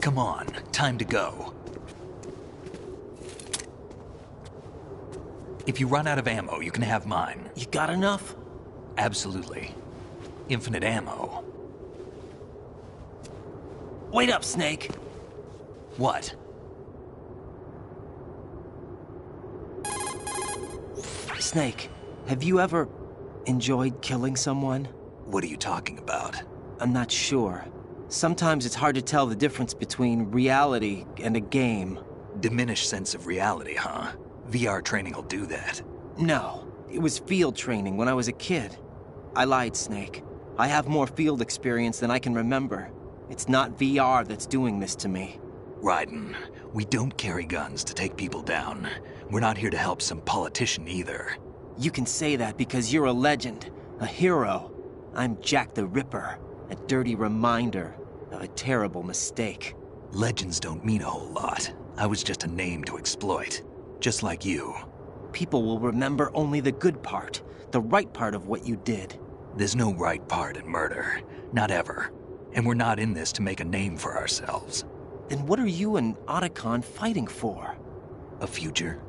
Come on, time to go. If you run out of ammo, you can have mine. You got enough? Absolutely. Infinite ammo. Wait up, Snake. What? Snake, have you ever enjoyed killing someone? What are you talking about? I'm not sure. Sometimes it's hard to tell the difference between reality and a game. Diminished sense of reality, huh? VR training will do that. No, it was field training when I was a kid. I lied, Snake. I have more field experience than I can remember. It's not VR that's doing this to me. Raiden, we don't carry guns to take people down. We're not here to help some politician either. You can say that because you're a legend, a hero. I'm Jack the Ripper, a dirty reminder of a terrible mistake. Legends don't mean a whole lot. I was just a name to exploit, just like you. People will remember only the good part, the right part of what you did. There's no right part in murder, not ever. And we're not in this to make a name for ourselves. Then what are you and Otacon fighting for? A future.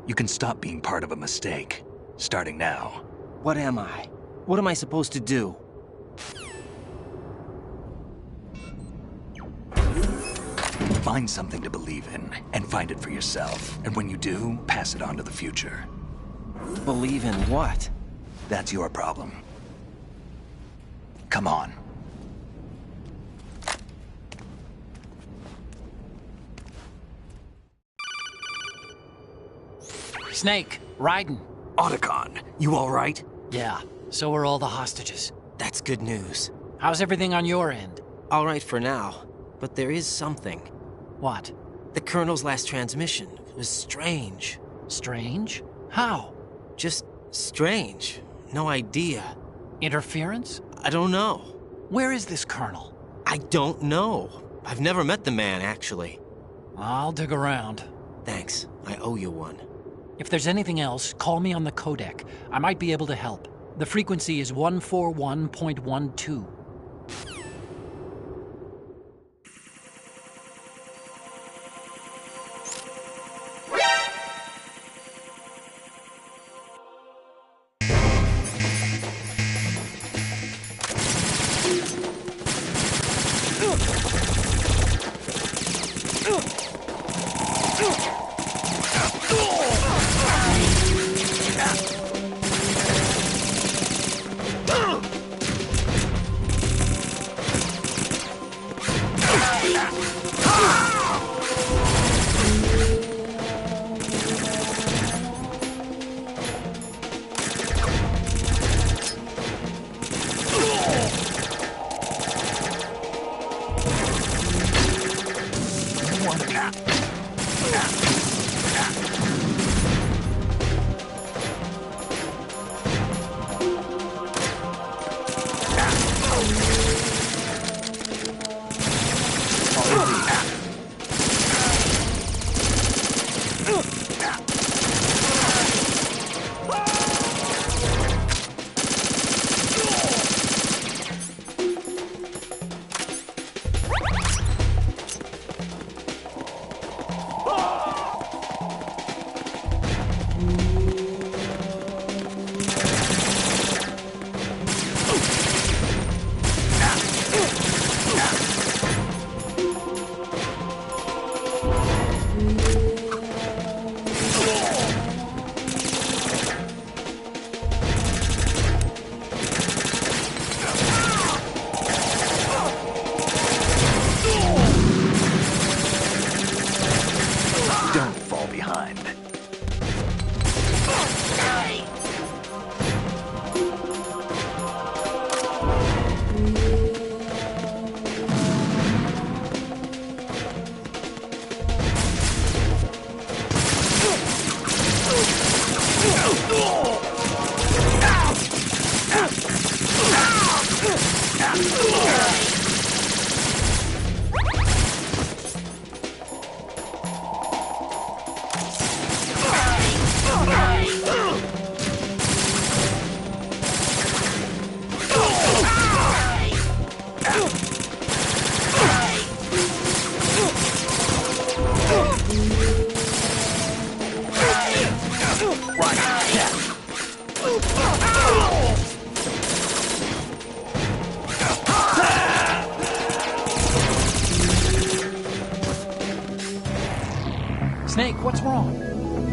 You can stop being part of a mistake, starting now. What am I? What am I supposed to do? Find something to believe in, and find it for yourself. And when you do, pass it on to the future. Believe in what? That's your problem. Come on. Snake, Raiden. Otacon, you all right? Yeah, so are all the hostages. That's good news. How's everything on your end? All right for now, but there is something. What? The Colonel's last transmission was strange. Strange? How? Just strange. No idea. Interference? I don't know. Where is this Colonel? I don't know. I've never met the man, actually. I'll dig around. Thanks. I owe you one. If there's anything else, call me on the codec. I might be able to help. The frequency is 141.12.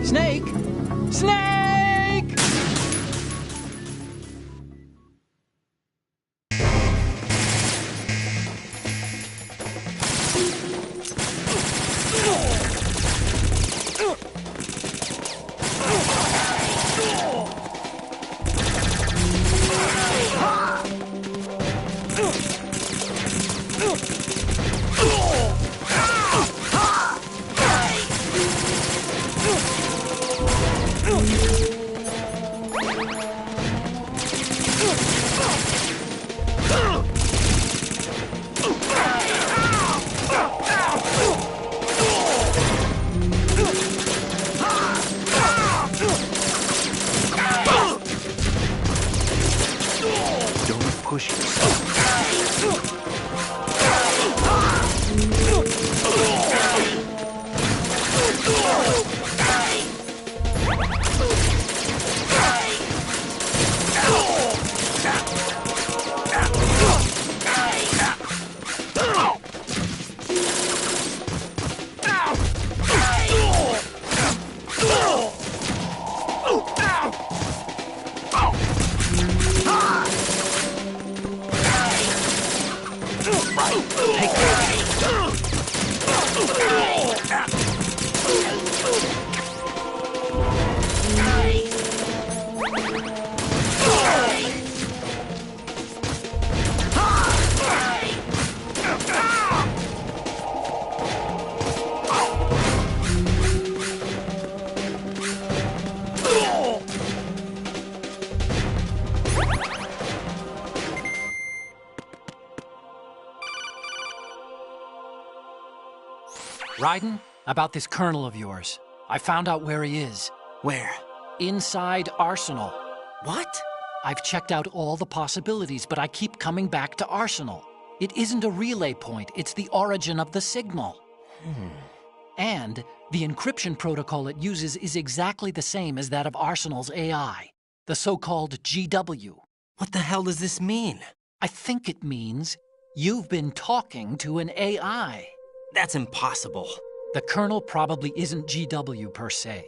Snake! Snake! Push yourself. Raiden, about this colonel of yours. I found out where he is. Where? Inside Arsenal. What? I've checked out all the possibilities, but I keep coming back to Arsenal. It isn't a relay point, it's the origin of the signal. And the encryption protocol it uses is exactly the same as that of Arsenal's AI, the so-called GW. What the hell does this mean? I think it means you've been talking to an AI. That's impossible. The Colonel probably isn't GW per se.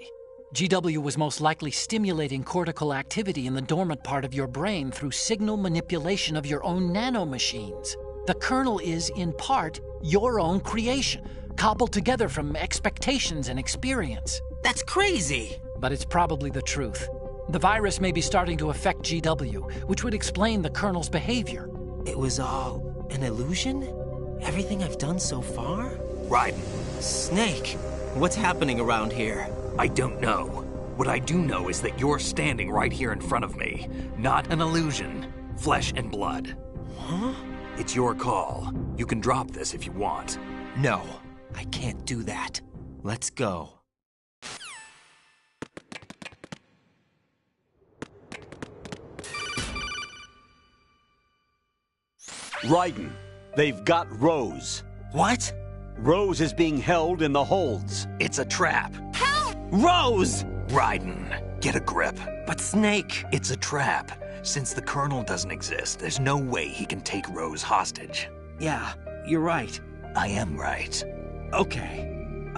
GW was most likely stimulating cortical activity in the dormant part of your brain through signal manipulation of your own nanomachines. The Colonel is, in part, your own creation, cobbled together from expectations and experience. That's crazy! But it's probably the truth. The virus may be starting to affect GW, which would explain the Colonel's behavior. It was all an illusion? Everything I've done so far? Raiden. Snake, what's happening around here? I don't know. What I do know is that you're standing right here in front of me. Not an illusion. Flesh and blood. Huh? It's your call. You can drop this if you want. No, I can't do that. Let's go. Raiden, they've got Rose. What? Rose is being held in the holds. It's a trap. Help! Rose! Raiden, get a grip. But Snake... It's a trap. Since the Colonel doesn't exist, there's no way he can take Rose hostage. Yeah, you're right. I am right. Okay.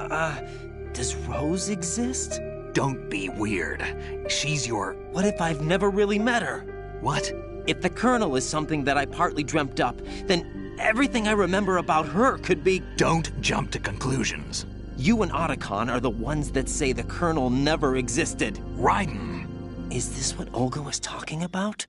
Does Rose exist? Don't be weird. She's your... What if I've never really met her? What? If the Colonel is something that I partly dreamt up, then everything I remember about her could be... Don't jump to conclusions. You and Otacon are the ones that say the Colonel never existed. Raiden! Is this what Olga was talking about?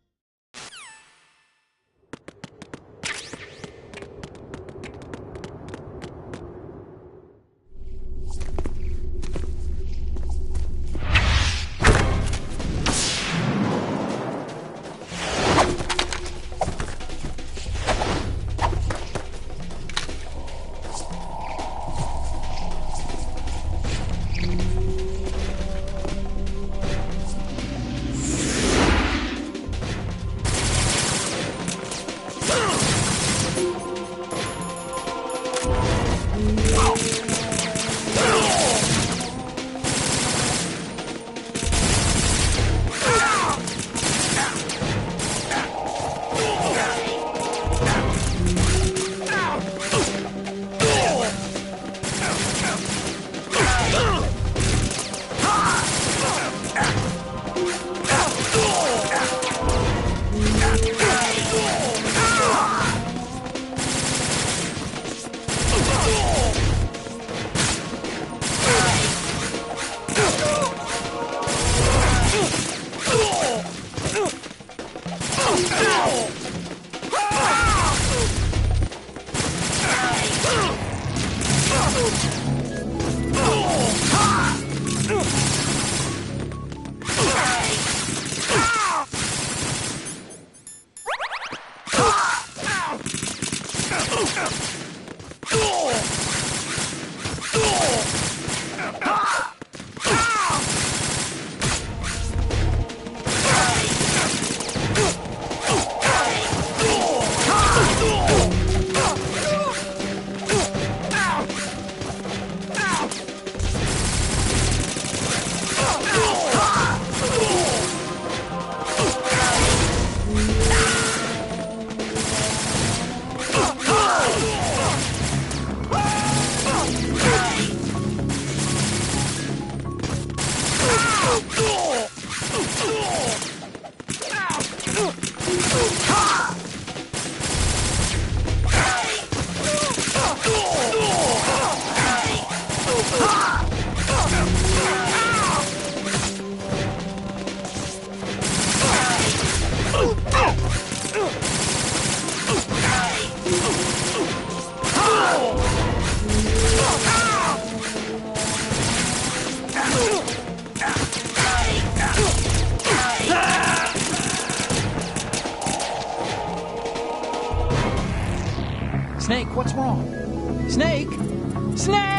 Snake, what's wrong? Snake! Snake!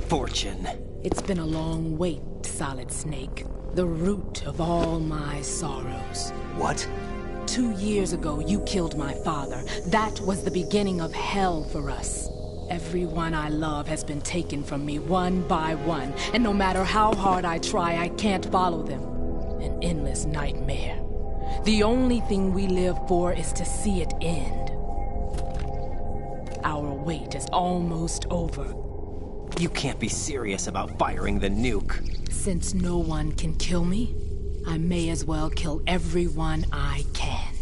Fortune. It's been a long wait, Solid Snake. The root of all my sorrows. What? 2 years ago, you killed my father. That was the beginning of hell for us. Everyone I love has been taken from me one by one, and no matter how hard I try, I can't follow them. An endless nightmare. The only thing we live for is to see it end. Our wait is almost over. You can't be serious about firing the nuke. Since no one can kill me, I may as well kill everyone I can.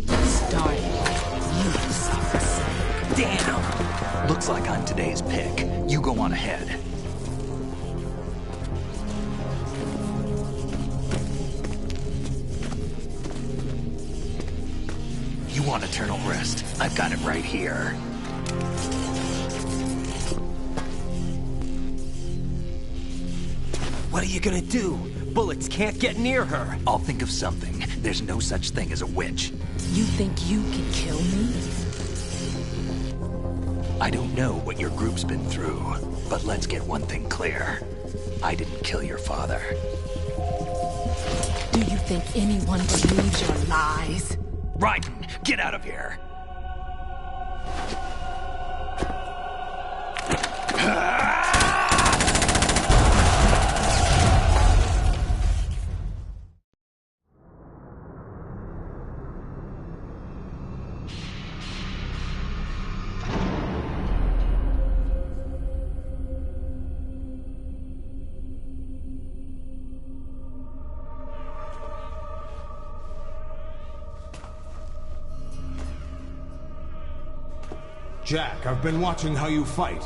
Starting with you, Solid Snake. Damn! Looks like I'm today's pick. You go on ahead. You want eternal rest? I've got it right here. What are you gonna do? Bullets can't get near her. I'll think of something. There's no such thing as a witch. You think you can kill me? I don't know what your group's been through, but let's get one thing clear. I didn't kill your father. Do you think anyone believes your lies? Raiden, get out of here! Jack, I've been watching how you fight.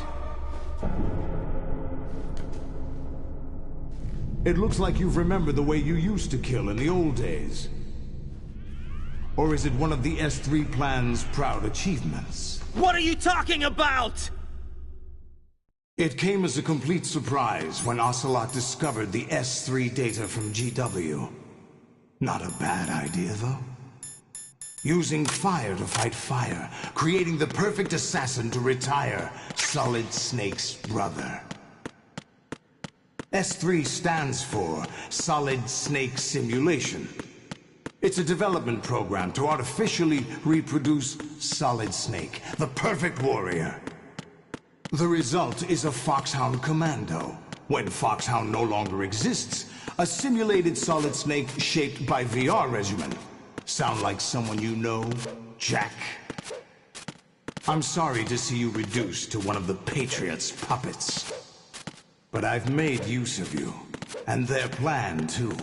It looks like you've remembered the way you used to kill in the old days. Or is it one of the S3 plan's proud achievements? What are you talking about? It came as a complete surprise when Ocelot discovered the S3 data from GW. Not a bad idea, though. Using fire to fight fire, creating the perfect assassin to retire Solid Snake's brother. S3 stands for Solid Snake Simulation. It's a development program to artificially reproduce Solid Snake, the perfect warrior. The result is a Foxhound Commando. When Foxhound no longer exists, a simulated Solid Snake shaped by VR regimen. Sound like someone you know, Jack? I'm sorry to see you reduced to one of the Patriots' puppets. But I've made use of you, and their plan too.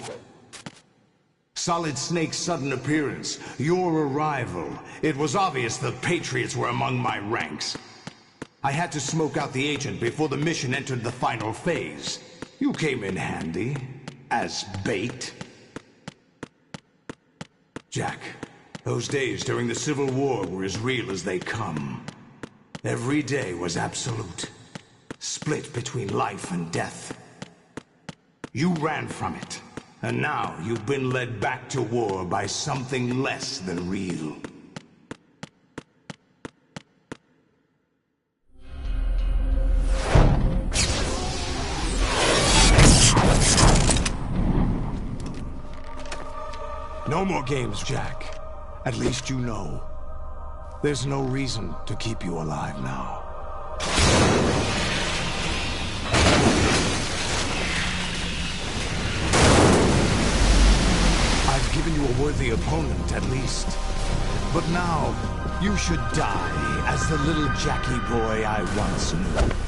Solid Snake's sudden appearance, your arrival, it was obvious the Patriots were among my ranks. I had to smoke out the agent before the mission entered the final phase. You came in handy, as bait. Jack, those days during the Civil War were as real as they come. Every day was absolute, split between life and death. You ran from it, and now you've been led back to war by something less than real. No more games, Jack. At least you know. There's no reason to keep you alive now. I've given you a worthy opponent, at least. But now, you should die as the little Jackie boy I once knew.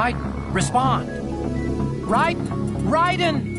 Raiden, respond! Raiden!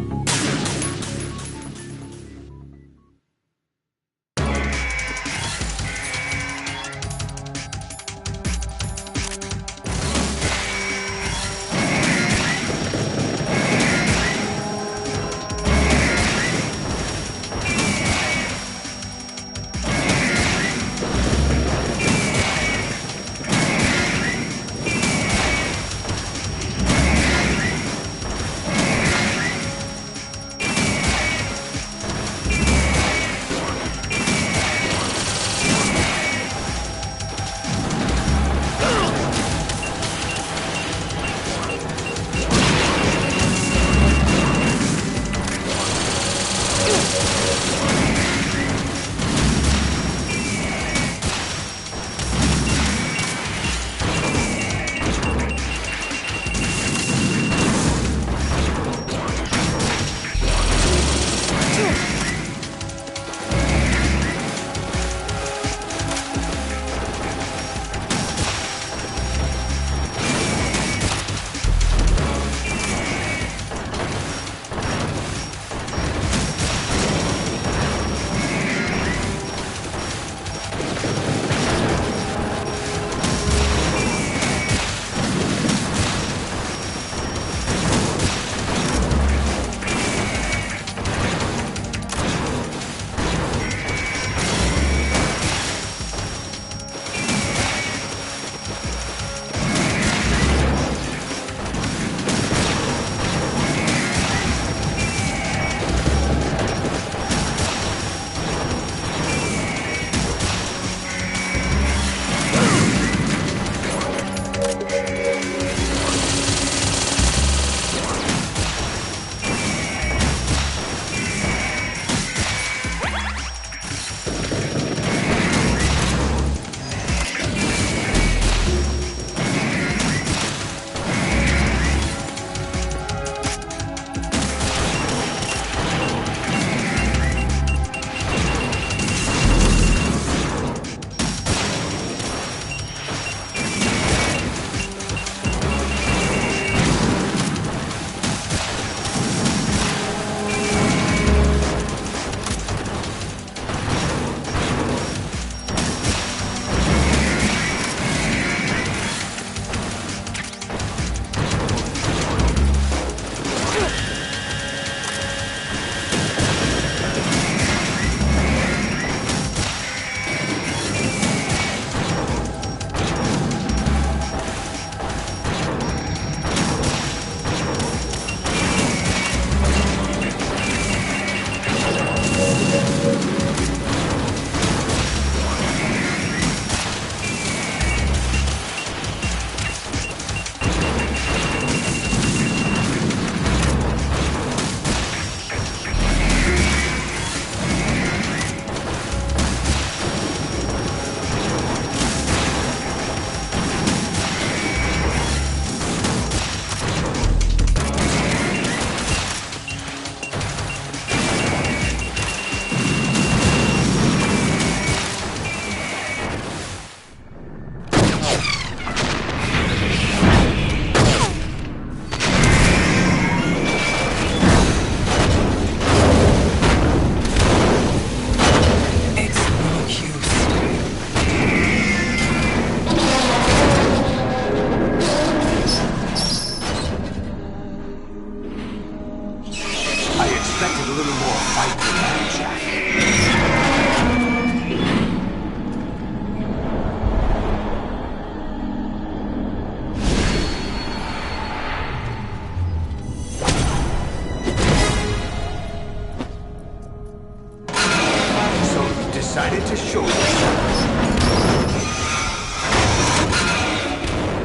decided to show yourself.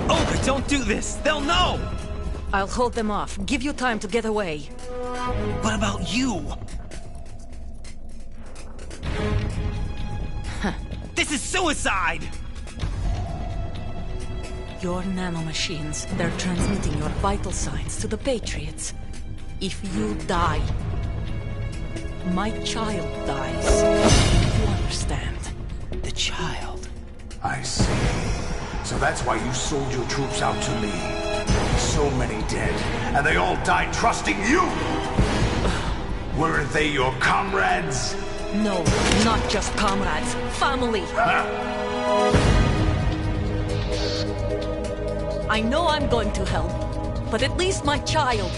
Olga, don't do this! They'll know! I'll hold them off. Give you time to get away. What about you? This is suicide! Your nanomachines, they're transmitting your vital signs to the Patriots. If you die, my child dies. You understand? The child? I see. So that's why you sold your troops out to me. So so many dead, and they all died trusting you! Weren't they your comrades? No, not just comrades. Family. I know I'm going to hell, but at least my child.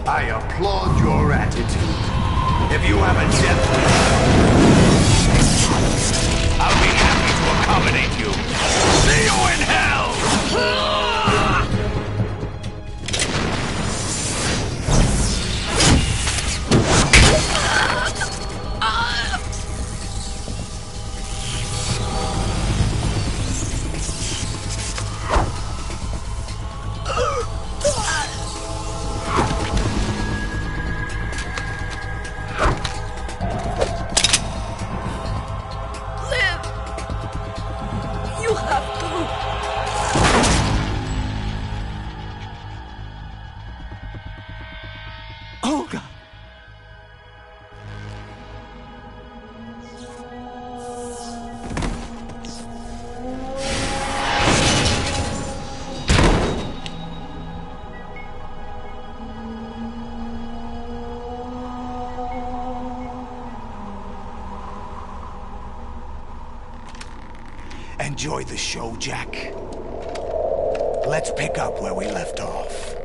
I applaud your attitude. If you have a death wish, I'll be happy to accommodate you. See you in hell! Enjoy the show, Jack. Let's pick up where we left off.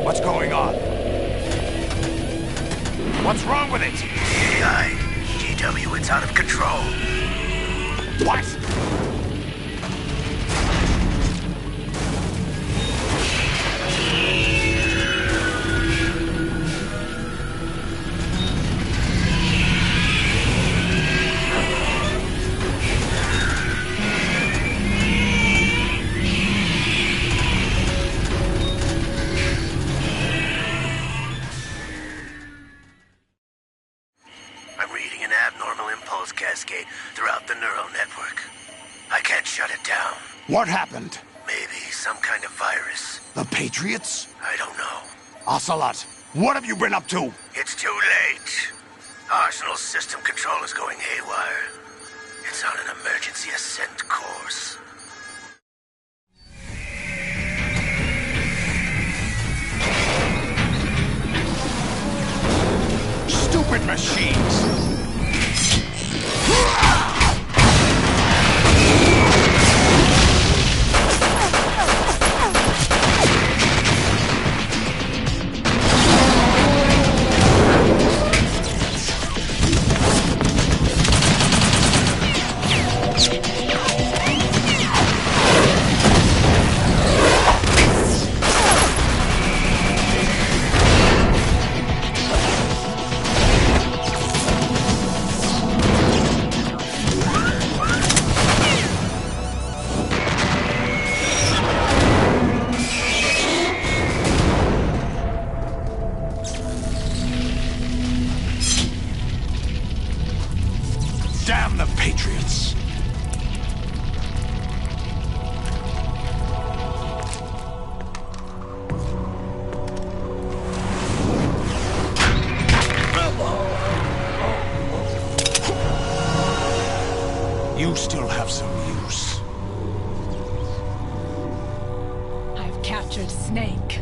What's going on? What's wrong with it? AI, GW, it's out of control. What? Throughout the neural network. I can't shut it down. What happened? Maybe some kind of virus. The Patriots? I don't know. Ocelot, what have you been up to? It's too late. Arsenal's system control is going haywire. It's on an emergency ascent course. Stupid machines! Damn the Patriots! You still have some use. I've captured Snake.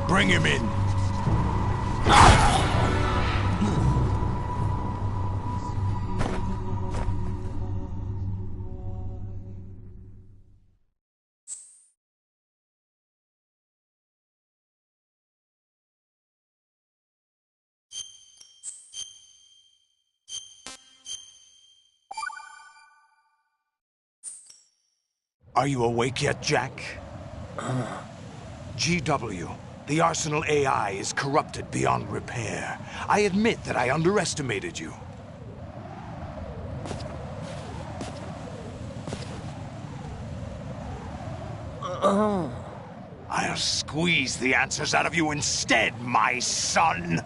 Bring him in. Are you awake yet, Jack? GW. The Arsenal AI is corrupted beyond repair. I admit that I underestimated you. I'll squeeze the answers out of you instead, my son!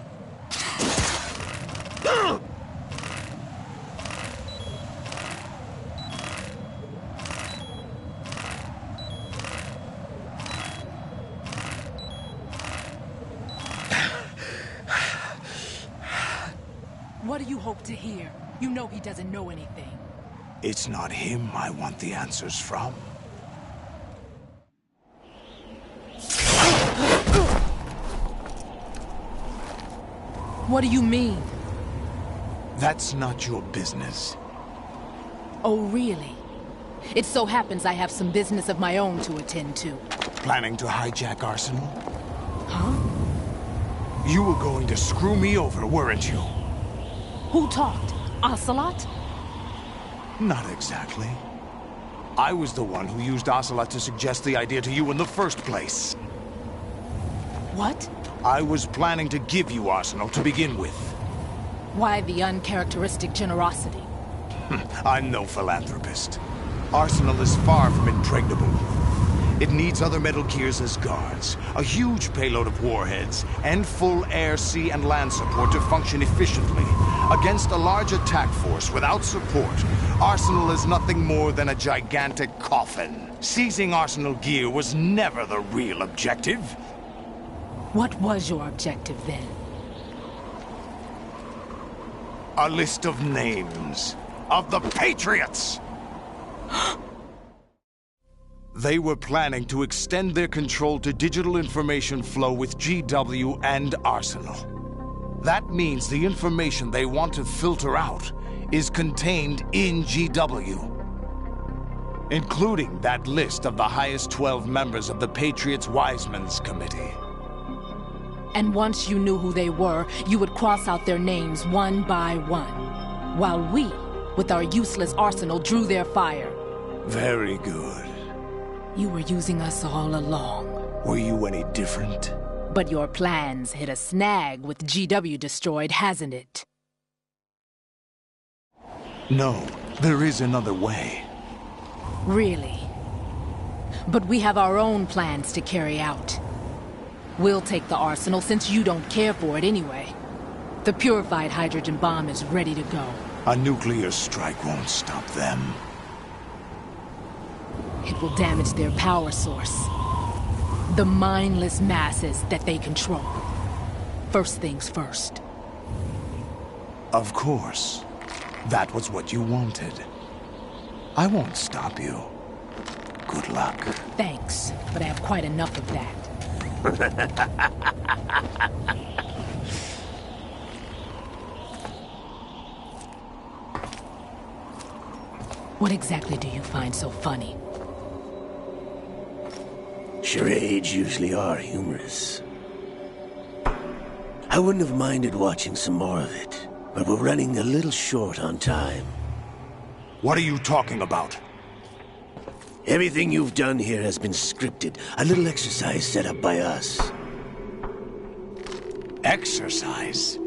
What do you hope to hear? You know he doesn't know anything. It's not him I want the answers from. What do you mean? That's not your business. Oh, really? It so happens I have some business of my own to attend to. Planning to hijack Arsenal? Huh? You were going to screw me over, weren't you? Who talked? Ocelot? Not exactly. I was the one who used Ocelot to suggest the idea to you in the first place. What? I was planning to give you Arsenal to begin with. Why the uncharacteristic generosity? I'm no philanthropist. Arsenal is far from impregnable. It needs other Metal Gears as guards, a huge payload of warheads, and full air, sea, and land support to function efficiently. Against a large attack force without support, Arsenal is nothing more than a gigantic coffin. Seizing Arsenal gear was never the real objective. What was your objective then? A list of names of the Patriots! They were planning to extend their control to digital information flow with GW and Arsenal. That means the information they want to filter out is contained in GW, including that list of the highest 12 members of the Patriots Wiseman's Committee. And once you knew who they were, you would cross out their names one by one, while we, with our useless arsenal, drew their fire. Very good. You were using us all along. Were you any different? But your plans hit a snag with GW destroyed, hasn't it? No, there is another way. Really? But we have our own plans to carry out. We'll take the arsenal since you don't care for it anyway. The purified hydrogen bomb is ready to go. A nuclear strike won't stop them. It will damage their power source. The mindless masses that they control. First things first. Of course. That was what you wanted. I won't stop you. Good luck. Thanks, but I have quite enough of that. What exactly do you find so funny? Charades usually are humorous. I wouldn't have minded watching some more of it, but we're running a little short on time. What are you talking about? Everything you've done here has been scripted. A little exercise set up by us. Exercise?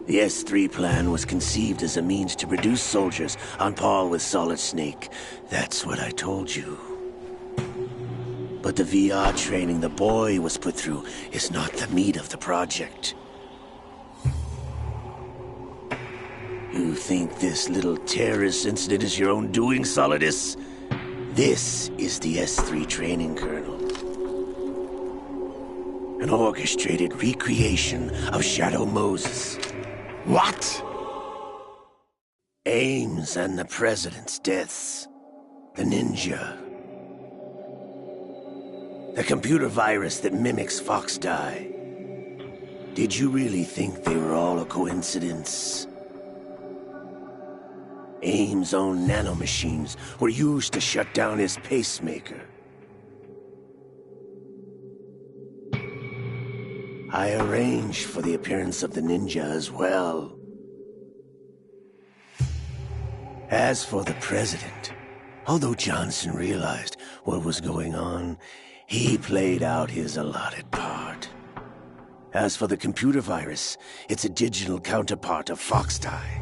The S3 plan was conceived as a means to produce soldiers on par with Solid Snake. That's what I told you. But the VR training the boy was put through is not the meat of the project. You think this little terrorist incident is your own doing, Solidus? This is the S3 training kernel. An orchestrated recreation of Shadow Moses. What? Ames and the President's deaths. The ninja. The computer virus that mimics Foxdie. Did you really think they were all a coincidence? Ames' own nanomachines were used to shut down his pacemaker. I arranged for the appearance of the ninja as well. As for the President, although Johnson realized what was going on, he played out his allotted part. As for the computer virus, it's a digital counterpart of Foxdie.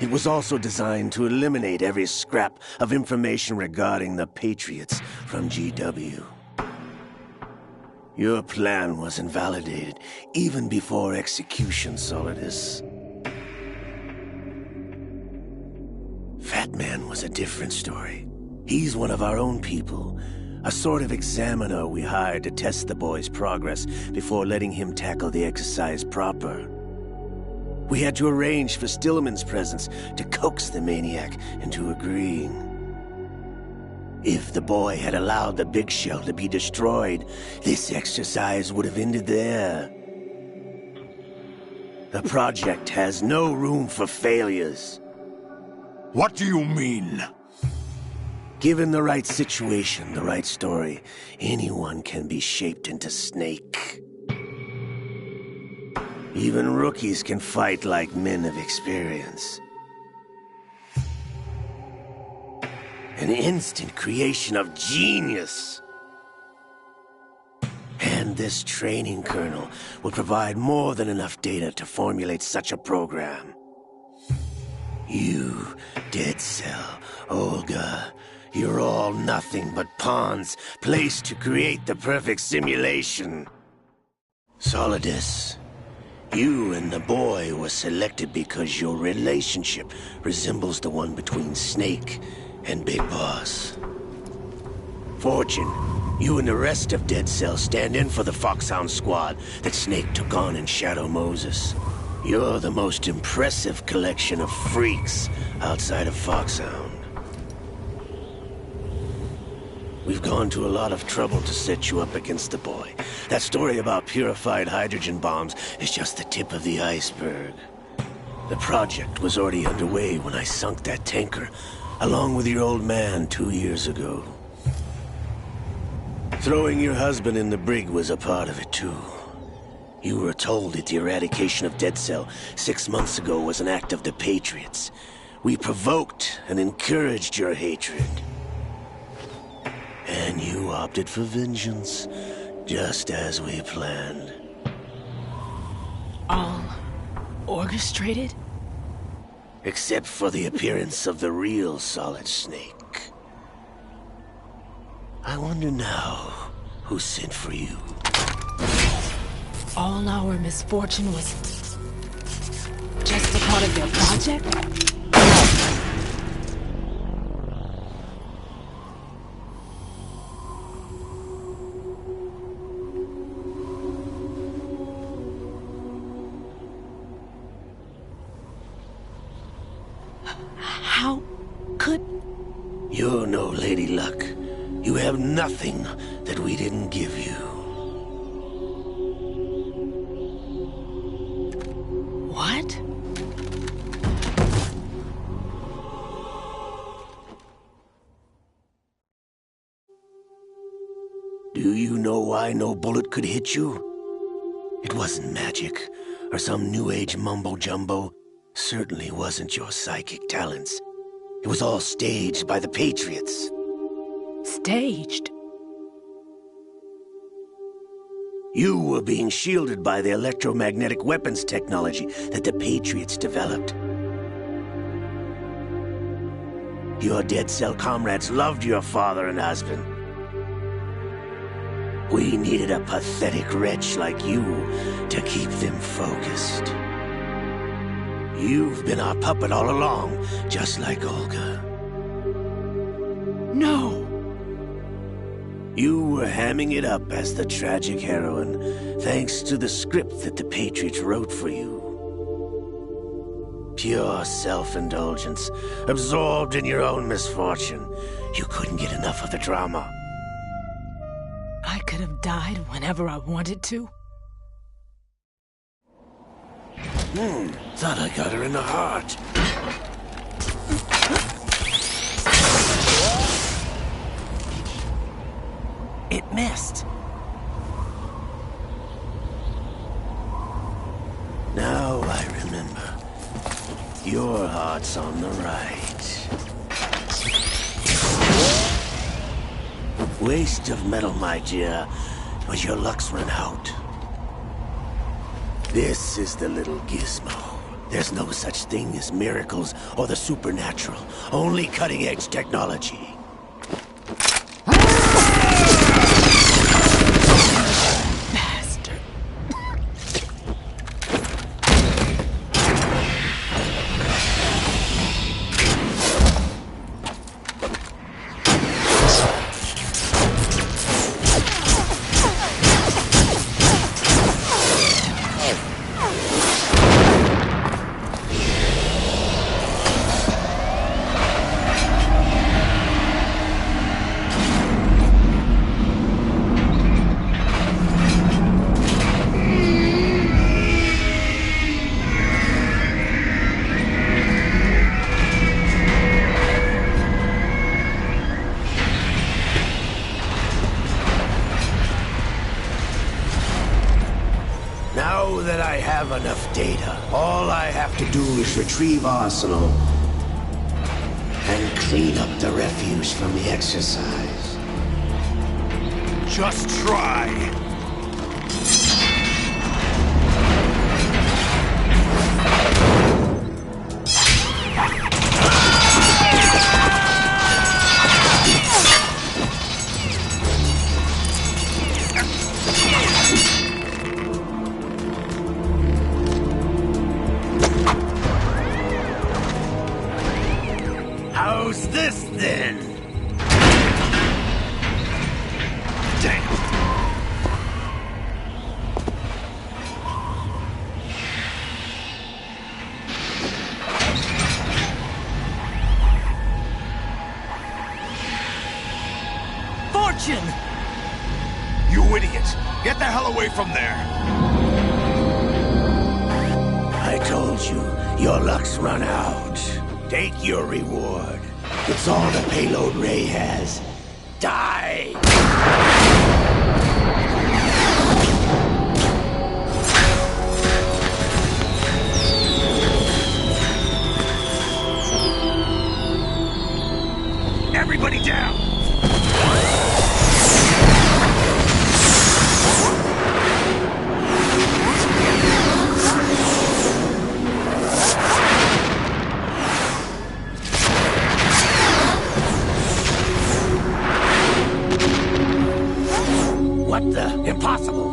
It was also designed to eliminate every scrap of information regarding the Patriots from GW. Your plan was invalidated even before execution, Solidus. Fat Man was a different story. He's one of our own people. A sort of examiner we hired to test the boy's progress before letting him tackle the exercise proper. We had to arrange for Stillman's presence to coax the maniac into agreeing. If the boy had allowed the big shell to be destroyed, this exercise would have ended there. The project has no room for failures. What do you mean? Given the right situation, the right story, anyone can be shaped into Snake. Even rookies can fight like men of experience. An instant creation of genius. And this training kernel will provide more than enough data to formulate such a program. You, Dead Cell, Olga, you're all nothing but pawns placed to create the perfect simulation. Solidus, you and the boy were selected because your relationship resembles the one between Snake and Big Boss. Fortune, you and the rest of Dead Cell stand in for the Foxhound squad that Snake took on in Shadow Moses. You're the most impressive collection of freaks outside of Foxhound. We've gone to a lot of trouble to set you up against the boy. That story about purified hydrogen bombs is just the tip of the iceberg. The project was already underway when I sunk that tanker, along with your old man 2 years ago. Throwing your husband in the brig was a part of it too. You were told that the eradication of Dead Cell 6 months ago was an act of the Patriots. We provoked and encouraged your hatred. And you opted for vengeance, just as we planned. All orchestrated? Except for the appearance of the real Solid Snake. I wonder now who sent for you. All our misfortune was just a part of their project? How could... You're no Lady Luck. You have nothing that we didn't give you. What? Do you know why no bullet could hit you? It wasn't magic, or some new age mumbo-jumbo. Certainly wasn't your psychic talents. It was all staged by the Patriots. Staged? You were being shielded by the electromagnetic weapons technology that the Patriots developed. Your Dead Cell comrades loved your father and husband. We needed a pathetic wretch like you to keep them focused. You've been our puppet all along, just like Olga. No! You were hamming it up as the tragic heroine, thanks to the script that the Patriots wrote for you. Pure self-indulgence, absorbed in your own misfortune. You couldn't get enough of the drama. I could have died whenever I wanted to. Thought I got her in the heart. It missed. Now I remember. Your heart's on the right. Waste of metal, my dear, but your luck's run out. This is the little gizmo. There's no such thing as miracles or the supernatural, only cutting-edge technology. data. All I have to do is retrieve Arsenal and clean up the refuse from the exercise. Just try. How's this then? Damn. Fortune! You idiot! Get the hell away from there! I told you, your luck's run out. Take your reward. It's all the payload Ray has. Die! Everybody down! What the? Impossible!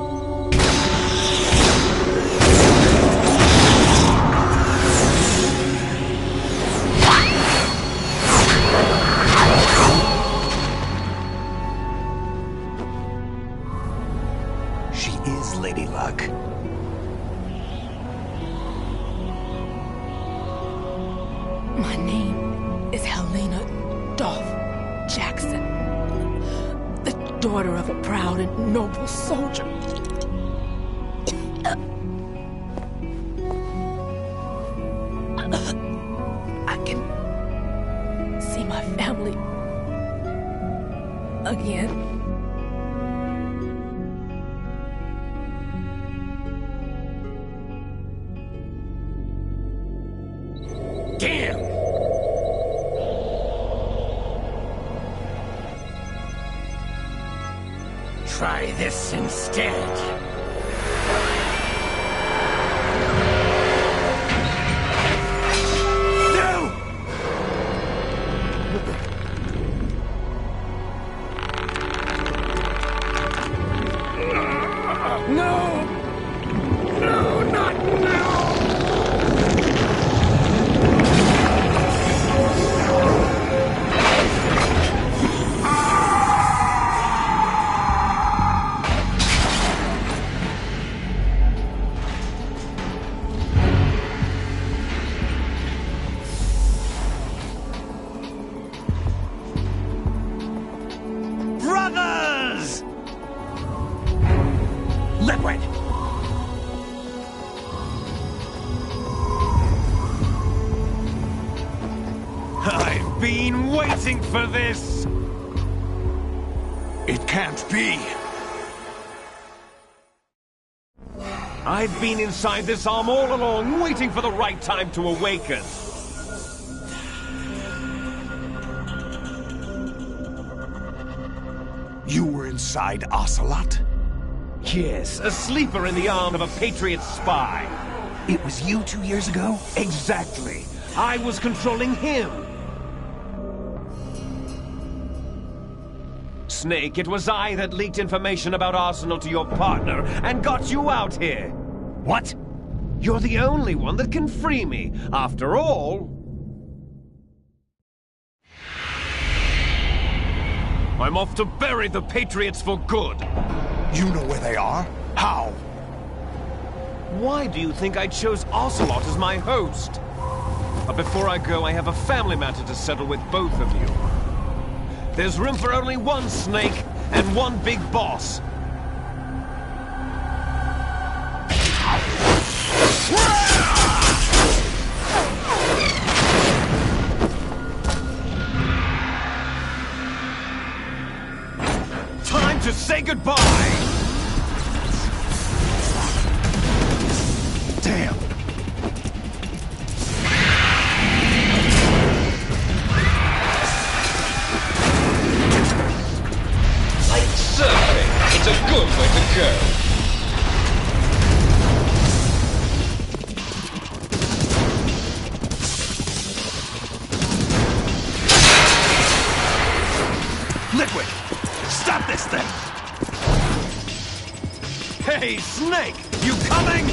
She is Lady Luck. My name is Helena Dolph Jackson, the daughter of a proud and noble soldier. I can see my family again. Damn! Try this instead. No! No, not now! Brothers! Liquid! I've been waiting for this! It can't be! I've been inside this arm all along, waiting for the right time to awaken. You were inside Ocelot? Yes, a sleeper in the arm of a Patriot spy. It was you 2 years ago? Exactly. I was controlling him. Snake, it was I that leaked information about Arsenal to your partner and got you out here. What? You're the only one that can free me. After all... I'm off to bury the Patriots for good. You know where they are? How? Why do you think I chose Ocelot as my host? But before I go, I have a family matter to settle with both of you. There's room for only one Snake and one big boss. Time to say goodbye! Damn! thing! Hey, Snake! You coming?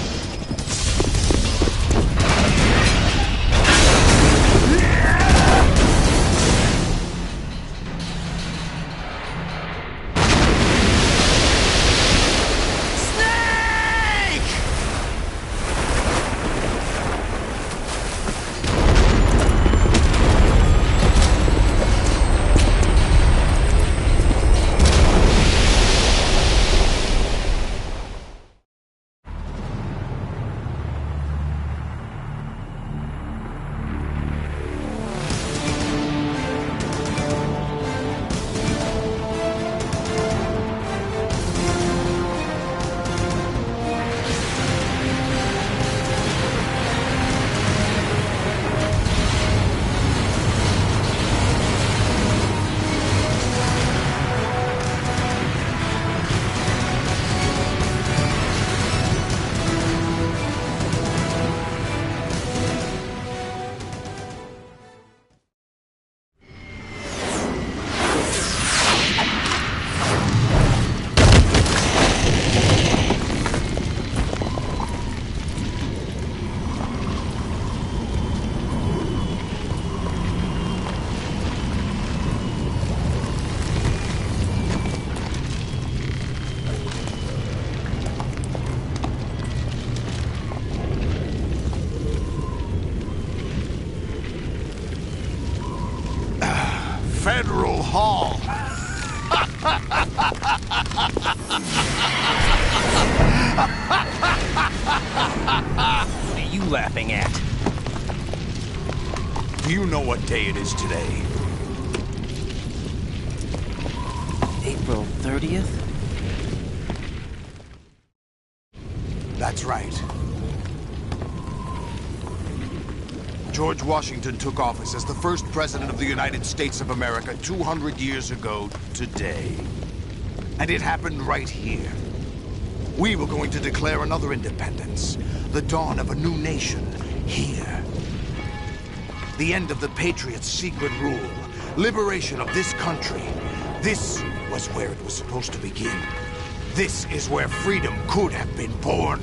Federal Hall. What are you laughing at? Do you know what day it is today? April 30th? That's right. George Washington took office as the first president of the United States of America 200 years ago today. And it happened right here. We were going to declare another independence, the dawn of a new nation, here. The end of the Patriots' secret rule, liberation of this country. This was where it was supposed to begin. This is where freedom could have been born.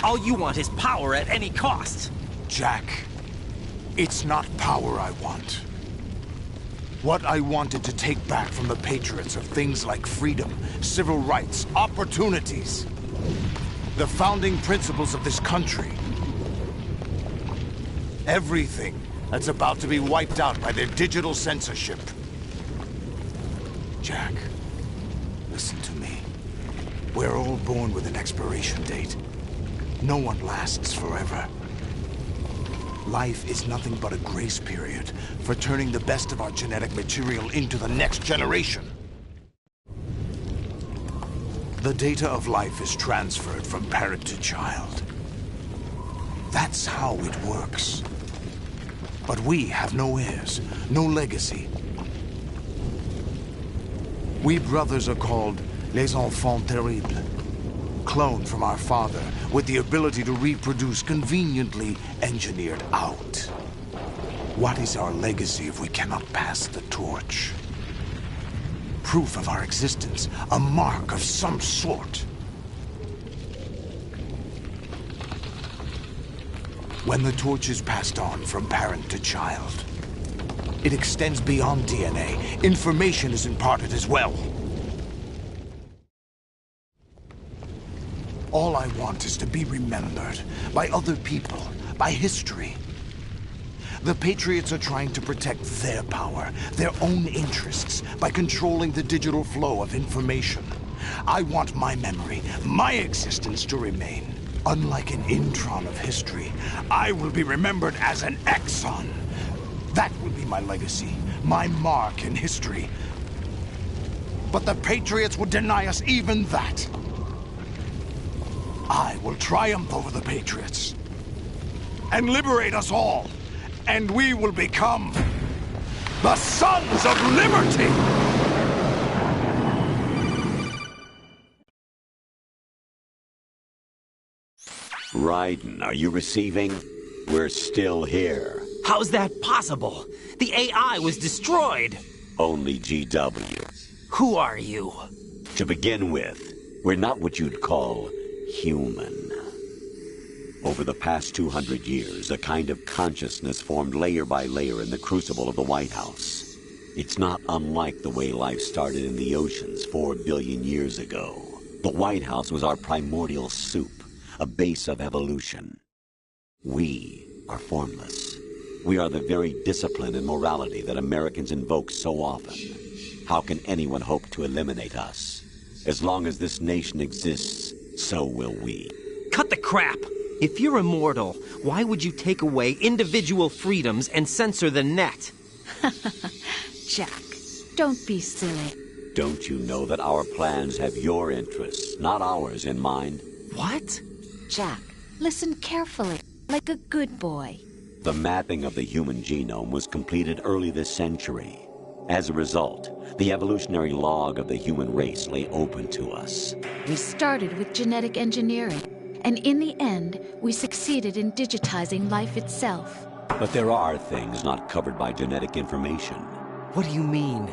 All you want is power at any cost. Jack, it's not power I want. What I wanted to take back from the Patriots are things like freedom, civil rights, opportunities. The founding principles of this country. Everything that's about to be wiped out by their digital censorship. Jack, listen to me. We're all born with an expiration date. No one lasts forever. Life is nothing but a grace period for turning the best of our genetic material into the next generation. The data of life is transferred from parent to child. That's how it works. But we have no heirs, no legacy. We brothers are called les enfants terribles. Cloned from our father, with the ability to reproduce conveniently engineered out. What is our legacy if we cannot pass the torch? Proof of our existence, a mark of some sort. When the torch is passed on from parent to child, it extends beyond DNA. Information is imparted as well. All I want is to be remembered by other people, by history. The Patriots are trying to protect their power, their own interests, by controlling the digital flow of information. I want my memory, my existence to remain. Unlike an intron of history, I will be remembered as an exon. That will be my legacy, my mark in history. But the Patriots would deny us even that. I will triumph over the Patriots and liberate us all, and we will become the Sons of Liberty! Raiden, are you receiving? We're still here. How's that possible? The AI was destroyed. Only GW. Who are you? To begin with, we're not what you'd call human. Over the past 200 years, a kind of consciousness formed layer by layer in the crucible of the White House. It's not unlike the way life started in the oceans 4 billion years ago. The White House was our primordial soup, a base of evolution. We are formless. We are the very discipline and morality that Americans invoke so often. How can anyone hope to eliminate us? As long as this nation exists, so will we. Cut the crap! If you're immortal, why would you take away individual freedoms and censor the net? Jack, don't be silly. Don't you know that our plans have your interests, not ours, in mind? What? Jack, listen carefully, like a good boy. The mapping of the human genome was completed early this century. As a result, the evolutionary log of the human race lay open to us. We started with genetic engineering, and in the end, we succeeded in digitizing life itself. But there are things not covered by genetic information. What do you mean?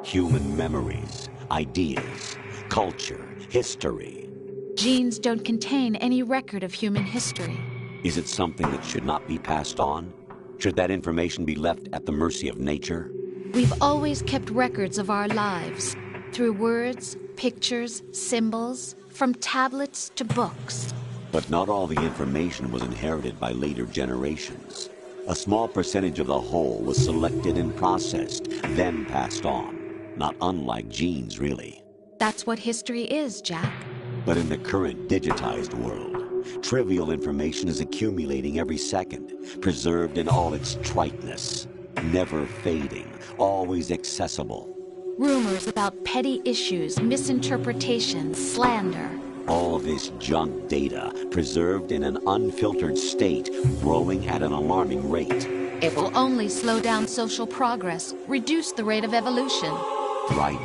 Human memories, ideas, culture, history. Genes don't contain any record of human history. Is it something that should not be passed on? Should that information be left at the mercy of nature? We've always kept records of our lives, through words, pictures, symbols, from tablets to books. But not all the information was inherited by later generations. A small percentage of the whole was selected and processed, then passed on. Not unlike genes, really. That's what history is, Jack. But in the current digitized world, trivial information is accumulating every second, preserved in all its triteness, never fading, always accessible. Rumors about petty issues, misinterpretations, slander. All this junk data, preserved in an unfiltered state, growing at an alarming rate. It will only slow down social progress, reduce the rate of evolution. Right.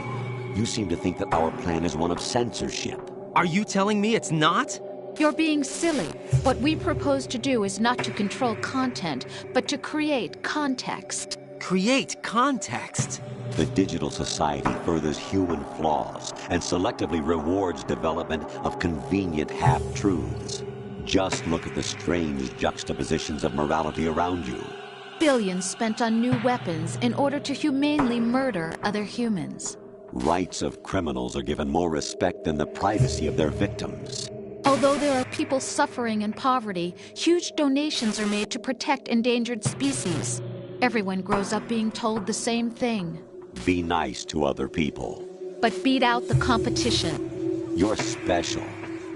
You seem to think that our plan is one of censorship. Are you telling me it's not? You're being silly. What we propose to do is not to control content, but to create context. Create context? The digital society furthers human flaws and selectively rewards development of convenient half-truths. Just look at the strange juxtapositions of morality around you. Billions spent on new weapons in order to humanely murder other humans. Rights of criminals are given more respect than the privacy of their victims. Although there are people suffering in poverty, huge donations are made to protect endangered species. Everyone grows up being told the same thing. Be nice to other people. But beat out the competition. You're special.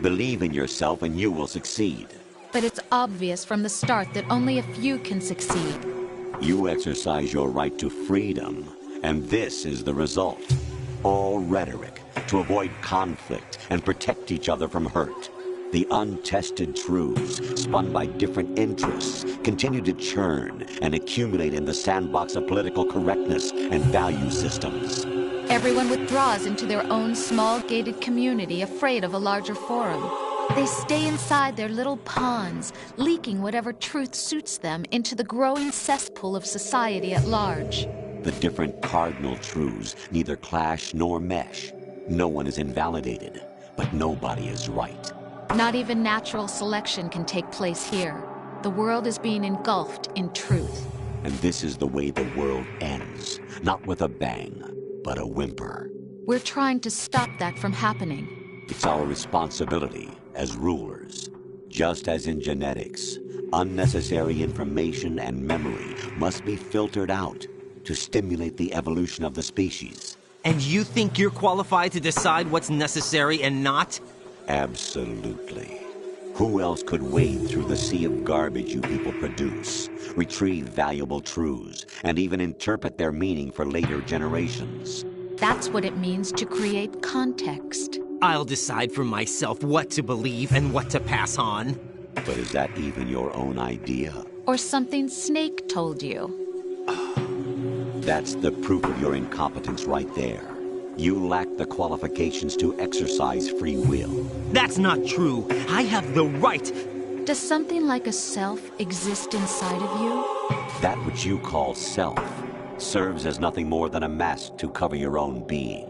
Believe in yourself and you will succeed. But it's obvious from the start that only a few can succeed. You exercise your right to freedom, and this is the result. All rhetoric to avoid conflict and protect each other from hurt. The untested truths, spun by different interests, continue to churn and accumulate in the sandbox of political correctness and value systems. Everyone withdraws into their own small gated community, afraid of a larger forum. They stay inside their little ponds, leaking whatever truth suits them into the growing cesspool of society at large. The different cardinal truths neither clash nor mesh. No one is invalidated, but nobody is right. Not even natural selection can take place here. The world is being engulfed in truth. And this is the way the world ends. Not with a bang, but a whimper. We're trying to stop that from happening. It's our responsibility as rulers. Just as in genetics, unnecessary information and memory must be filtered out to stimulate the evolution of the species. And you think you're qualified to decide what's necessary and not? Absolutely. Who else could wade through the sea of garbage you people produce, retrieve valuable truths, and even interpret their meaning for later generations? That's what it means to create context. I'll decide for myself what to believe and what to pass on. But is that even your own idea? Or something Snake told you? That's the proof of your incompetence right there. You lack the qualifications to exercise free will. That's not true. I have the right. Does something like a self exist inside of you? That which you call self serves as nothing more than a mask to cover your own being.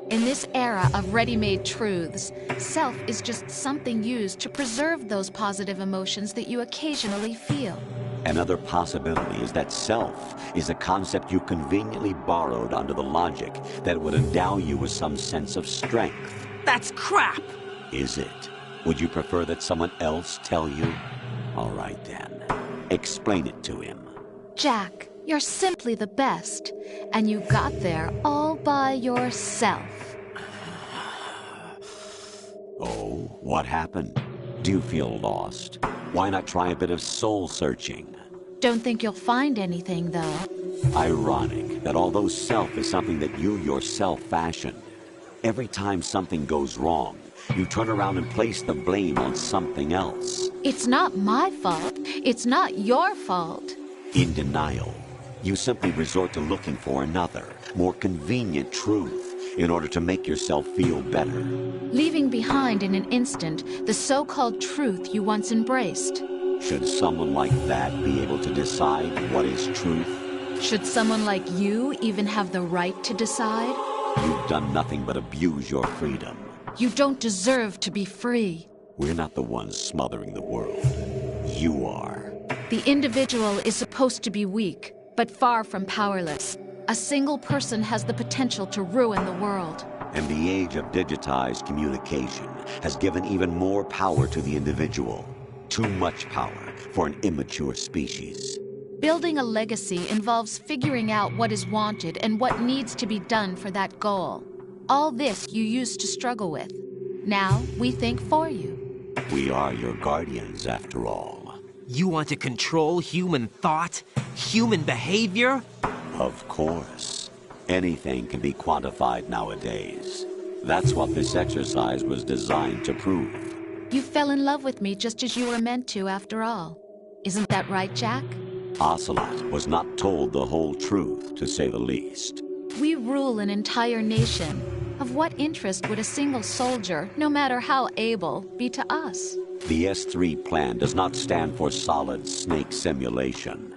In this era of ready-made truths, self is just something used to preserve those positive emotions that you occasionally feel. Another possibility is that self is a concept you conveniently borrowed under the logic that it would endow you with some sense of strength. That's crap! Is it? Would you prefer that someone else tell you? All right then. Explain it to him. Jack, you're simply the best, and you got there all by yourself. Oh, what happened? Do you feel lost? Why not try a bit of soul-searching? Don't think you'll find anything, though. Ironic that although self is something that you yourself fashioned, every time something goes wrong, you turn around and place the blame on something else. It's not my fault. It's not your fault. In denial, you simply resort to looking for another, more convenient truth in order to make yourself feel better. Leaving behind in an instant the so-called truth you once embraced. Should someone like that be able to decide what is truth? Should someone like you even have the right to decide? You've done nothing but abuse your freedom. You don't deserve to be free. We're not the ones smothering the world. You are. The individual is supposed to be weak, but far from powerless. A single person has the potential to ruin the world. And the age of digitized communication has given even more power to the individual. Too much power for an immature species. Building a legacy involves figuring out what is wanted and what needs to be done for that goal. All this you used to struggle with. Now we think for you. We are your guardians, after all. You want to control human thought? Human behavior? Of course. Anything can be quantified nowadays. That's what this exercise was designed to prove. You fell in love with me just as you were meant to, after all. Isn't that right, Jack? Ocelot was not told the whole truth, to say the least. We rule an entire nation. Of what interest would a single soldier, no matter how able, be to us? The S3 plan does not stand for solid snake simulation.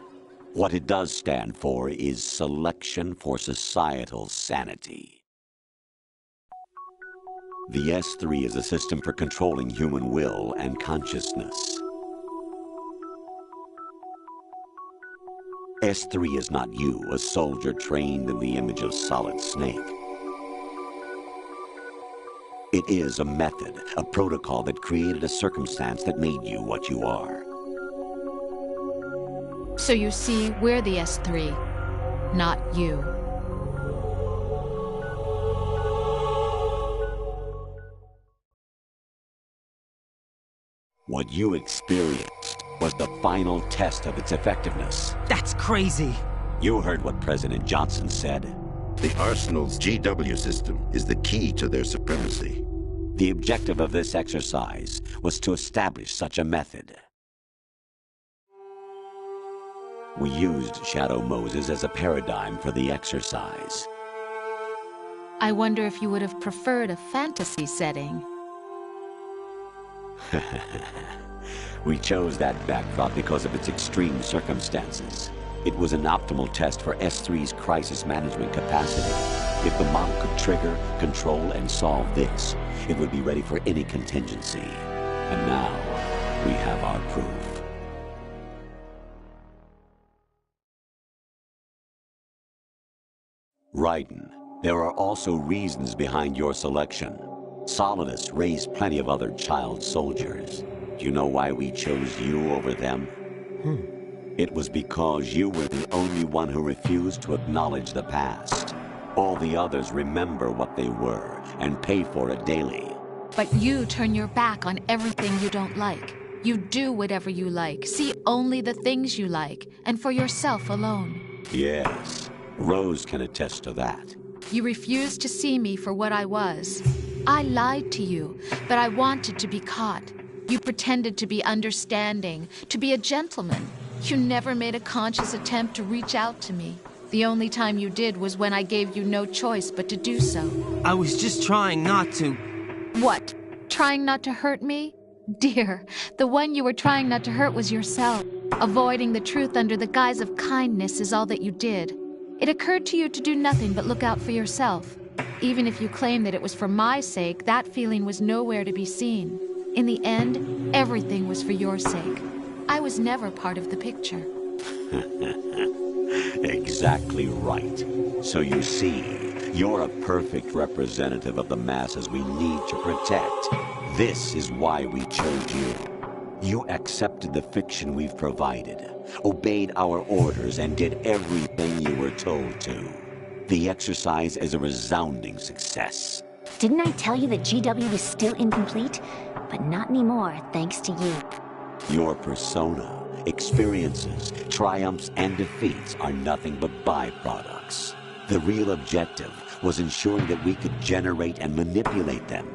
What it does stand for is selection for societal sanity. The S3 is a system for controlling human will and consciousness. S3 is not you, a soldier trained in the image of Solid Snake. It is a method, a protocol that created a circumstance that made you what you are. So you see, we're the S3, not you. What you experienced was the final test of its effectiveness. That's crazy. You heard what President Johnson said. The Arsenal's GW system is the key to their supremacy. The objective of this exercise was to establish such a method. We used Shadow Moses as a paradigm for the exercise. I wonder if you would have preferred a fantasy setting. We chose that backdrop because of its extreme circumstances. It was an optimal test for S3's crisis management capacity. If the model could trigger, control, and solve this, it would be ready for any contingency. And now, we have our proof. Raiden, there are also reasons behind your selection. Solidus raised plenty of other child soldiers. Do you know why we chose you over them? It was because you were the only one who refused to acknowledge the past. All the others remember what they were and pay for it daily. But you turn your back on everything you don't like. You do whatever you like, see only the things you like, and for yourself alone. Yes, Rose can attest to that. You refused to see me for what I was. I lied to you, but I wanted to be caught. You pretended to be understanding, to be a gentleman. You never made a conscious attempt to reach out to me. The only time you did was when I gave you no choice but to do so. I was just trying not to. What? Trying not to hurt me? Dear, the one you were trying not to hurt was yourself. Avoiding the truth under the guise of kindness is all that you did. It occurred to you to do nothing but look out for yourself. Even if you claim that it was for my sake, that feeling was nowhere to be seen. In the end, everything was for your sake. I was never part of the picture. Exactly right. So you see, you're a perfect representative of the masses we need to protect. This is why we chose you. You accepted the fiction we've provided, obeyed our orders, and did everything you were told to. The exercise is a resounding success. Didn't I tell you that GW was still incomplete? But not anymore, thanks to you. Your persona, experiences, triumphs, and defeats are nothing but byproducts. The real objective was ensuring that we could generate and manipulate them.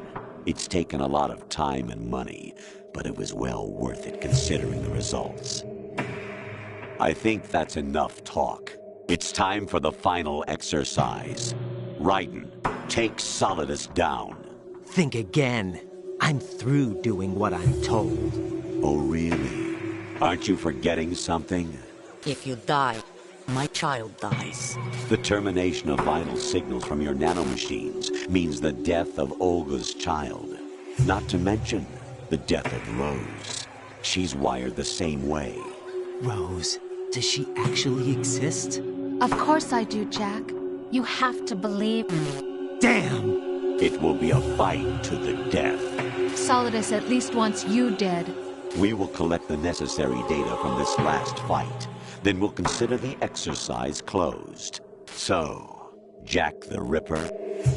It's taken a lot of time and money, but it was well worth it considering the results. I think that's enough talk. It's time for the final exercise. Raiden, take Solidus down. Think again. I'm through doing what I'm told. Oh, really? Aren't you forgetting something? If you die, my child dies. The termination of vital signals from your nanomachines means the death of Olga's child. Not to mention the death of Rose. She's wired the same way. Rose, does she actually exist? Of course I do, Jack. You have to believe me. Damn! It will be a fight to the death. Solidus at least wants you dead. We will collect the necessary data from this last fight. Then we'll consider the exercise closed. So, Jack the Ripper,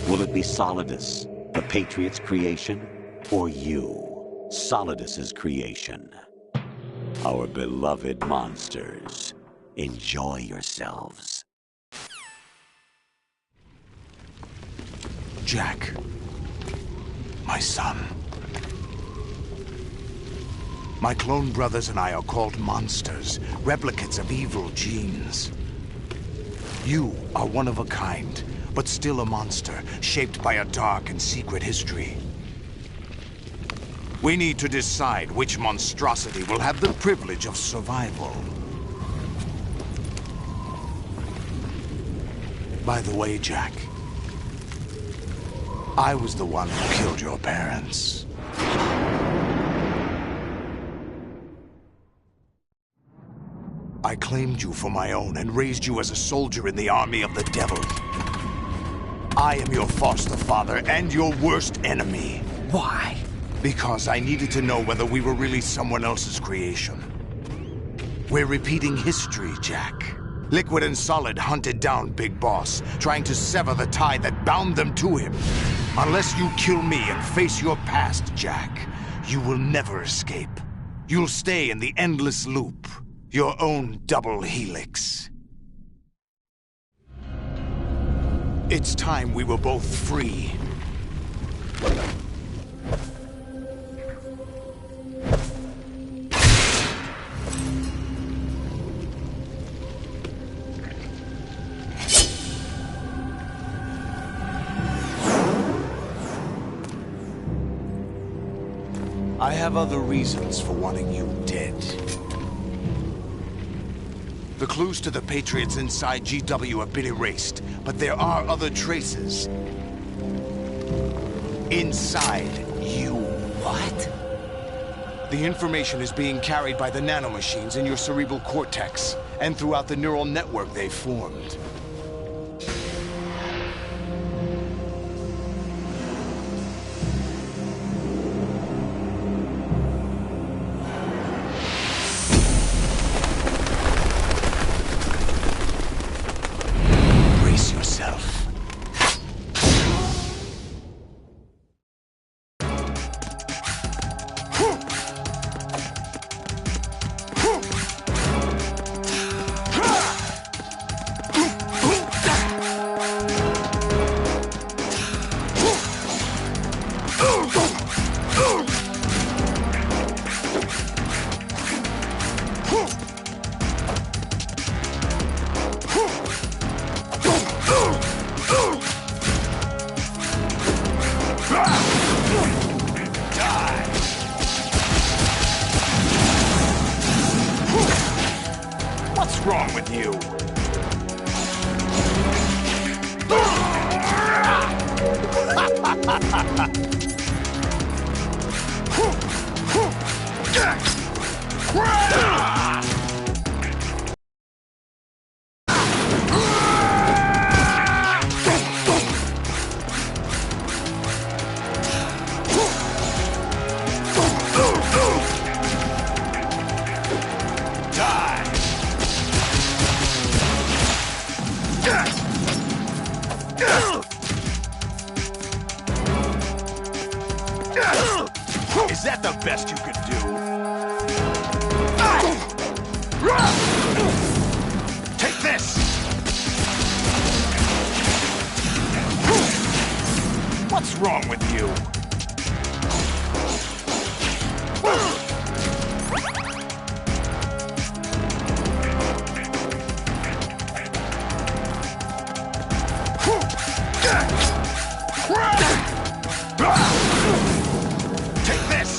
will it be Solidus, the Patriot's creation, or you, Solidus's creation? Our beloved monsters, enjoy yourselves. Jack, my son. My clone brothers and I are called monsters, replicates of evil genes. You are one of a kind, but still a monster, shaped by a dark and secret history. We need to decide which monstrosity will have the privilege of survival. By the way, Jack, I was the one who killed your parents. I claimed you for my own and raised you as a soldier in the army of the devil. I am your foster father and your worst enemy. Why? Because I needed to know whether we were really someone else's creation. We're repeating history, Jack. Liquid and Solid hunted down Big Boss, trying to sever the tie that bound them to him. Unless you kill me and face your past, Jack, you will never escape. You'll stay in the endless loop. Your own double helix. It's time we were both free. I have other reasons for wanting you dead. The clues to the Patriots inside GW have been erased, but there are other traces. Inside you. What? The information is being carried by the nanomachines in your cerebral cortex, and throughout the neural network they've formed. What's wrong with you? Is that the best you could do? Take this! What's wrong with you? Take this!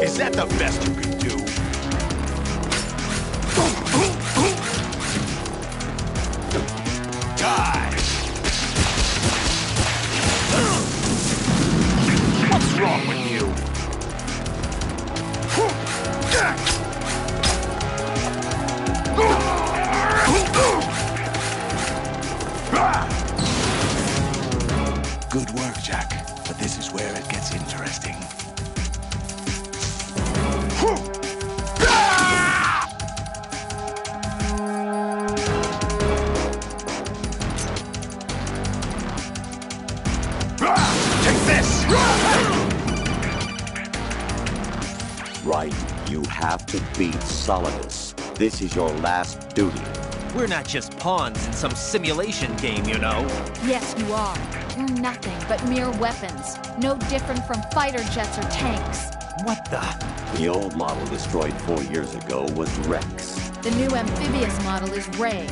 Is that the best you can do? Die! What's wrong with you? Good work, Jack. But this is where it gets interesting. Take this! Right, you have to beat Solidus. This is your last duty. We're not just pawns in some simulation game, you know. Yes, you are. You're nothing but mere weapons. No different from fighter jets or tanks. What the? The old model destroyed 4 years ago was Rex. The new amphibious model is Ray.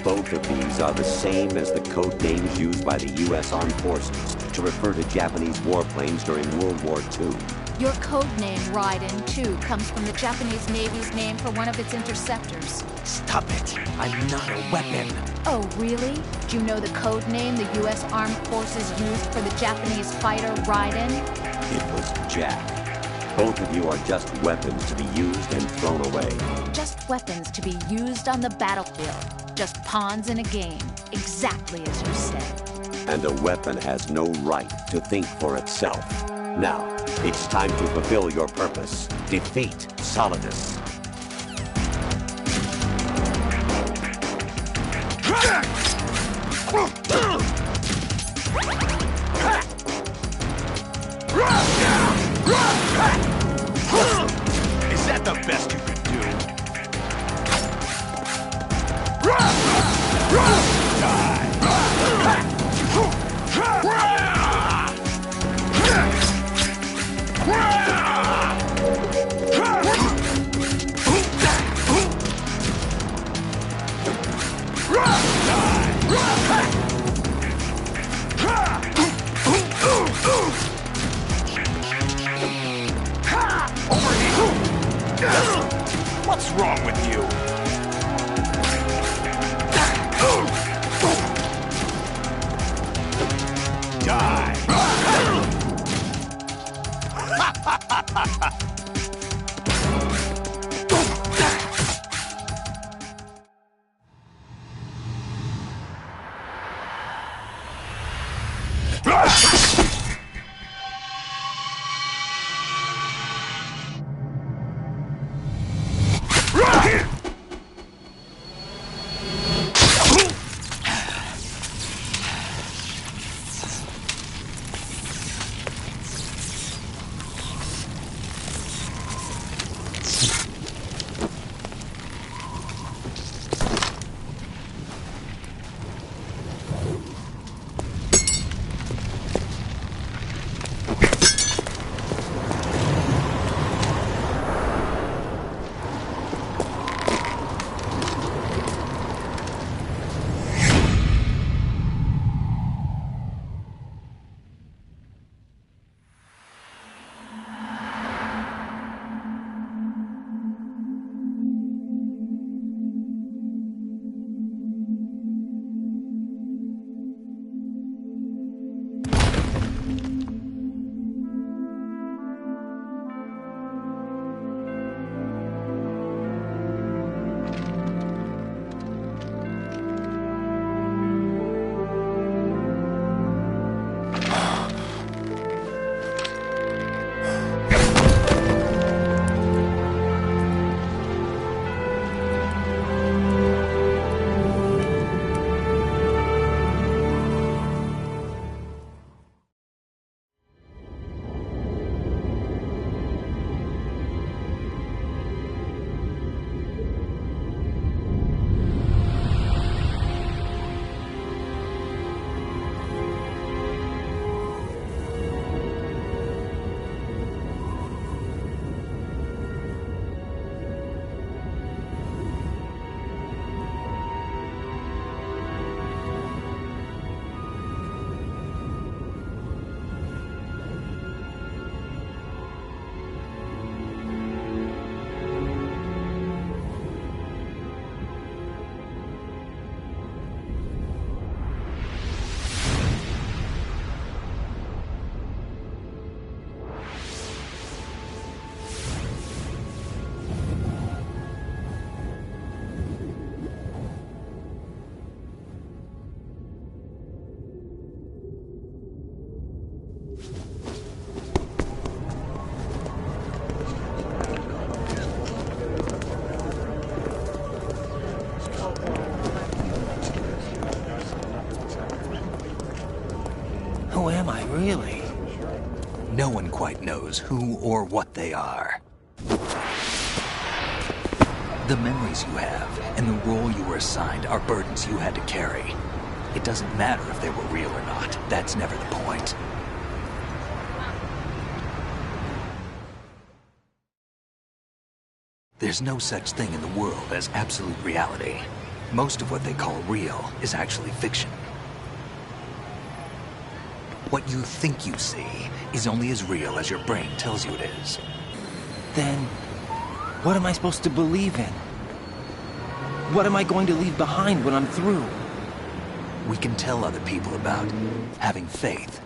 Both of these are the same as the code names used by the U.S. Armed Forces to refer to Japanese warplanes during World War II. Your code name, Raiden, too, comes from the Japanese Navy's name for one of its interceptors. Stop it. I'm not a weapon. Oh, really? Do you know the code name the U.S. Armed Forces used for the Japanese fighter Raiden? It was Jack. Both of you are just weapons to be used and thrown away. Just weapons to be used on the battlefield. Just pawns in a game. Exactly as you said. And a weapon has no right to think for itself. Now, it's time to fulfill your purpose. Defeat Solidus. Is that the best you could do? What's wrong with you? Die! No one quite knows who or what they are. The memories you have and the role you were assigned are burdens you had to carry. It doesn't matter if they were real or not. That's never the point. There's no such thing in the world as absolute reality. Most of what they call real is actually fiction. What you think you see is only as real as your brain tells you it is. Then, what am I supposed to believe in? What am I going to leave behind when I'm through? We can tell other people about having faith.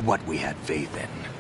What we had faith in.